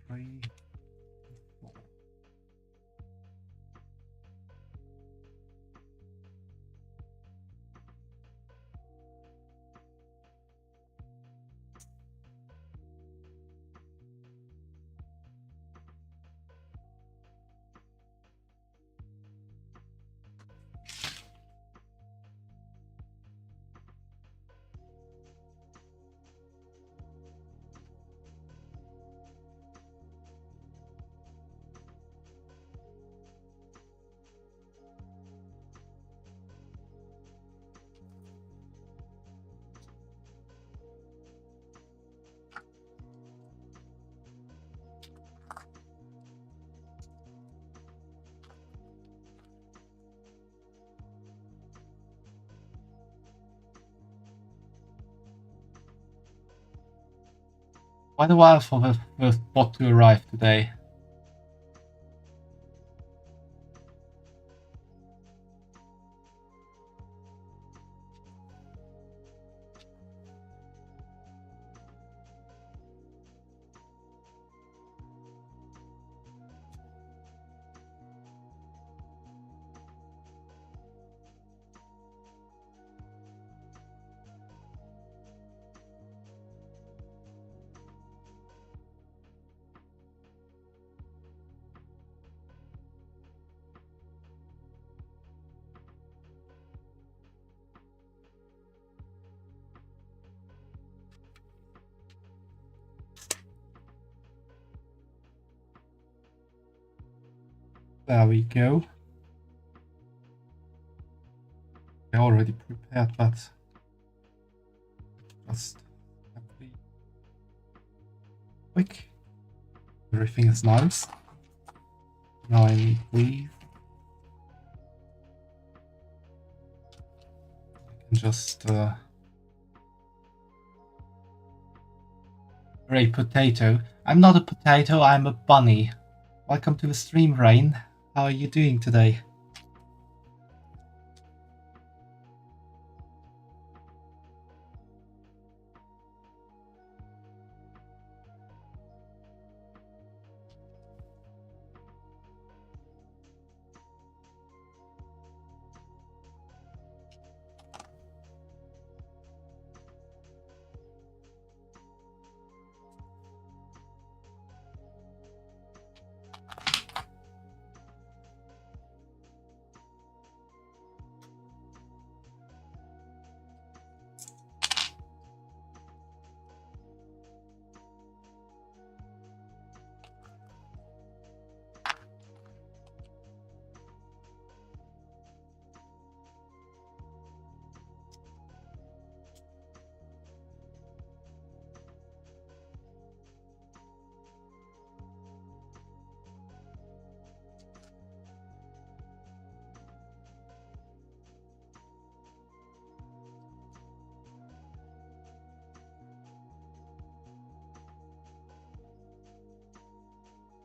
Three, four. Quite a while for the first bot to arrive today. There we go. I already prepared that. Just have to be quick. Everything is nice. Now I need these. I can just Great potato. I'm not a potato, I'm a bunny. Welcome to the stream, Rain. How are you doing today?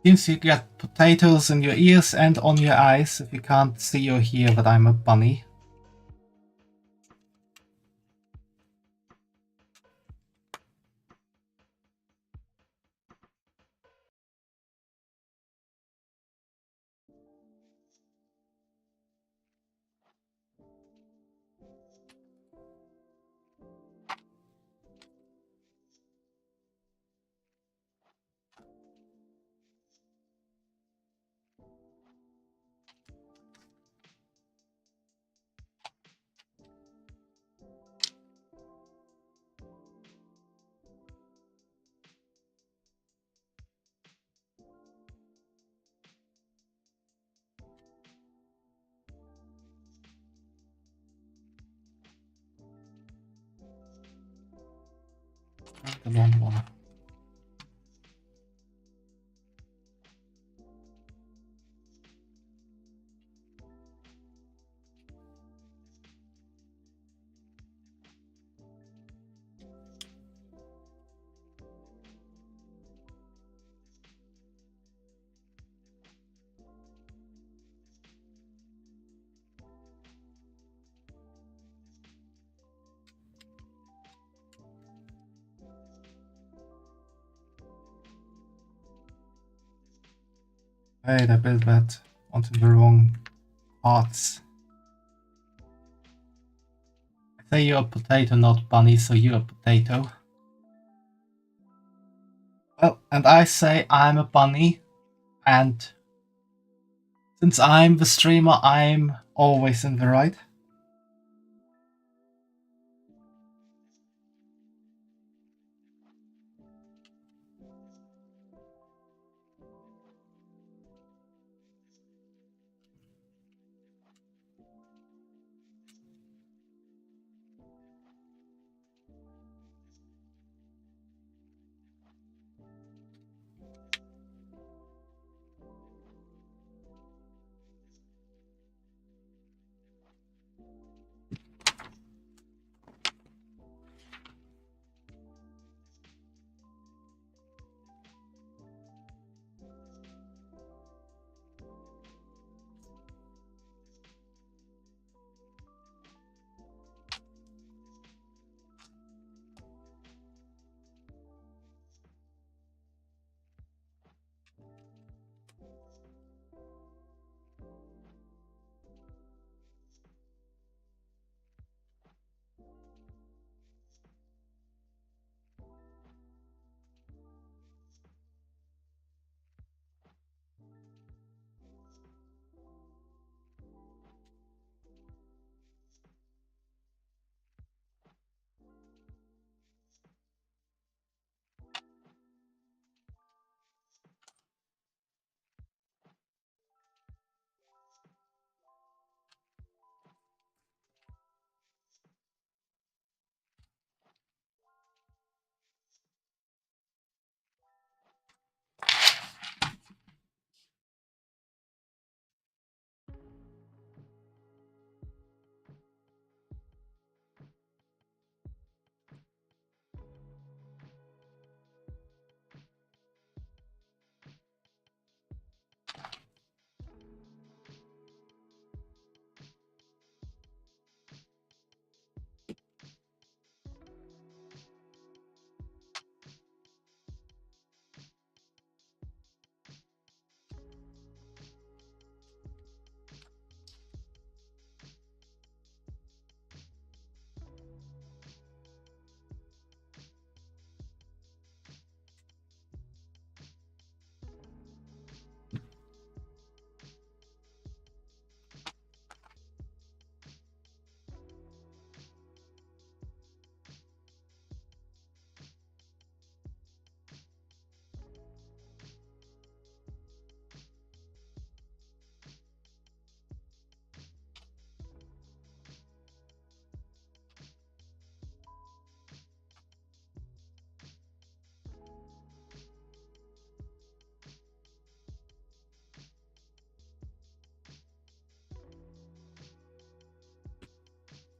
Seems you get potatoes in your ears and on your eyes if you can't see or hear that I'm a bunny. The long one. Wait, I built that onto the wrong parts. I say you're a potato, not bunny, so you're a potato. Well, and I say I'm a bunny, and since I'm the streamer, I'm always in the right.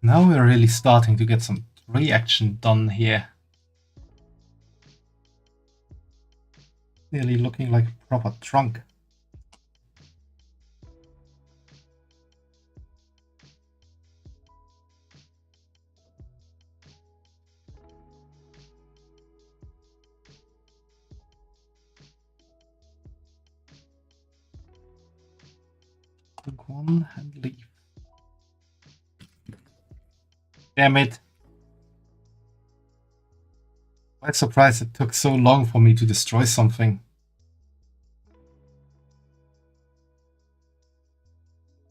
Now we're really starting to get some tree action done here. Nearly looking like a proper trunk. Take one and leave. Damn it. Quite surprised it took so long for me to destroy something.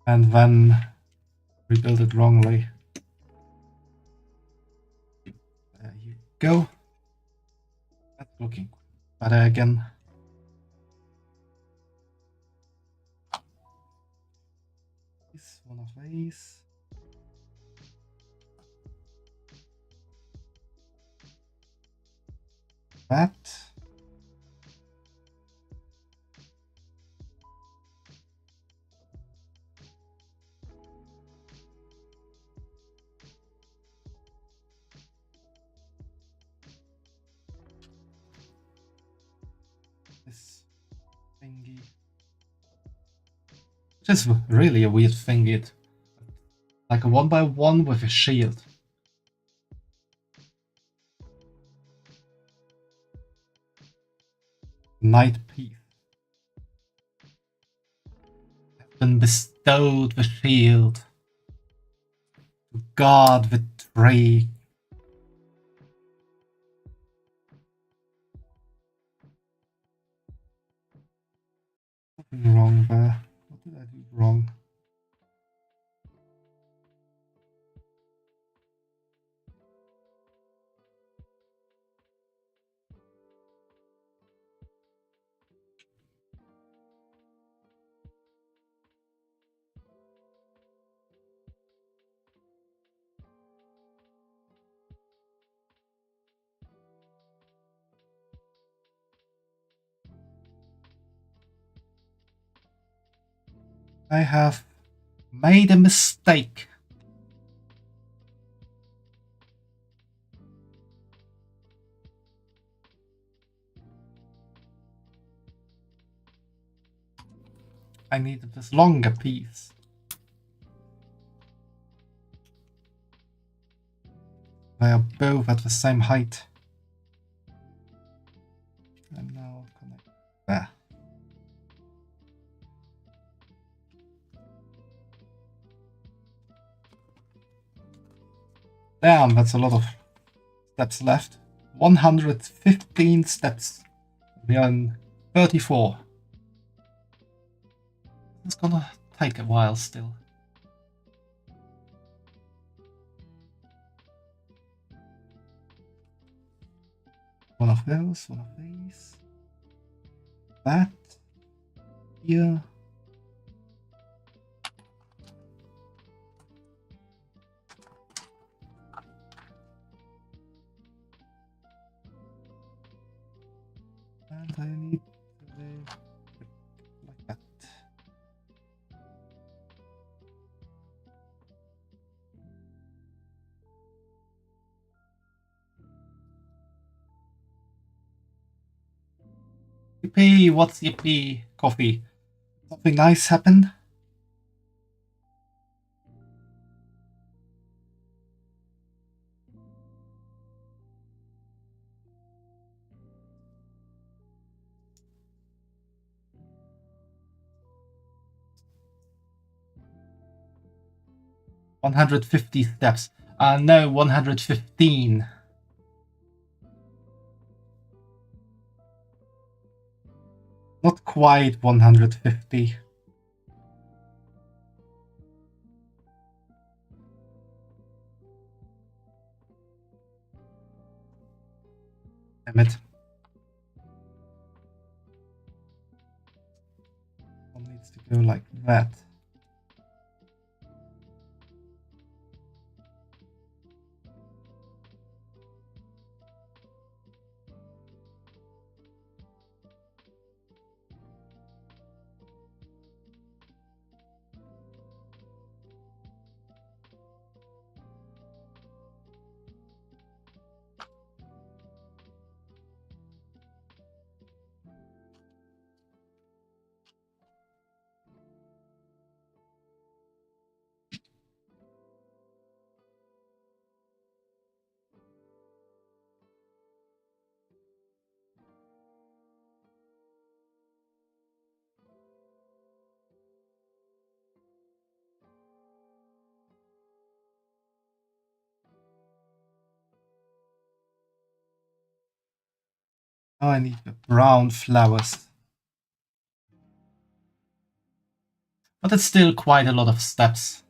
And then rebuild it wrongly. There you go. That's looking better again. This one of these. That. This thingy. Which is really a weird thing, it like a 1x1 with a shield. Knight piece. Have been bestowed the shield to guard the tree. Something wrong there. What did I do wrong? I have made a mistake. I needed this longer piece. They are both at the same height. And now connect there. Damn, that's a lot of steps left. 115 steps. We are in 34. It's gonna take a while still. One of those, one of these. That. Here. And I need to leave it like that. Yippee, what's yippee? Coffee. Something nice happened? $150 steps. No, 115. Not quite 150. Damn it. One needs to go like that. Oh, I need the brown flowers. But it's still quite a lot of steps.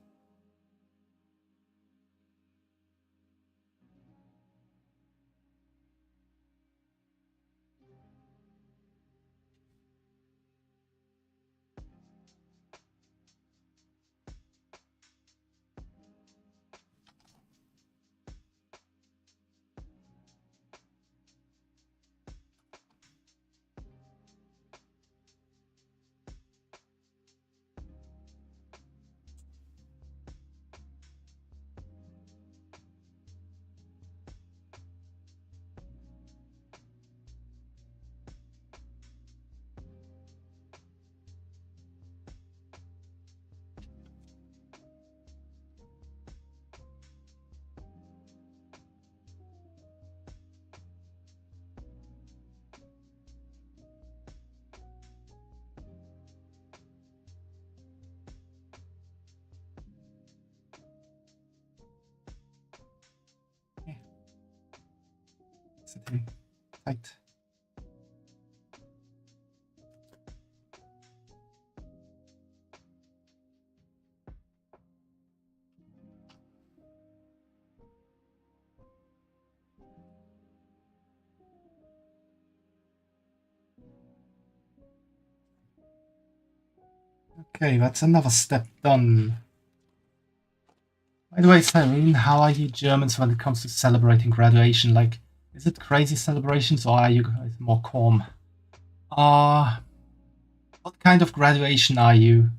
Sitting tight. Okay, that's another step done. By the way, Syraene, how are you Germans when it comes to celebrating graduation? Like, is it crazy celebrations or are you guys more calm? What kind of graduation are you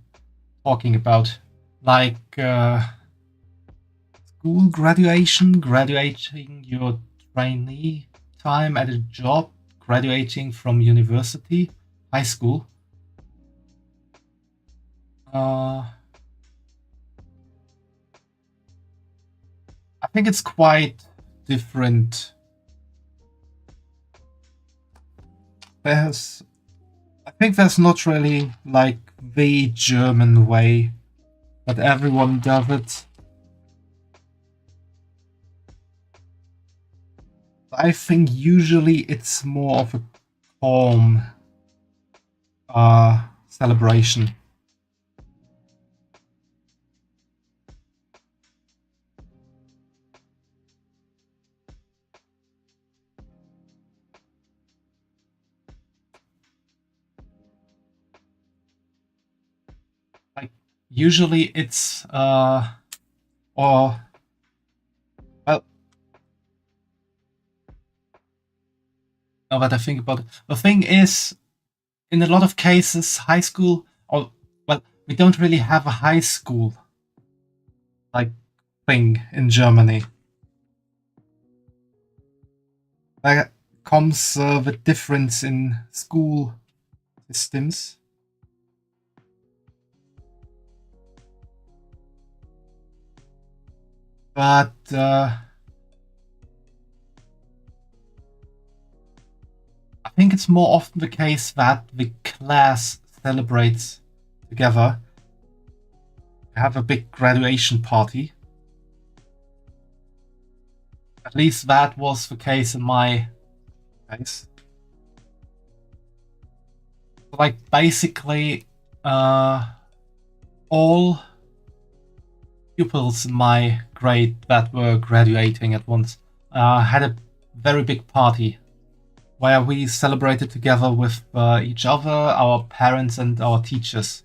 talking about? Like, school graduation, graduating your trainee time at a job, graduating from university, high school? I think it's quite different. I think there's not really like the German way that everyone does it. I think usually it's more of a calm celebration. Like usually it's or well, now that I think about it, the thing is, in a lot of cases, high school, or well, we don't really have a high school like thing in Germany. There comes the difference in school systems. But I think it's more often the case that the class celebrates together. Have a big graduation party. At least that was the case in my case. Like basically, all pupils in my grade that were graduating at once had a very big party where we celebrated together with each other, our parents, and our teachers.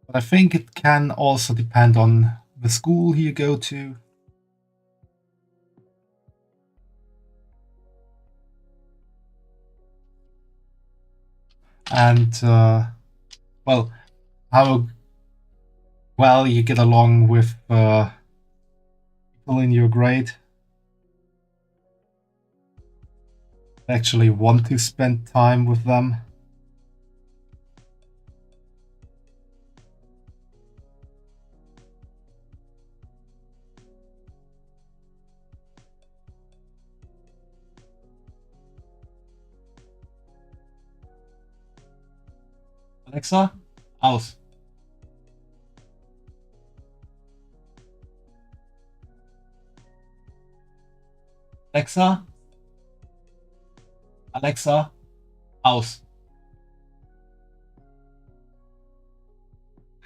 But I think it can also depend on the school you go to. And, well, how well you get along with people in your grade. Actually want to spend time with them. Alexa, aus. Alexa, Alexa, aus.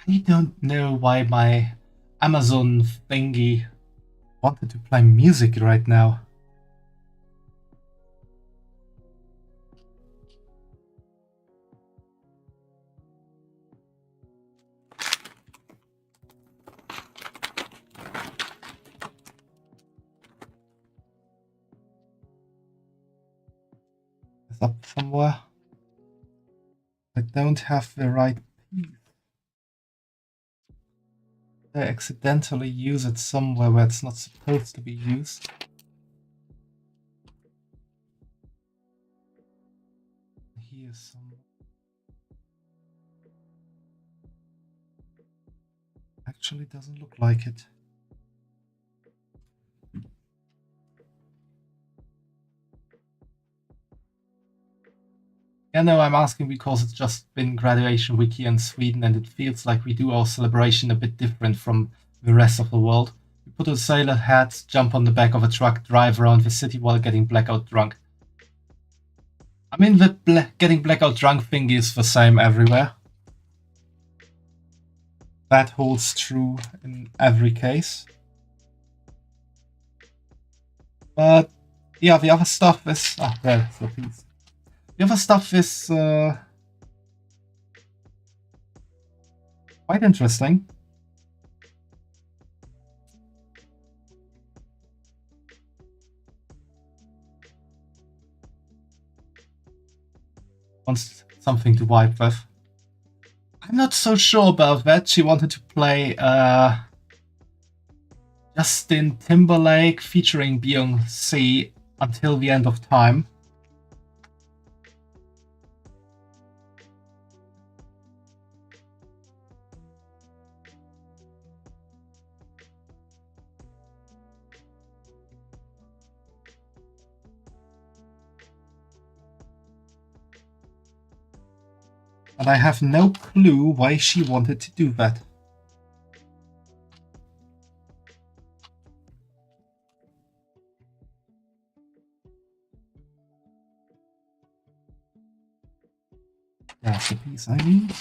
I don't know why my Amazon thingy wanted to play music right now. It's up somewhere. I don't have the right piece. I accidentally use it somewhere where it's not supposed to be used. Here's some. Actually doesn't look like it. Yeah, no, I'm asking because it's just been graduation week here in Sweden and it feels like we do our celebration a bit different from the rest of the world. We put on sailor hats, jump on the back of a truck, drive around the city while getting blackout drunk. I mean, the getting blackout drunk thing is the same everywhere. That holds true in every case. But yeah, the other stuff is... Ah, there's the piece. The other stuff is quite interesting. Wants something to wipe with. I'm not so sure about that. She wanted to play Justin Timberlake featuring Beyoncé Until the End of Time. And I have no clue why she wanted to do that. That's the piece I need.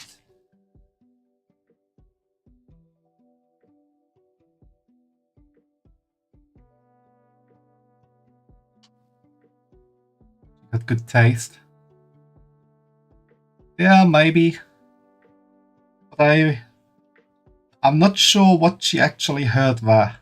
Got good taste. Yeah, maybe. But I'm not sure what she actually heard there.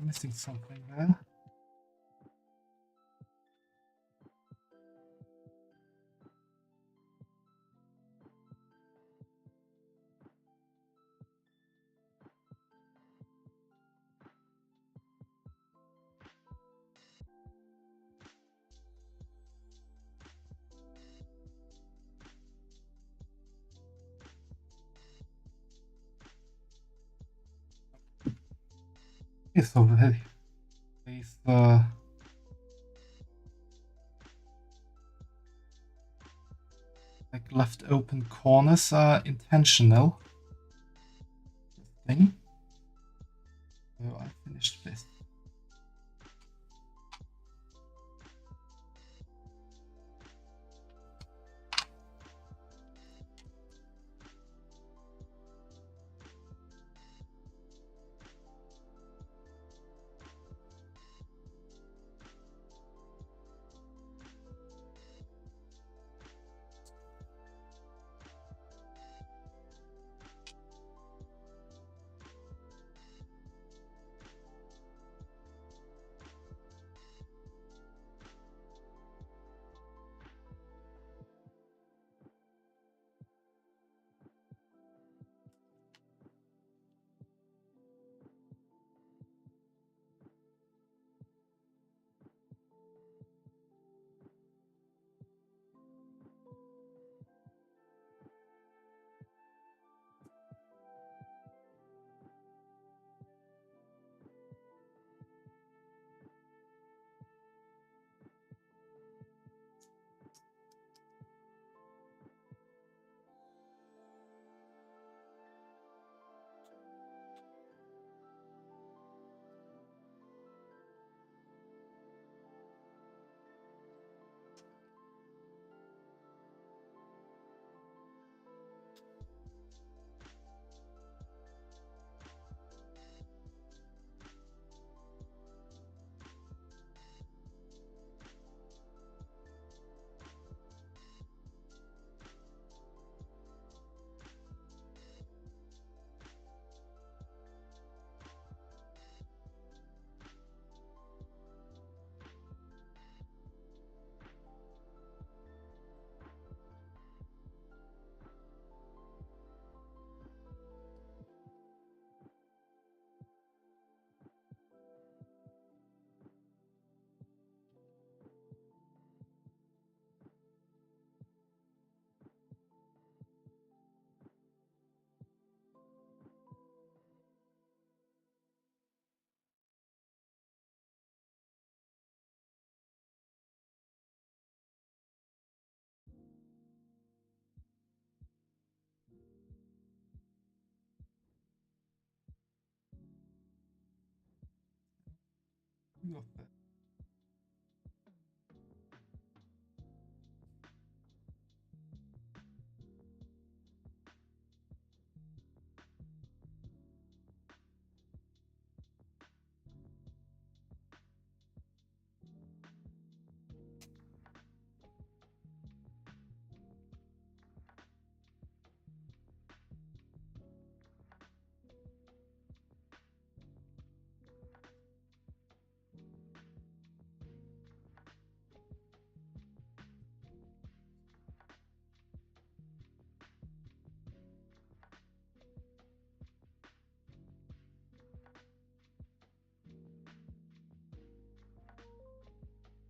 I'm missing something there. Okay, so these like left open corners are intentional. Thing. So I finished this.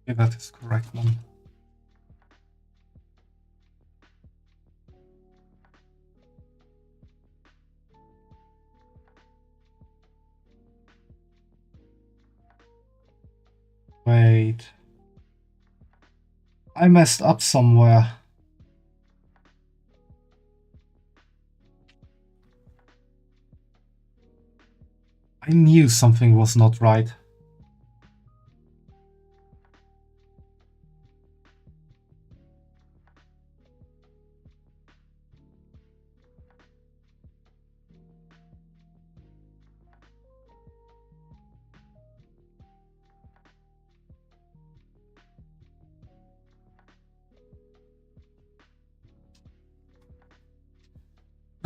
Okay, that is correct one. Wait. I messed up somewhere. I knew something was not right.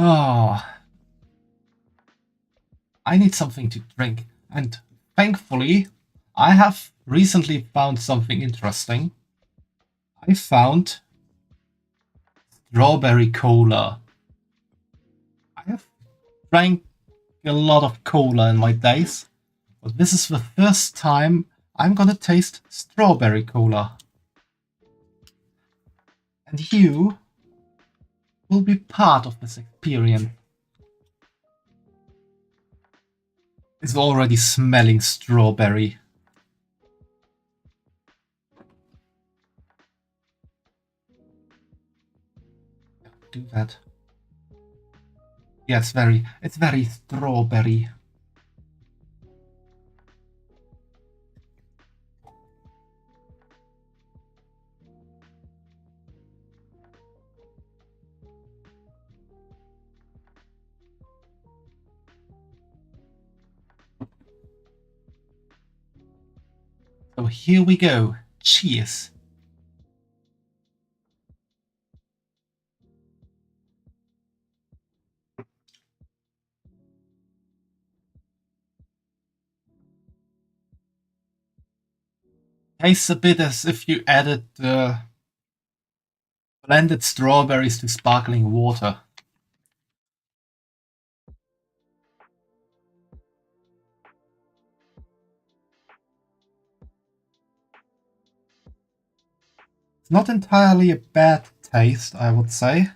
Oh, I need something to drink. And thankfully, I have recently found something interesting. I found strawberry cola. I have drank a lot of cola in my days, but this is the first time I'm gonna taste strawberry cola. And you will be part of this experience. It's already smelling strawberry. Do that. Yeah, it's very strawberry. So here we go. Cheers. Tastes a bit as if you added blended strawberries to sparkling water. It's not entirely a bad taste, I would say,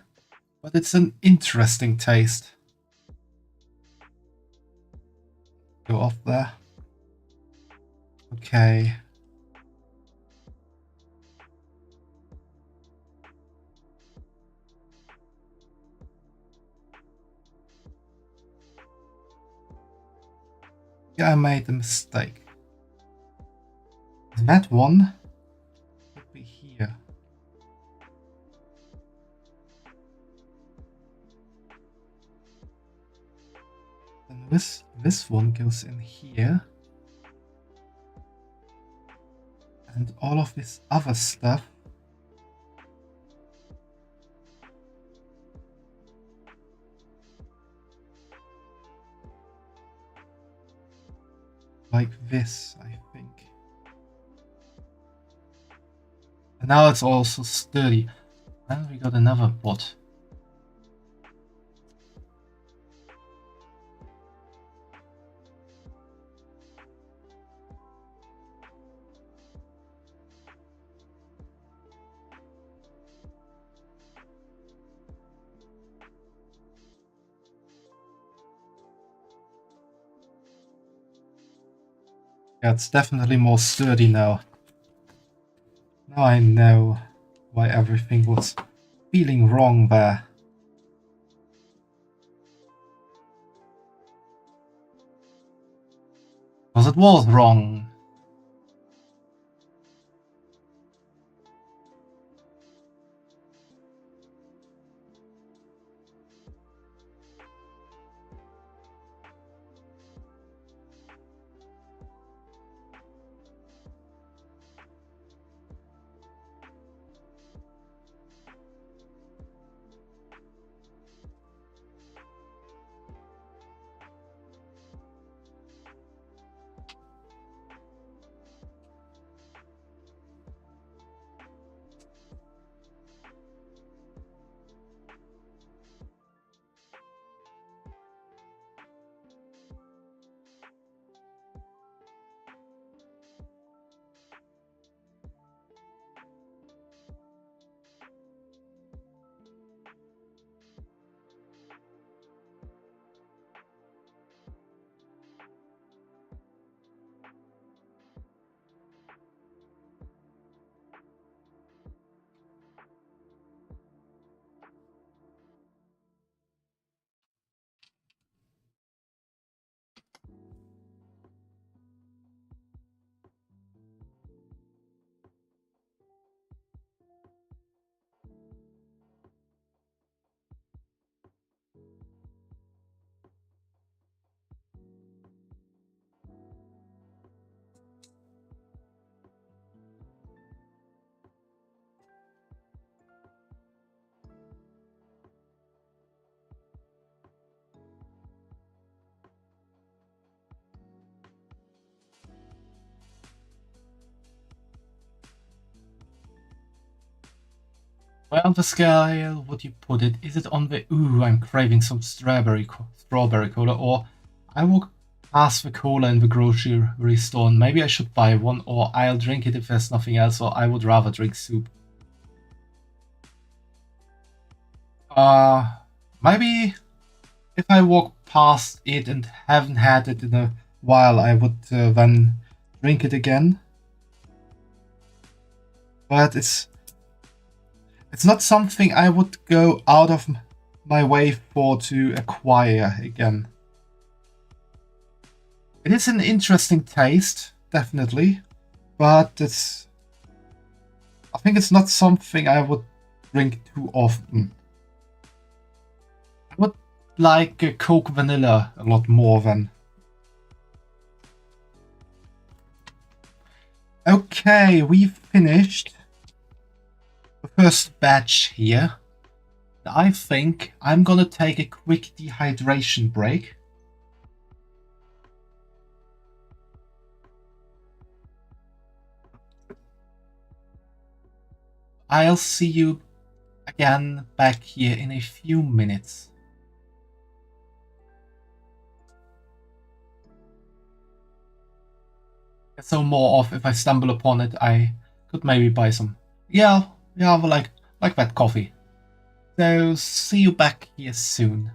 but it's an interesting taste. Go off there. Okay. Yeah, I made a mistake. That one would be here. Then this one goes in here. And all of this other stuff like this, I think. And now it's also sturdy. And we got another pot. Yeah, it's definitely more sturdy now. Now I know why everything was feeling wrong there. Because it was wrong. Where on the scale would you put it? Is it on the ooh, I'm craving some strawberry cola, or I will pass the cola in the grocery store and maybe I should buy one, or I'll drink it if there's nothing else, or I would rather drink soup. Maybe if I walk past it and haven't had it in a while I would then drink it again. But it's not something I would go out of my way for to acquire again. It is an interesting taste, definitely, but I think it's not something I would drink too often. I would like Coke Vanilla a lot more than. Okay, we've finished the first batch here. I think I'm gonna take a quick dehydration break. I'll see you again back here in a few minutes. So more of, if I stumble upon it, I could maybe buy some. Yeah, like that coffee. So see you back here soon.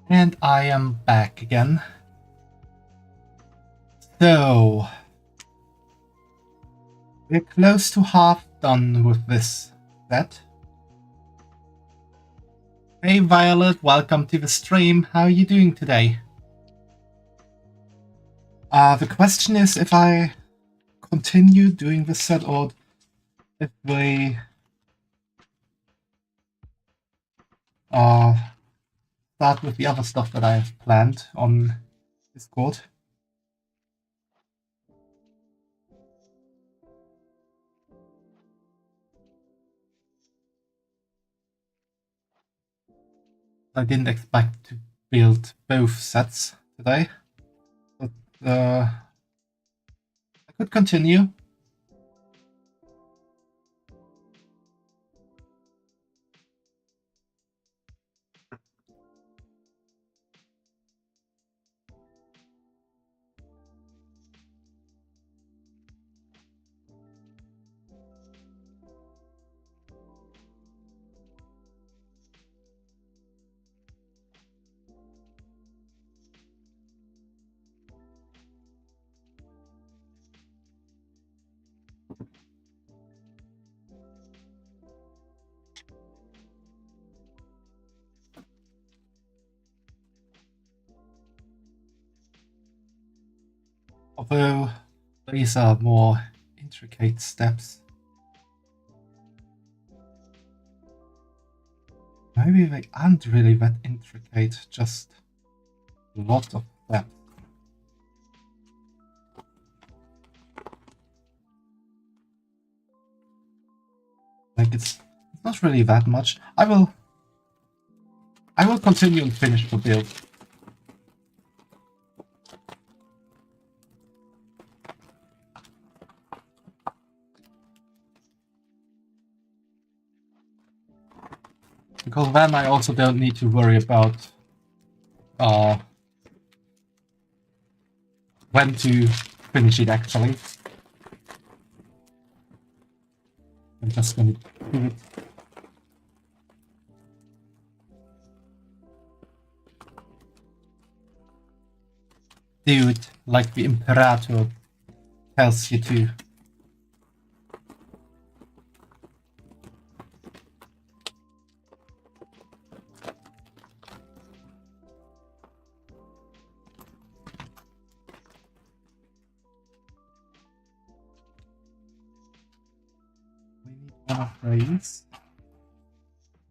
And I am back again. So, we're close to half done with this set. Hey Violet, welcome to the stream. How are you doing today? The question is if I continue doing this set or if we start with the other stuff that I have planned on Discord. I didn't expect to build both sets today, but I could continue. Although these are more intricate steps. Maybe they aren't really that intricate, just a lot of steps. Like it's not really that much. I will continue and finish the build. Because then I also don't need to worry about when to finish it actually. I'm just going to do it. Do it like the Imperator tells you to. We need one of these,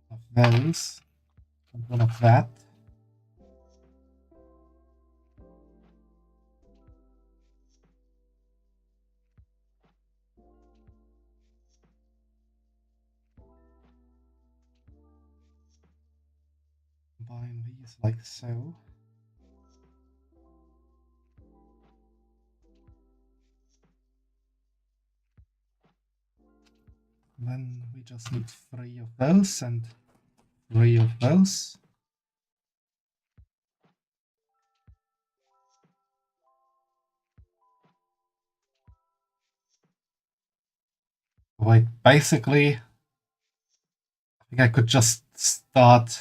one of those, and one of that. Combine these like so. Then we just need 3 of those and 3 of those. Wait, basically, I think I could just start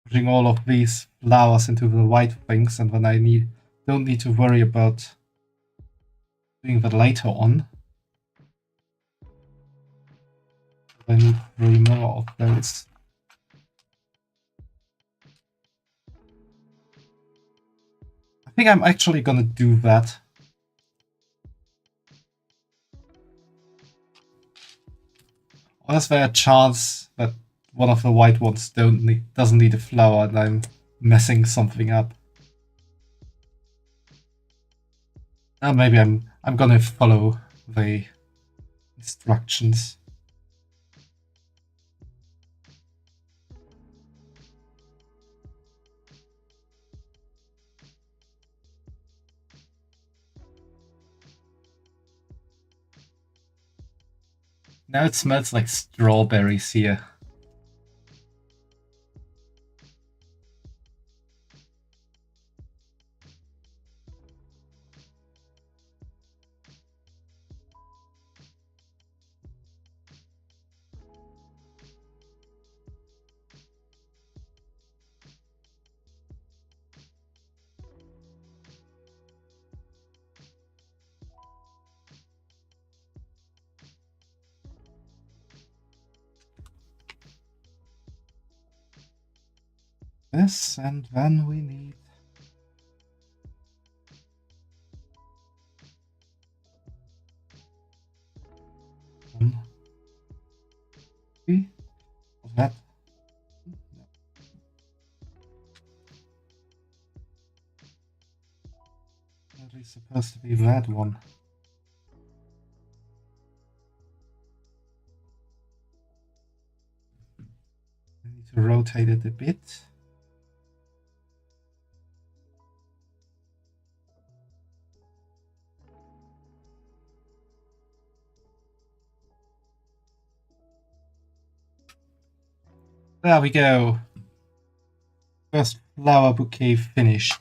putting all of these flowers into the white things, and then I don't need to worry about doing that later on. I need 3 more of those. I think I'm actually gonna do that. Or is there a chance that one of the white ones doesn't need a flower and I'm messing something up? Maybe I'm gonna follow the instructions. Now it smells like strawberries here. this, and then we need one, three of that. That is supposed to be that one. I need to rotate it a bit. There we go. First flower bouquet finished.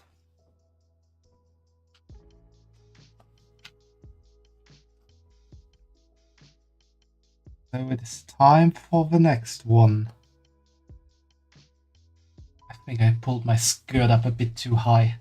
So it is time for the next one. I think I pulled my skirt up a bit too high.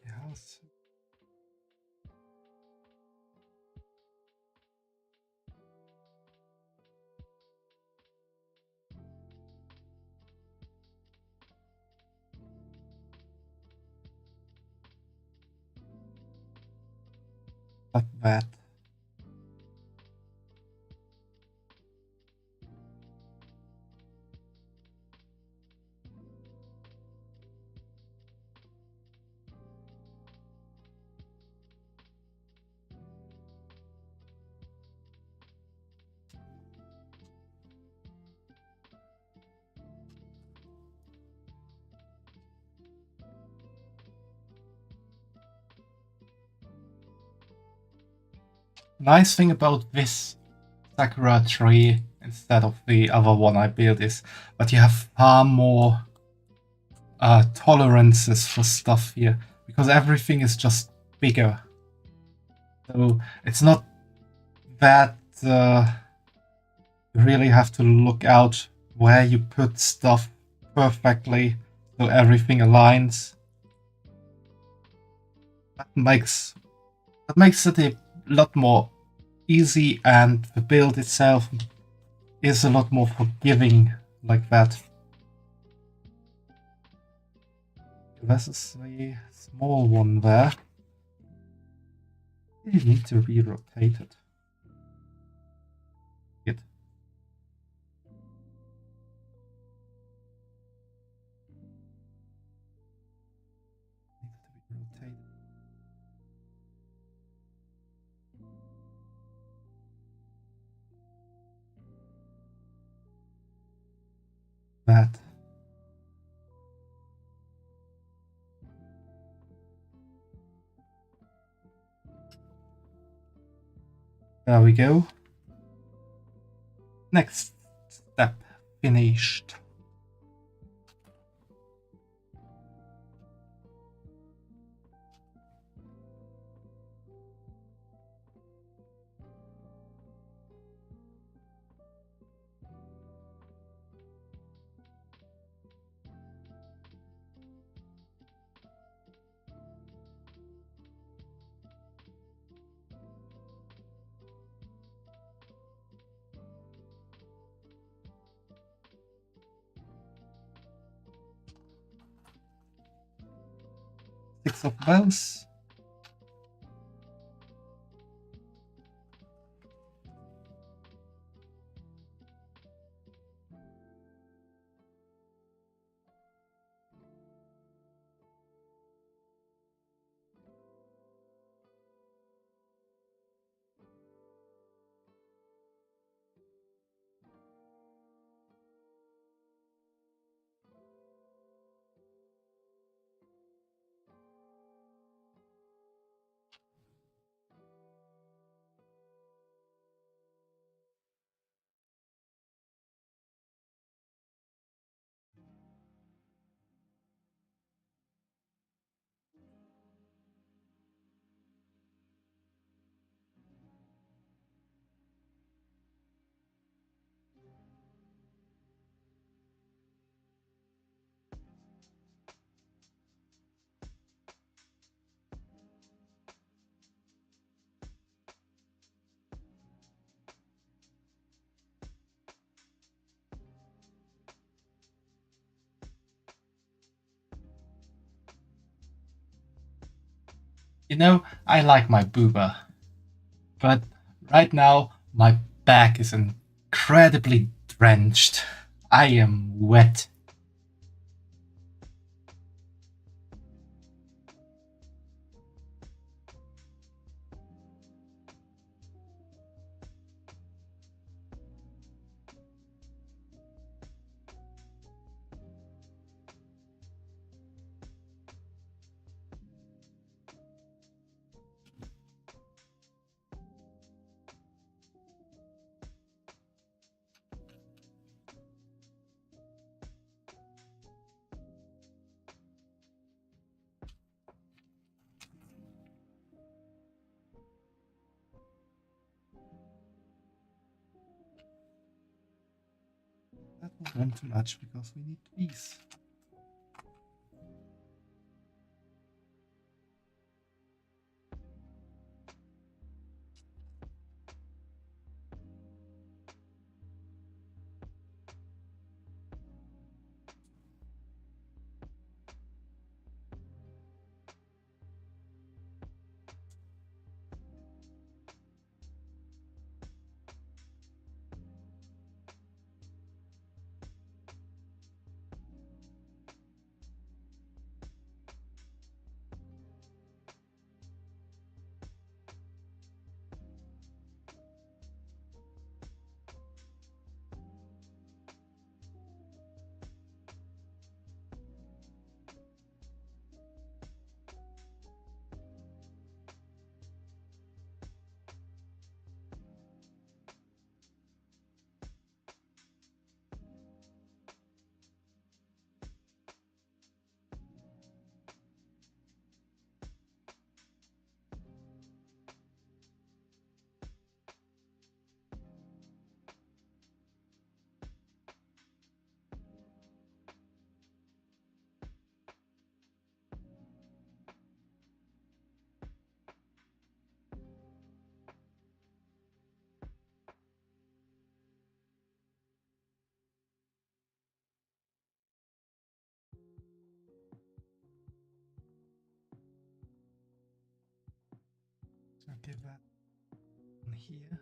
Yes. Like that. Nice thing about this Sakura tree instead of the other one I built is that you have far more tolerances for stuff here, because everything is just bigger. So it's not that you really have to look out where you put stuff perfectly so everything aligns. That makes it a lot more easy, and the build itself is a lot more forgiving like that. This is a small one there. You need to re-rotate it. Good. Needs to be rotated. That. There we go. Next step finished. Six of those. You know, I like my booba, but right now my back is incredibly drenched. I am wet. That won't run too much because we need peace. So I'll give that one here.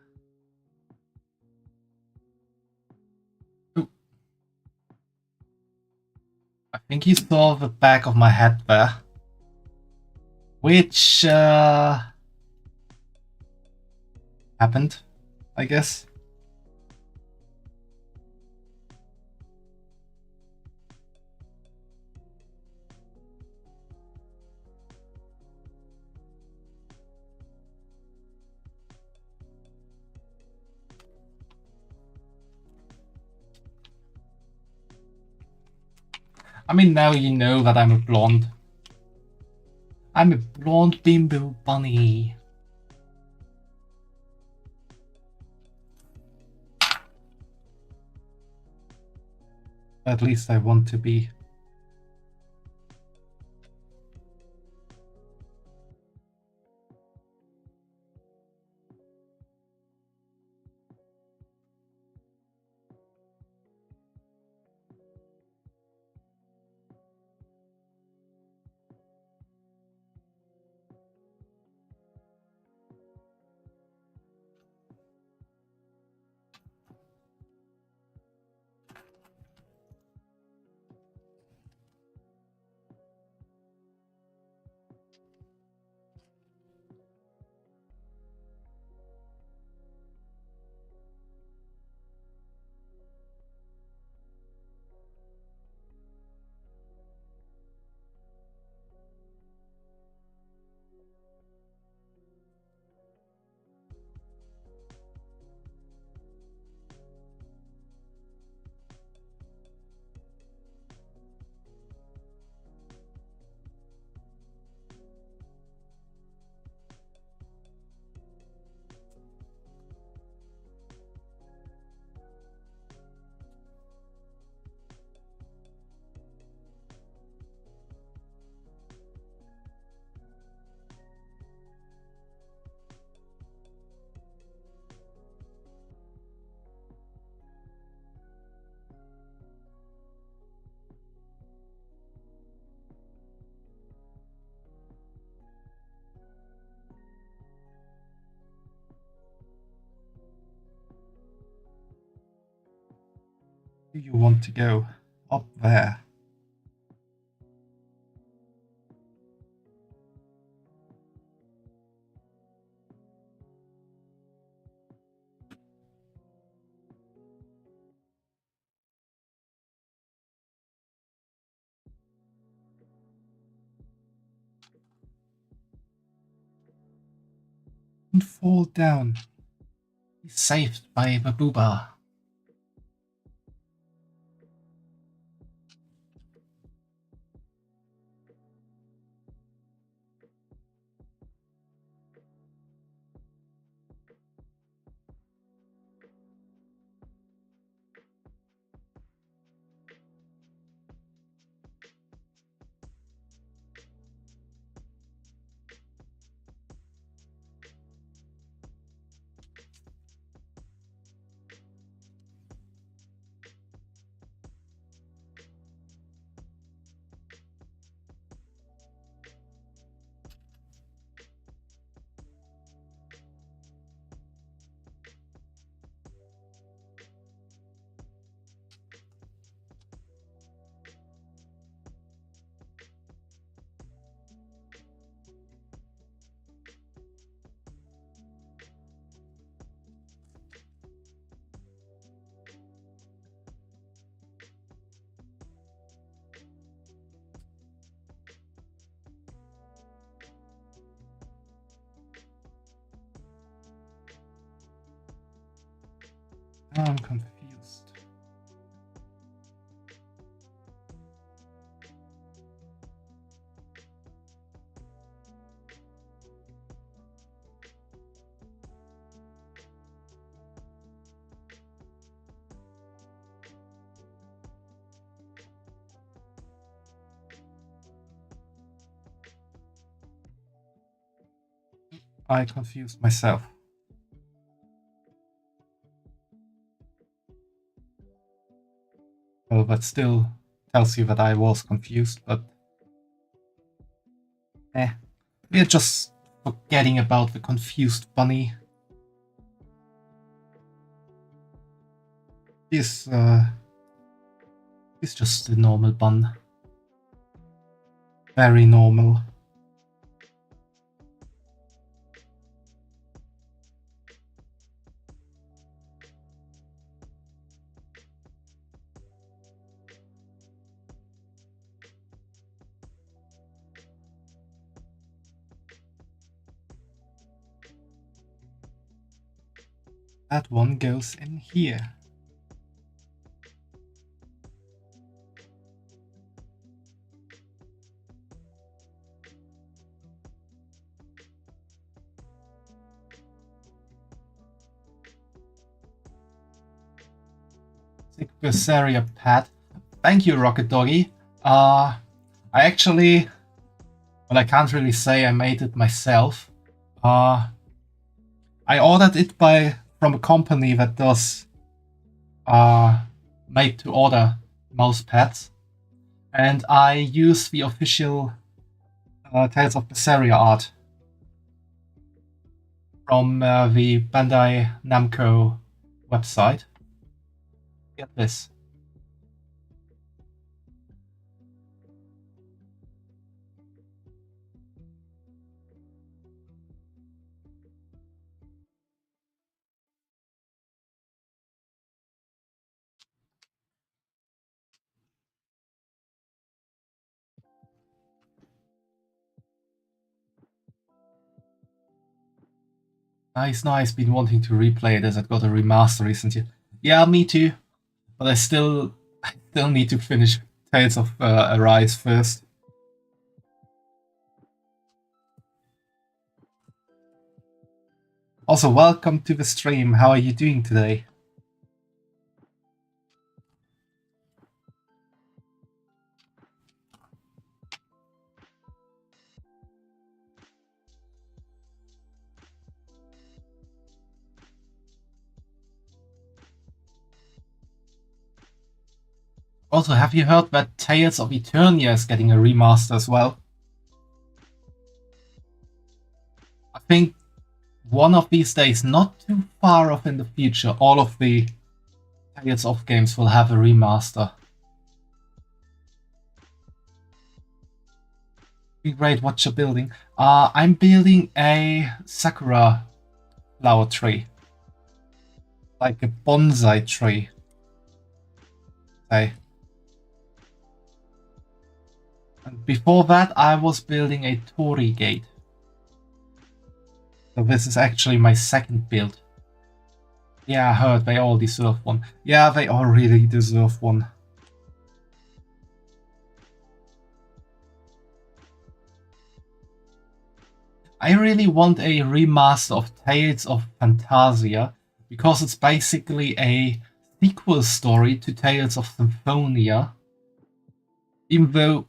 Ooh. I think you saw the back of my head there. Which happened, I guess. I mean, now you know that I'm a blonde. I'm a blonde bimbo bunny. At least I want to be. do you want to go? Up there. Don't fall down. Be saved by the booba. I'm confused. I confused myself. Well, that still tells you that I was confused, but we're just forgetting about the confused bunny. He's just a normal bun. Very normal. That one goes in here. Syraene pad. Thank you, Rocket Doggy. I actually, well, I can't really say I made it myself. I ordered it from a company that does made to order mouse pads, and I use the official Tales of Berseria art from the Bandai Namco website. Get this. Nice. Been wanting to replay it as it got a remaster recently. Yeah, me too. But I still need to finish Tales of Arise first. Also, welcome to the stream. How are you doing today? Also, have you heard that Tales of Eternia is getting a remaster as well? I think one of these days, not too far off in the future, all of the Tales of games will have a remaster. Be great, what you're building. I'm building a sakura flower tree. Like a bonsai tree. Okay. And before that, I was building a torii gate. So this is actually my second build. Yeah, I heard they all deserve one. Yeah, they all really deserve one. I really want a remaster of Tales of Phantasia, because it's basically a sequel story to Tales of Symphonia, even though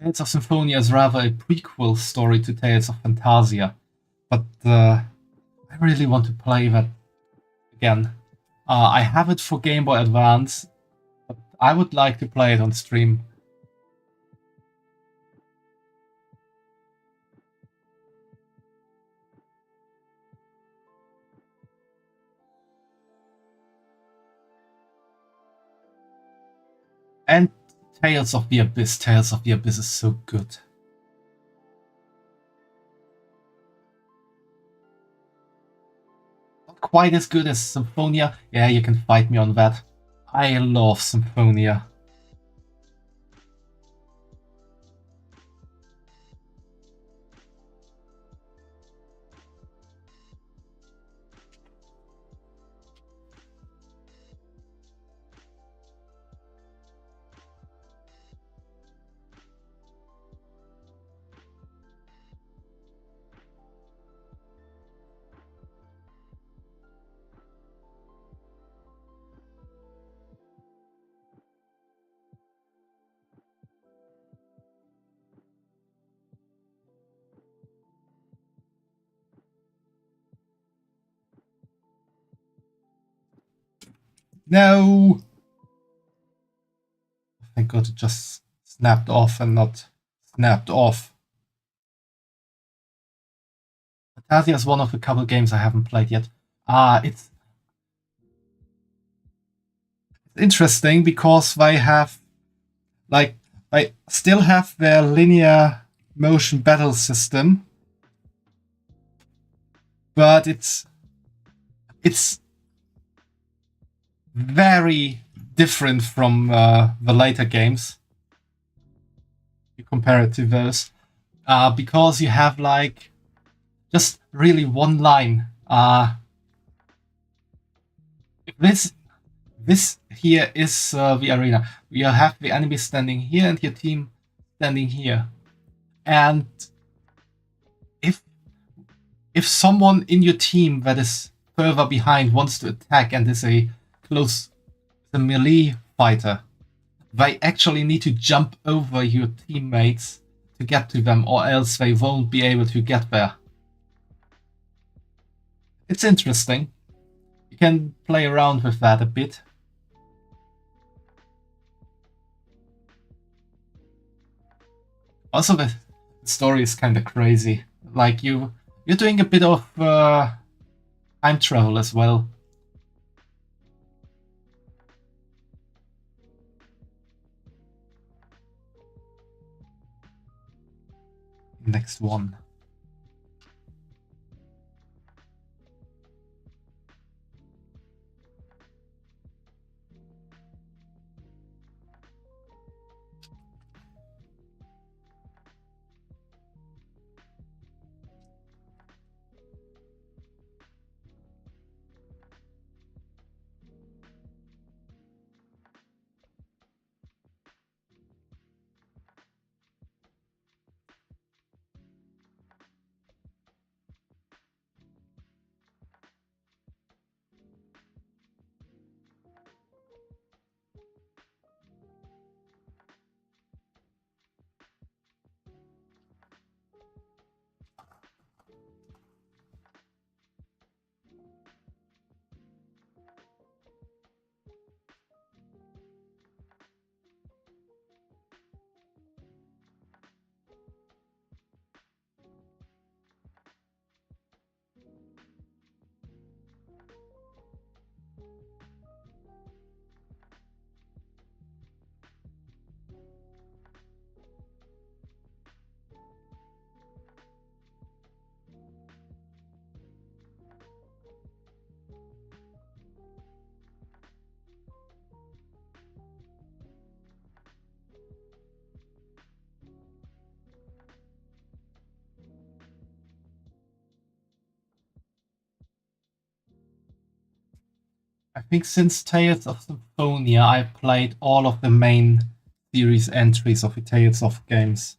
Tales of Symphonia is rather a prequel story to Tales of Phantasia. But I really want to play that again. I have it for Game Boy Advance, but I would like to play it on stream. And Tales of the Abyss. Tales of the Abyss is so good. Not quite as good as Symphonia. Yeah, you can fight me on that. I love Symphonia. No! Thank God it just snapped off and not snapped off. Phantasia is one of the couple games I haven't played yet. It's interesting because they have, like, they still have their linear motion battle system, but it's very different from the later games. You compare it to those, because you have like just really one line. This here is the arena. You have the enemy standing here and your team standing here. And if someone in your team that is further behind wants to attack and is a melee fighter, they actually need to jump over your teammates to get to them, or else they won't be able to get there. It's interesting. You can play around with that a bit. Also, the story is kind of crazy. Like you're doing a bit of time travel as well. Next one. I think since Tales of Symphonia, I played all of the main series entries of the Tales of games.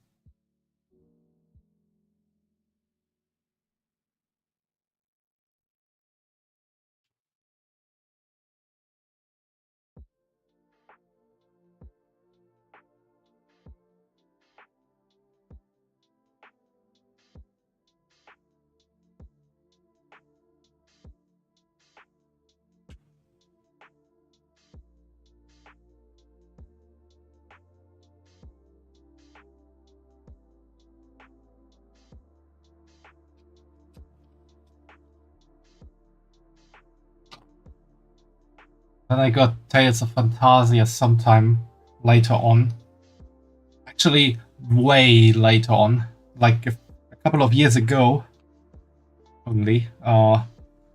Then I got Tales of Phantasia sometime later on. Actually, way later on, like a couple of years ago only.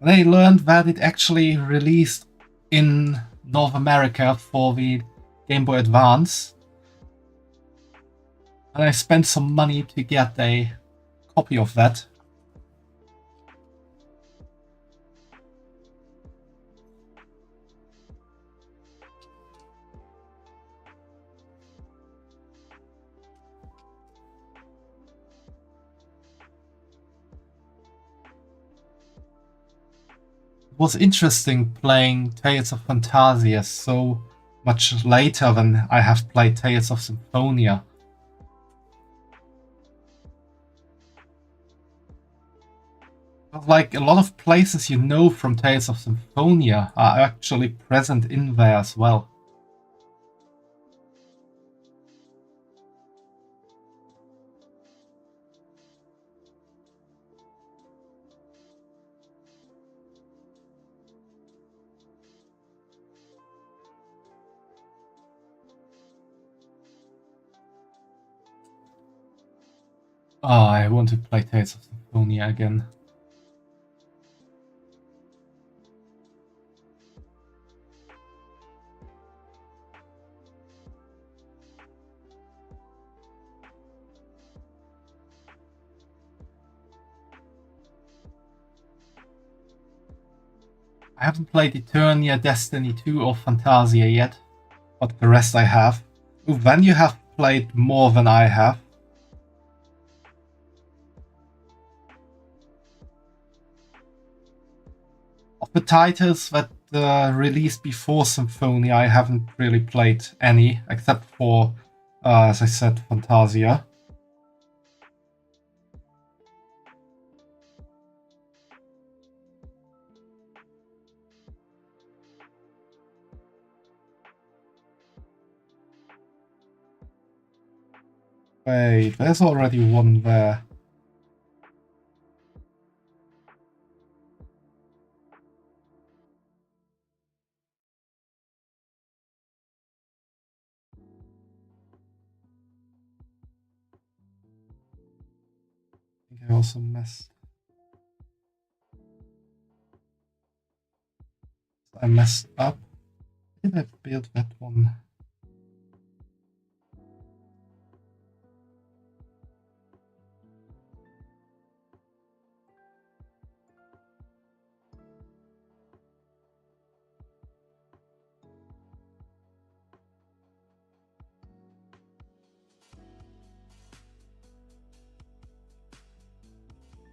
They learned that it actually released in North America for the Game Boy Advance. And I spent some money to get a copy of that. It was interesting playing Tales of Phantasia so much later than I have played Tales of Symphonia. Like a lot of places you know from Tales of Symphonia are actually present in there as well. Oh, I want to play Tales of Symphonia again. I haven't played Eternia, Destiny 2 or Phantasia yet, but the rest I have. Ooh, then you have played more than I have. Of the titles that released before Symphonia, I haven't really played any, except for, as I said, Phantasia. Wait, there's already one there. I think I also messed up. Did I build that one?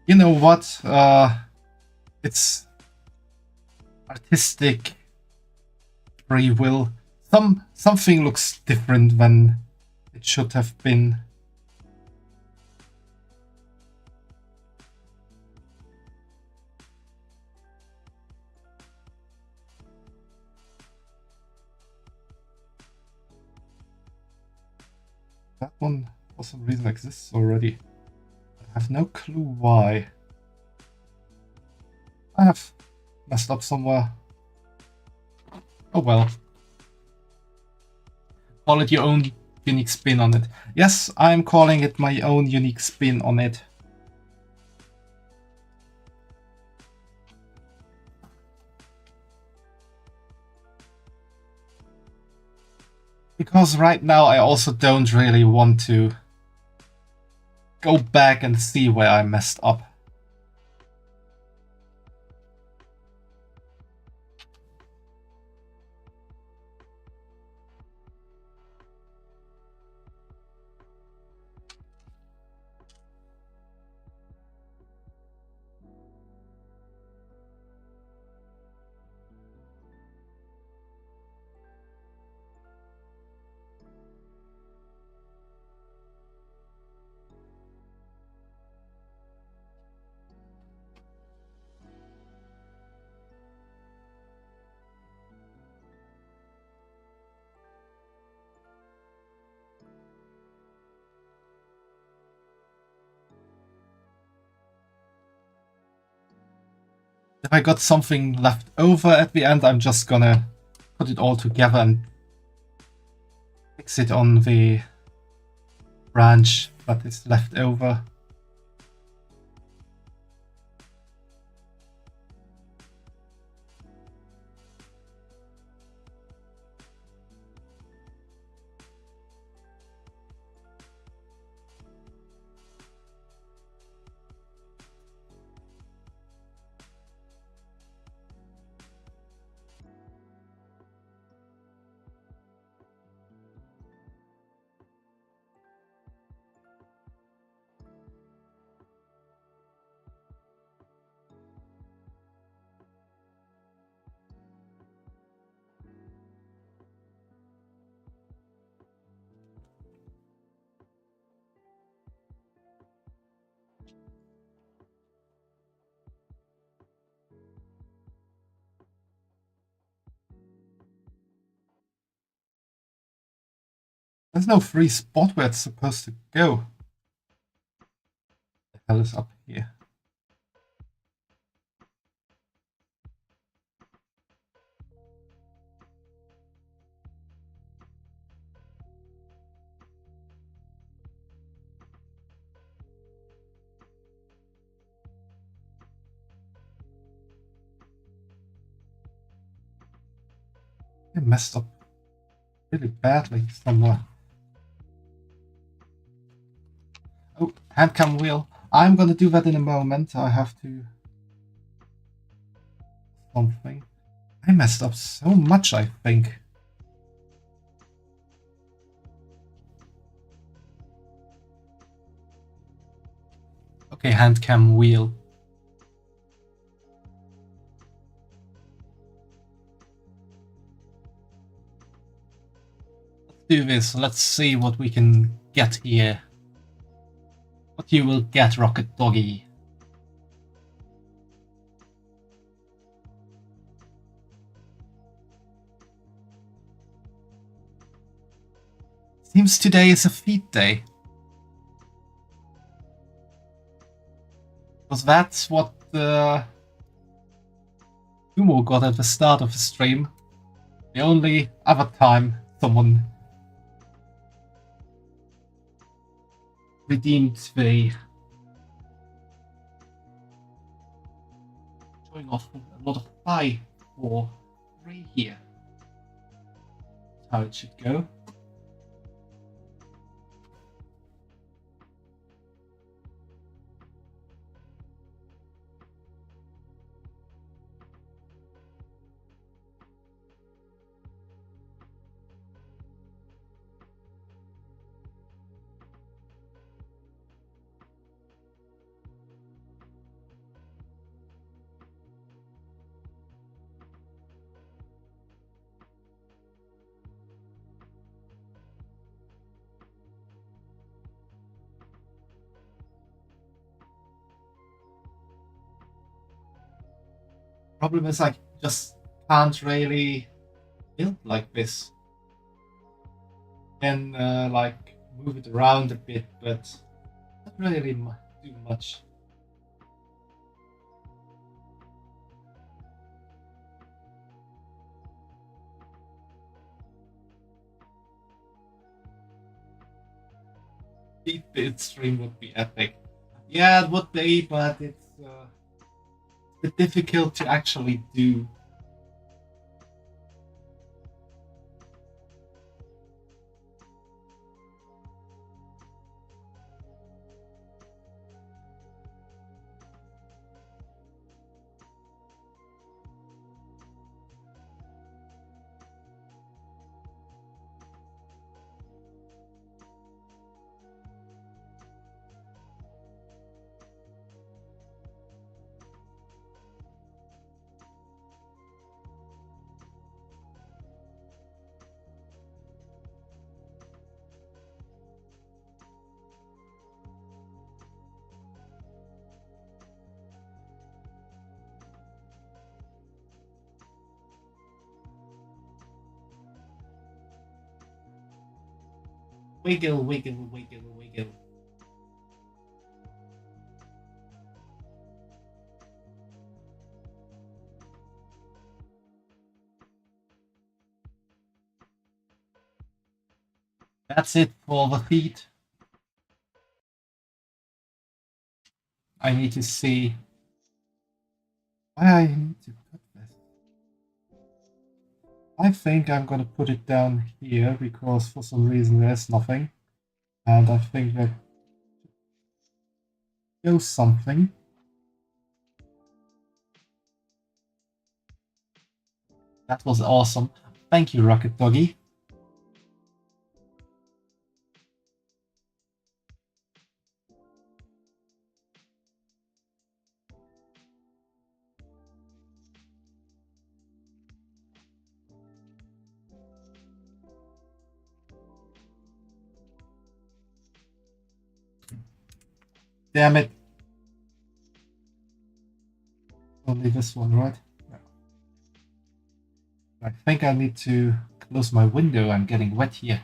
You know what? It's artistic free will. Something looks different than it should have been. That one for some reason exists already. I have no clue why. I have messed up somewhere. Oh well. Call it your own unique spin on it. Yes, I'm calling it my own unique spin on it. Because right now I also don't really want to go back and see where I messed up. if I got something left over at the end, I'm just gonna put it all together and fix it on the branch that is left over. There's no free spot where it's supposed to go. What the hell is up here? I messed up really badly somewhere. Oh, handcam wheel. I'm gonna do that in a moment. I have to... something. I messed up so much, I think. Okay, handcam wheel. Let's do this. Let's see what we can get here. What you will get, Rocket Doggy. Seems today is a feed day. Because that's what Humo got at the start of the stream. The only other time someone redeemed the showing off a lot of thigh for free here. That's how it should go. Problem is I just can't really build like this. Can like move it around a bit, but not really do much. Bit stream would be epic. Yeah, it would be, but it's a bit difficult to actually do. Wiggle, wiggle, wiggle, wiggle. That's it for the feed. I need to see where I need to put this. I think I'm gonna put it down here because for some reason there's nothing. And I think that goes something. That was awesome. Thank you, Rocket Doggy. Damn it. Only this one, right? No. I think I need to close my window. I'm getting wet here.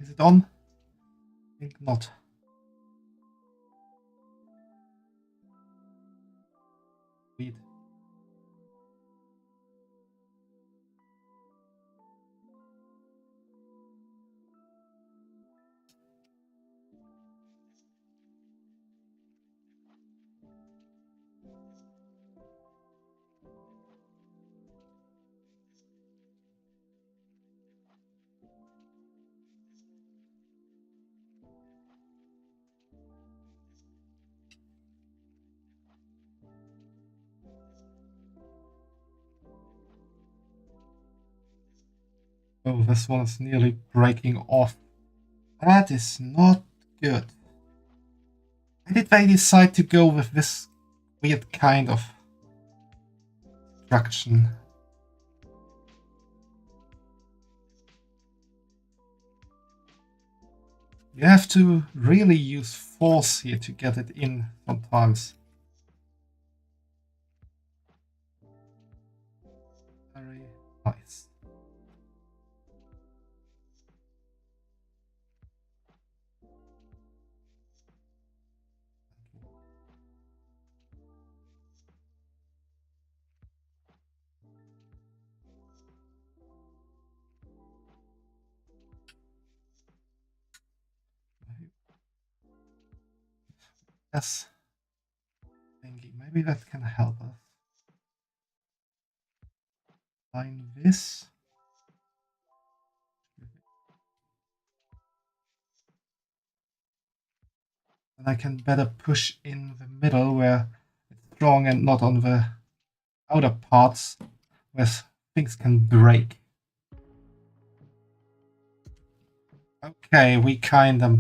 Is it on? I think not. Weird. Oh, this one is nearly breaking off. That is not good. Why did they decide to go with this weird kind of construction? You have to really use force here to get it in sometimes. Very nice. Yes. Thingy. Maybe that can help us. Line this. And I can better push in the middle where it's strong and not on the outer parts where things can break. Okay, we kind of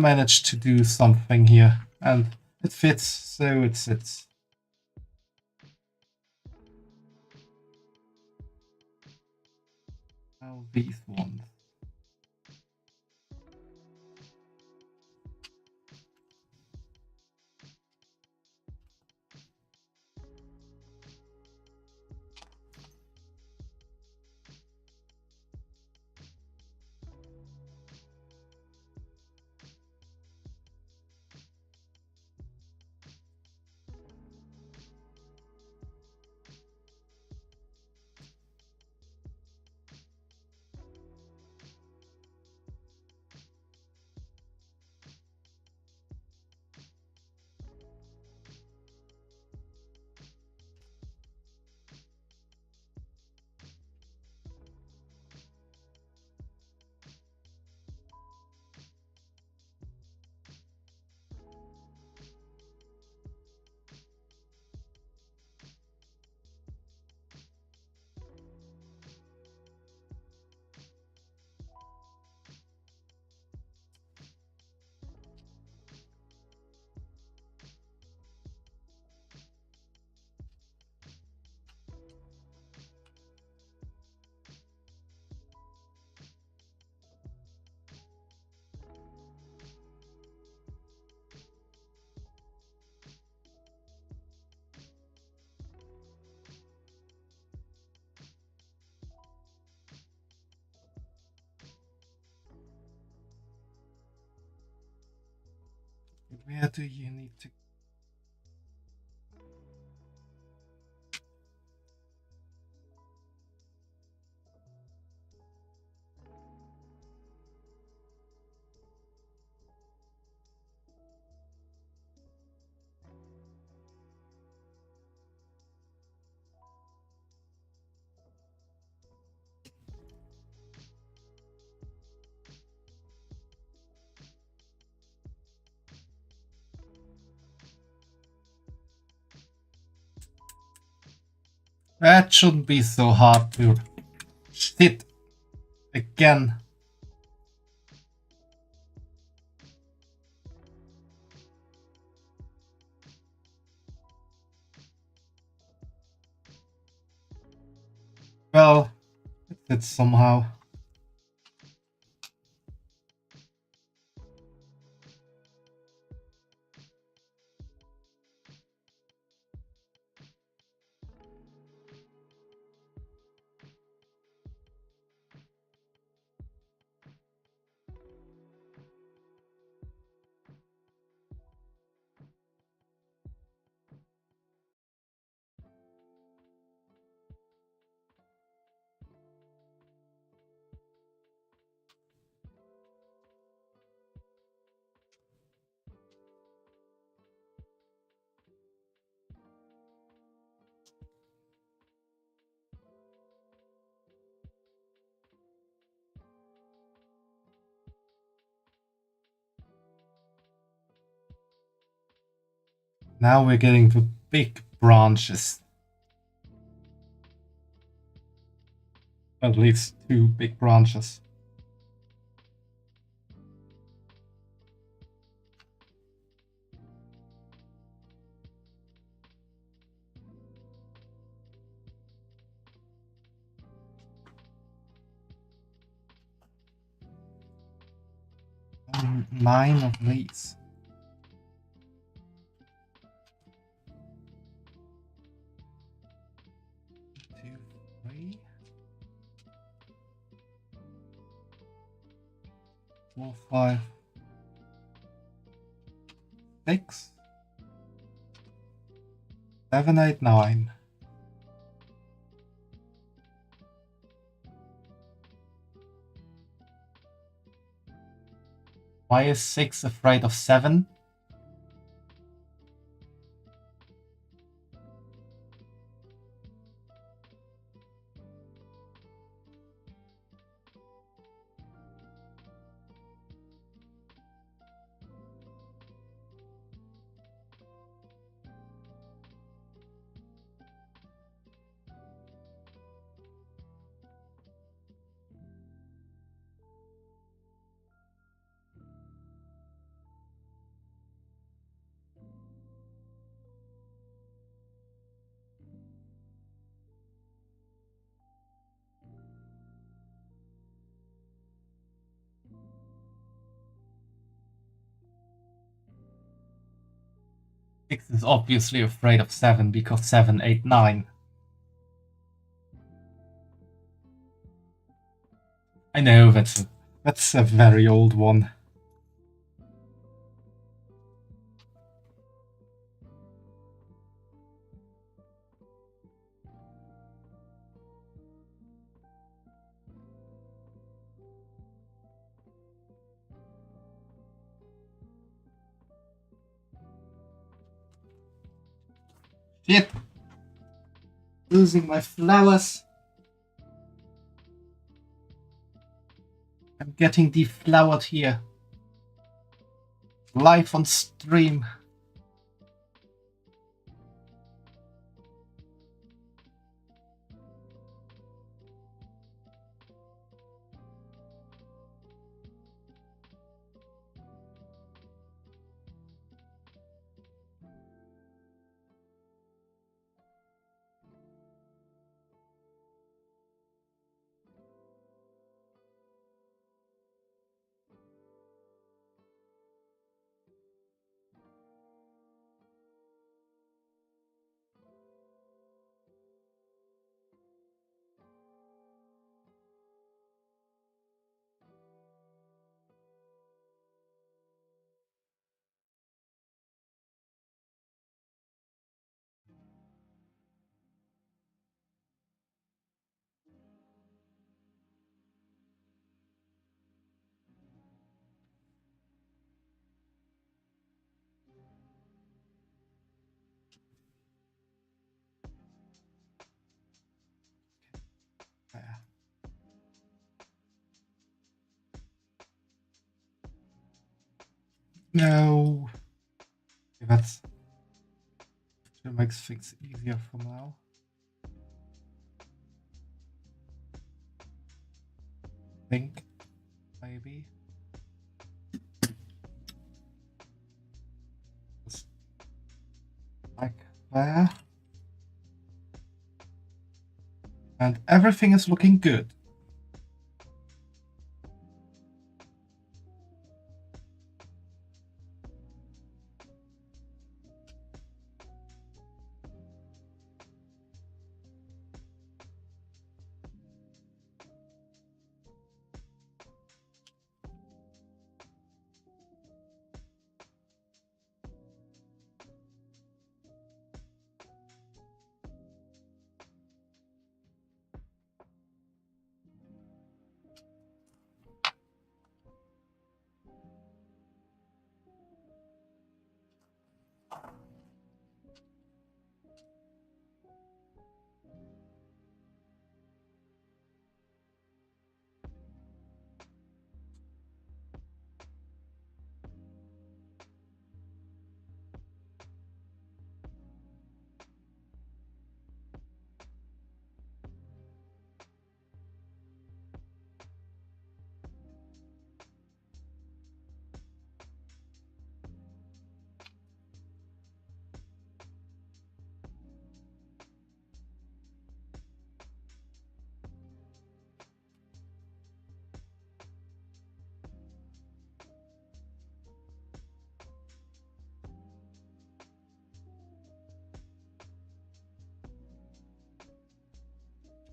managed to do something here, and it fits, so it sits. Now these ones. Where do you need to? That shouldn't be so hard to shit again. Well, it's somehow. Now we're getting to big branches. At least 2 big branches. Nine of these. Two, three. 4, 5, 6, 7, 8, 9. Why is 6 afraid of 7? Six is obviously afraid of 7 because 7, 8, 9. I know that's a very old one. Shit! Losing my flowers. I'm getting deflowered here. Live on stream. No. Okay, that makes things easier for now. Think, maybe. Just like there. And everything is looking good.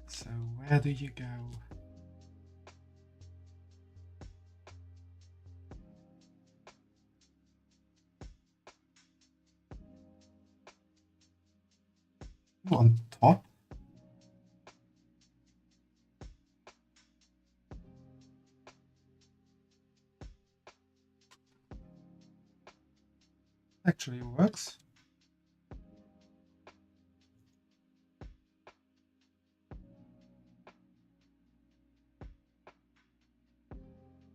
So where do you go? On top? Actually works.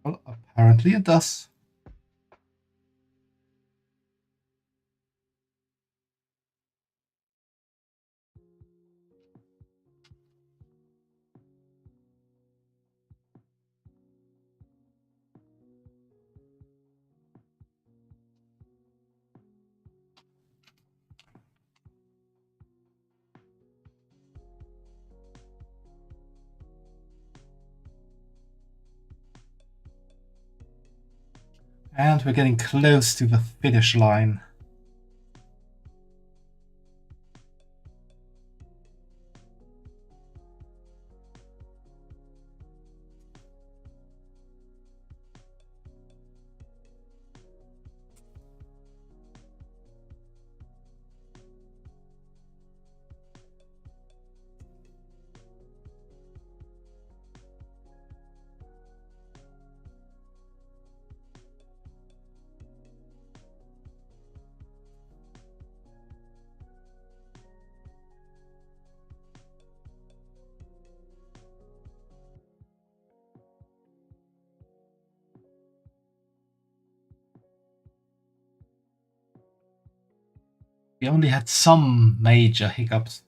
Well, apparently it does. And we're getting close to the finish line. We only had some major hiccups.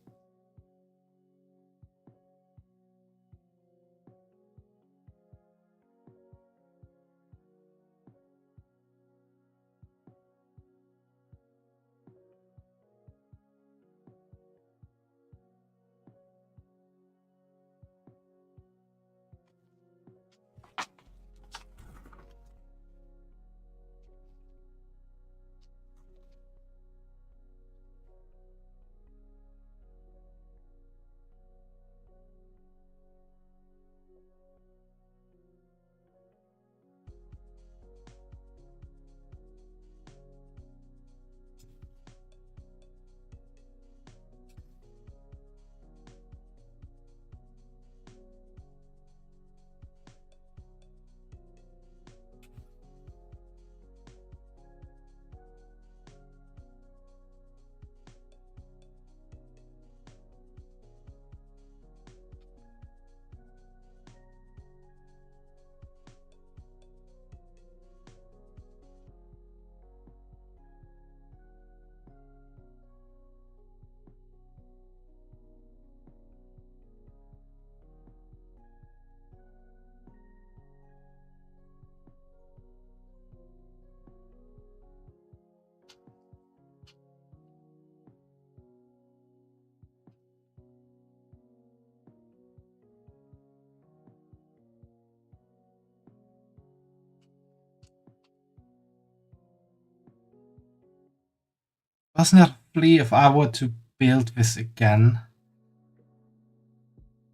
personally, if I were to build this again,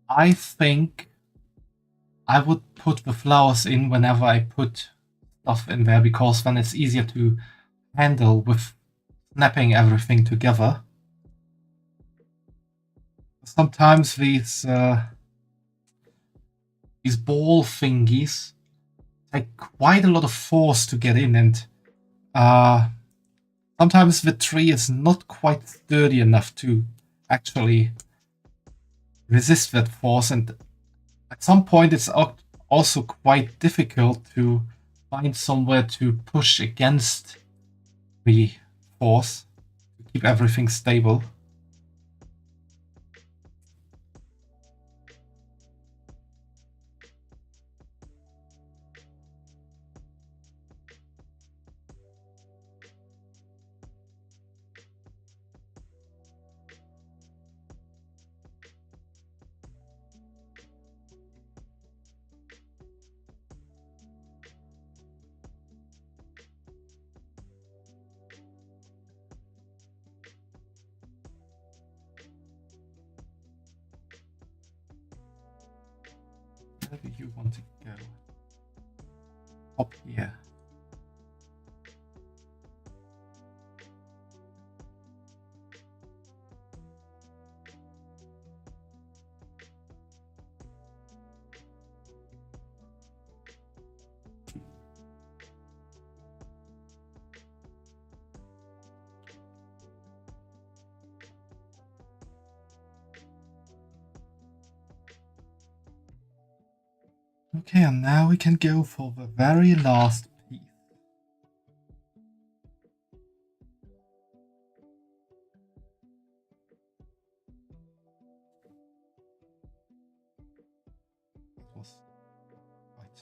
I think I would put the flowers in whenever I put stuff in there, because then it's easier to handle with snapping everything together. Sometimes these ball thingies take quite a lot of force to get in, and sometimes the tree is not quite sturdy enough to actually resist that force, and at some point it's also quite difficult to find somewhere to push against the force to keep everything stable. Where do you want to go? Up here. Okay, and now we can go for the very last piece. That was right.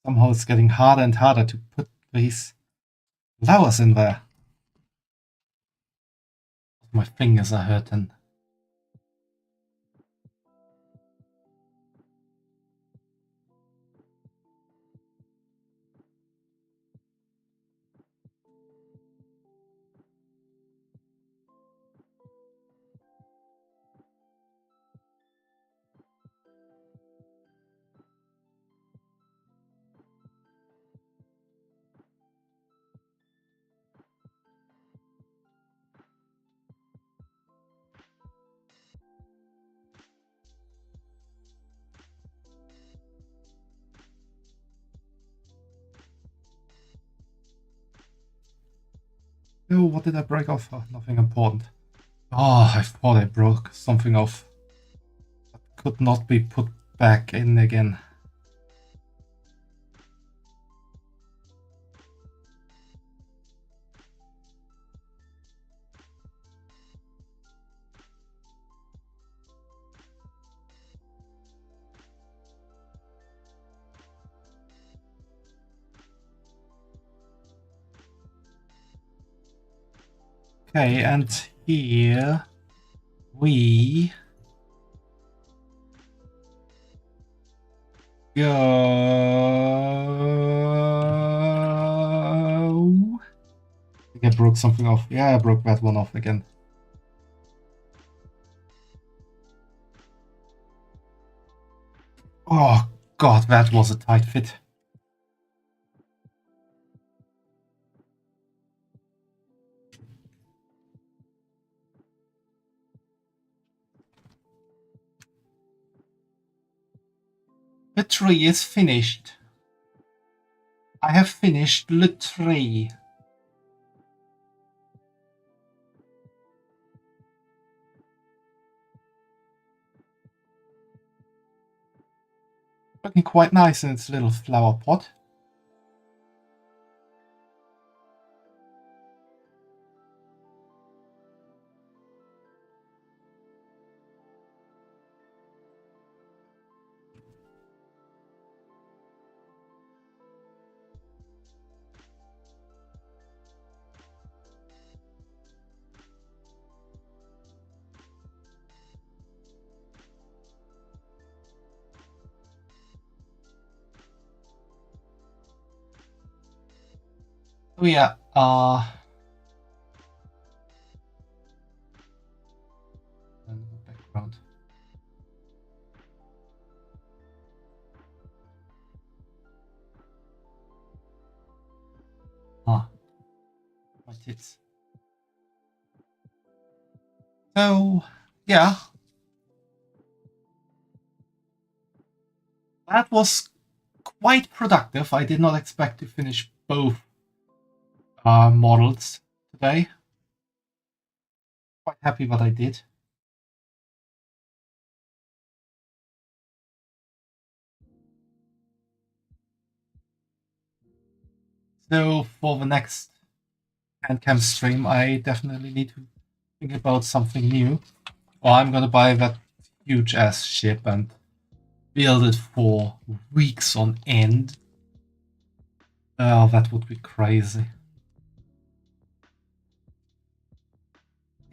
Somehow it's getting harder and harder to put these flowers in there. My fingers are hurting. Oh, what did I break off? Oh, nothing important. Oh, I thought I broke something off. That could not be put back in again. Okay, and here we go. I think I broke something off. Yeah, I broke that one off again. Oh god, that was a tight fit. The tree is finished. I have finished the tree. Looking quite nice in its little flower pot. Oh yeah, background. Ah, my tits. So, yeah. That was quite productive. I did not expect to finish both models today. Quite happy what I did. So for the next Handcam stream, I definitely need to think about something new. Or I'm gonna buy that huge ass ship and build it for weeks on end. Oh, that would be crazy.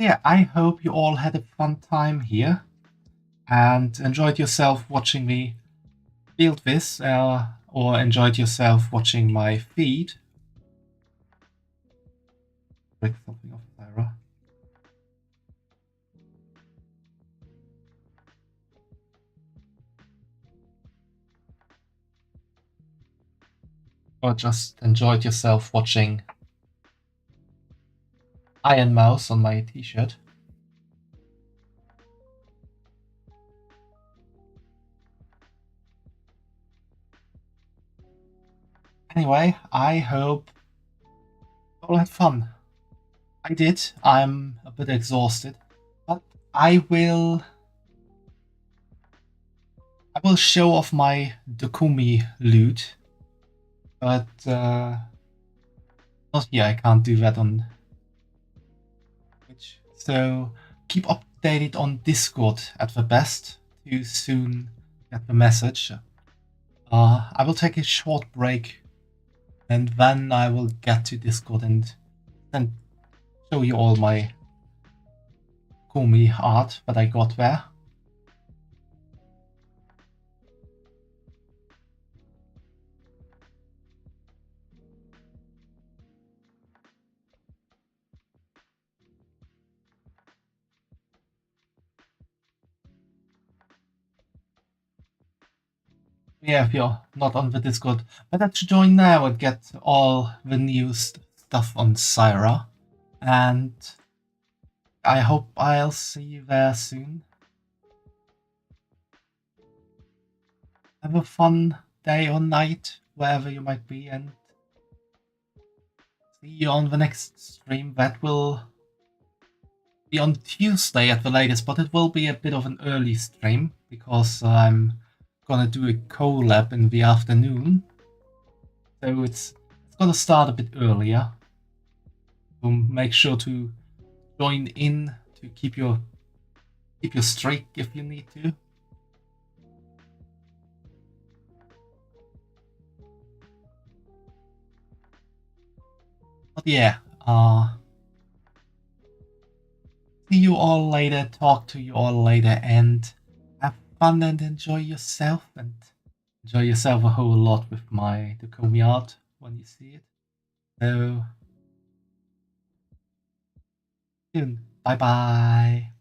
Yeah, I hope you all had a fun time here and enjoyed yourself watching me build this, or enjoyed yourself watching my feed. Break something off, Syra. Or just enjoyed yourself watching Iron Mouse on my t-shirt. Anyway, I hope you all had fun. I did. I'm a bit exhausted, but I will show off my Dokumi loot, but not here. I can't do that on Twitch. So keep updated on Discord at the best to soon get the message. I will take a short break and then I will get to Discord and then show you all my Kumi art that I got there. Yeah, if you're not on the Discord, better to join now and get all the new stuff on Syra. And I hope I'll see you there soon. Have a fun day or night, wherever you might be, and see you on the next stream. That will be on Tuesday at the latest, but it will be a bit of an early stream because I'm gonna do a collab in the afternoon. So it's gonna start a bit earlier. So make sure to join in to keep your streak if you need to. But yeah, see you all later, talk to you all later, and have fun and enjoy yourself. And enjoy yourself a whole lot with my Dokomi art when you see it. So, soon. Bye bye.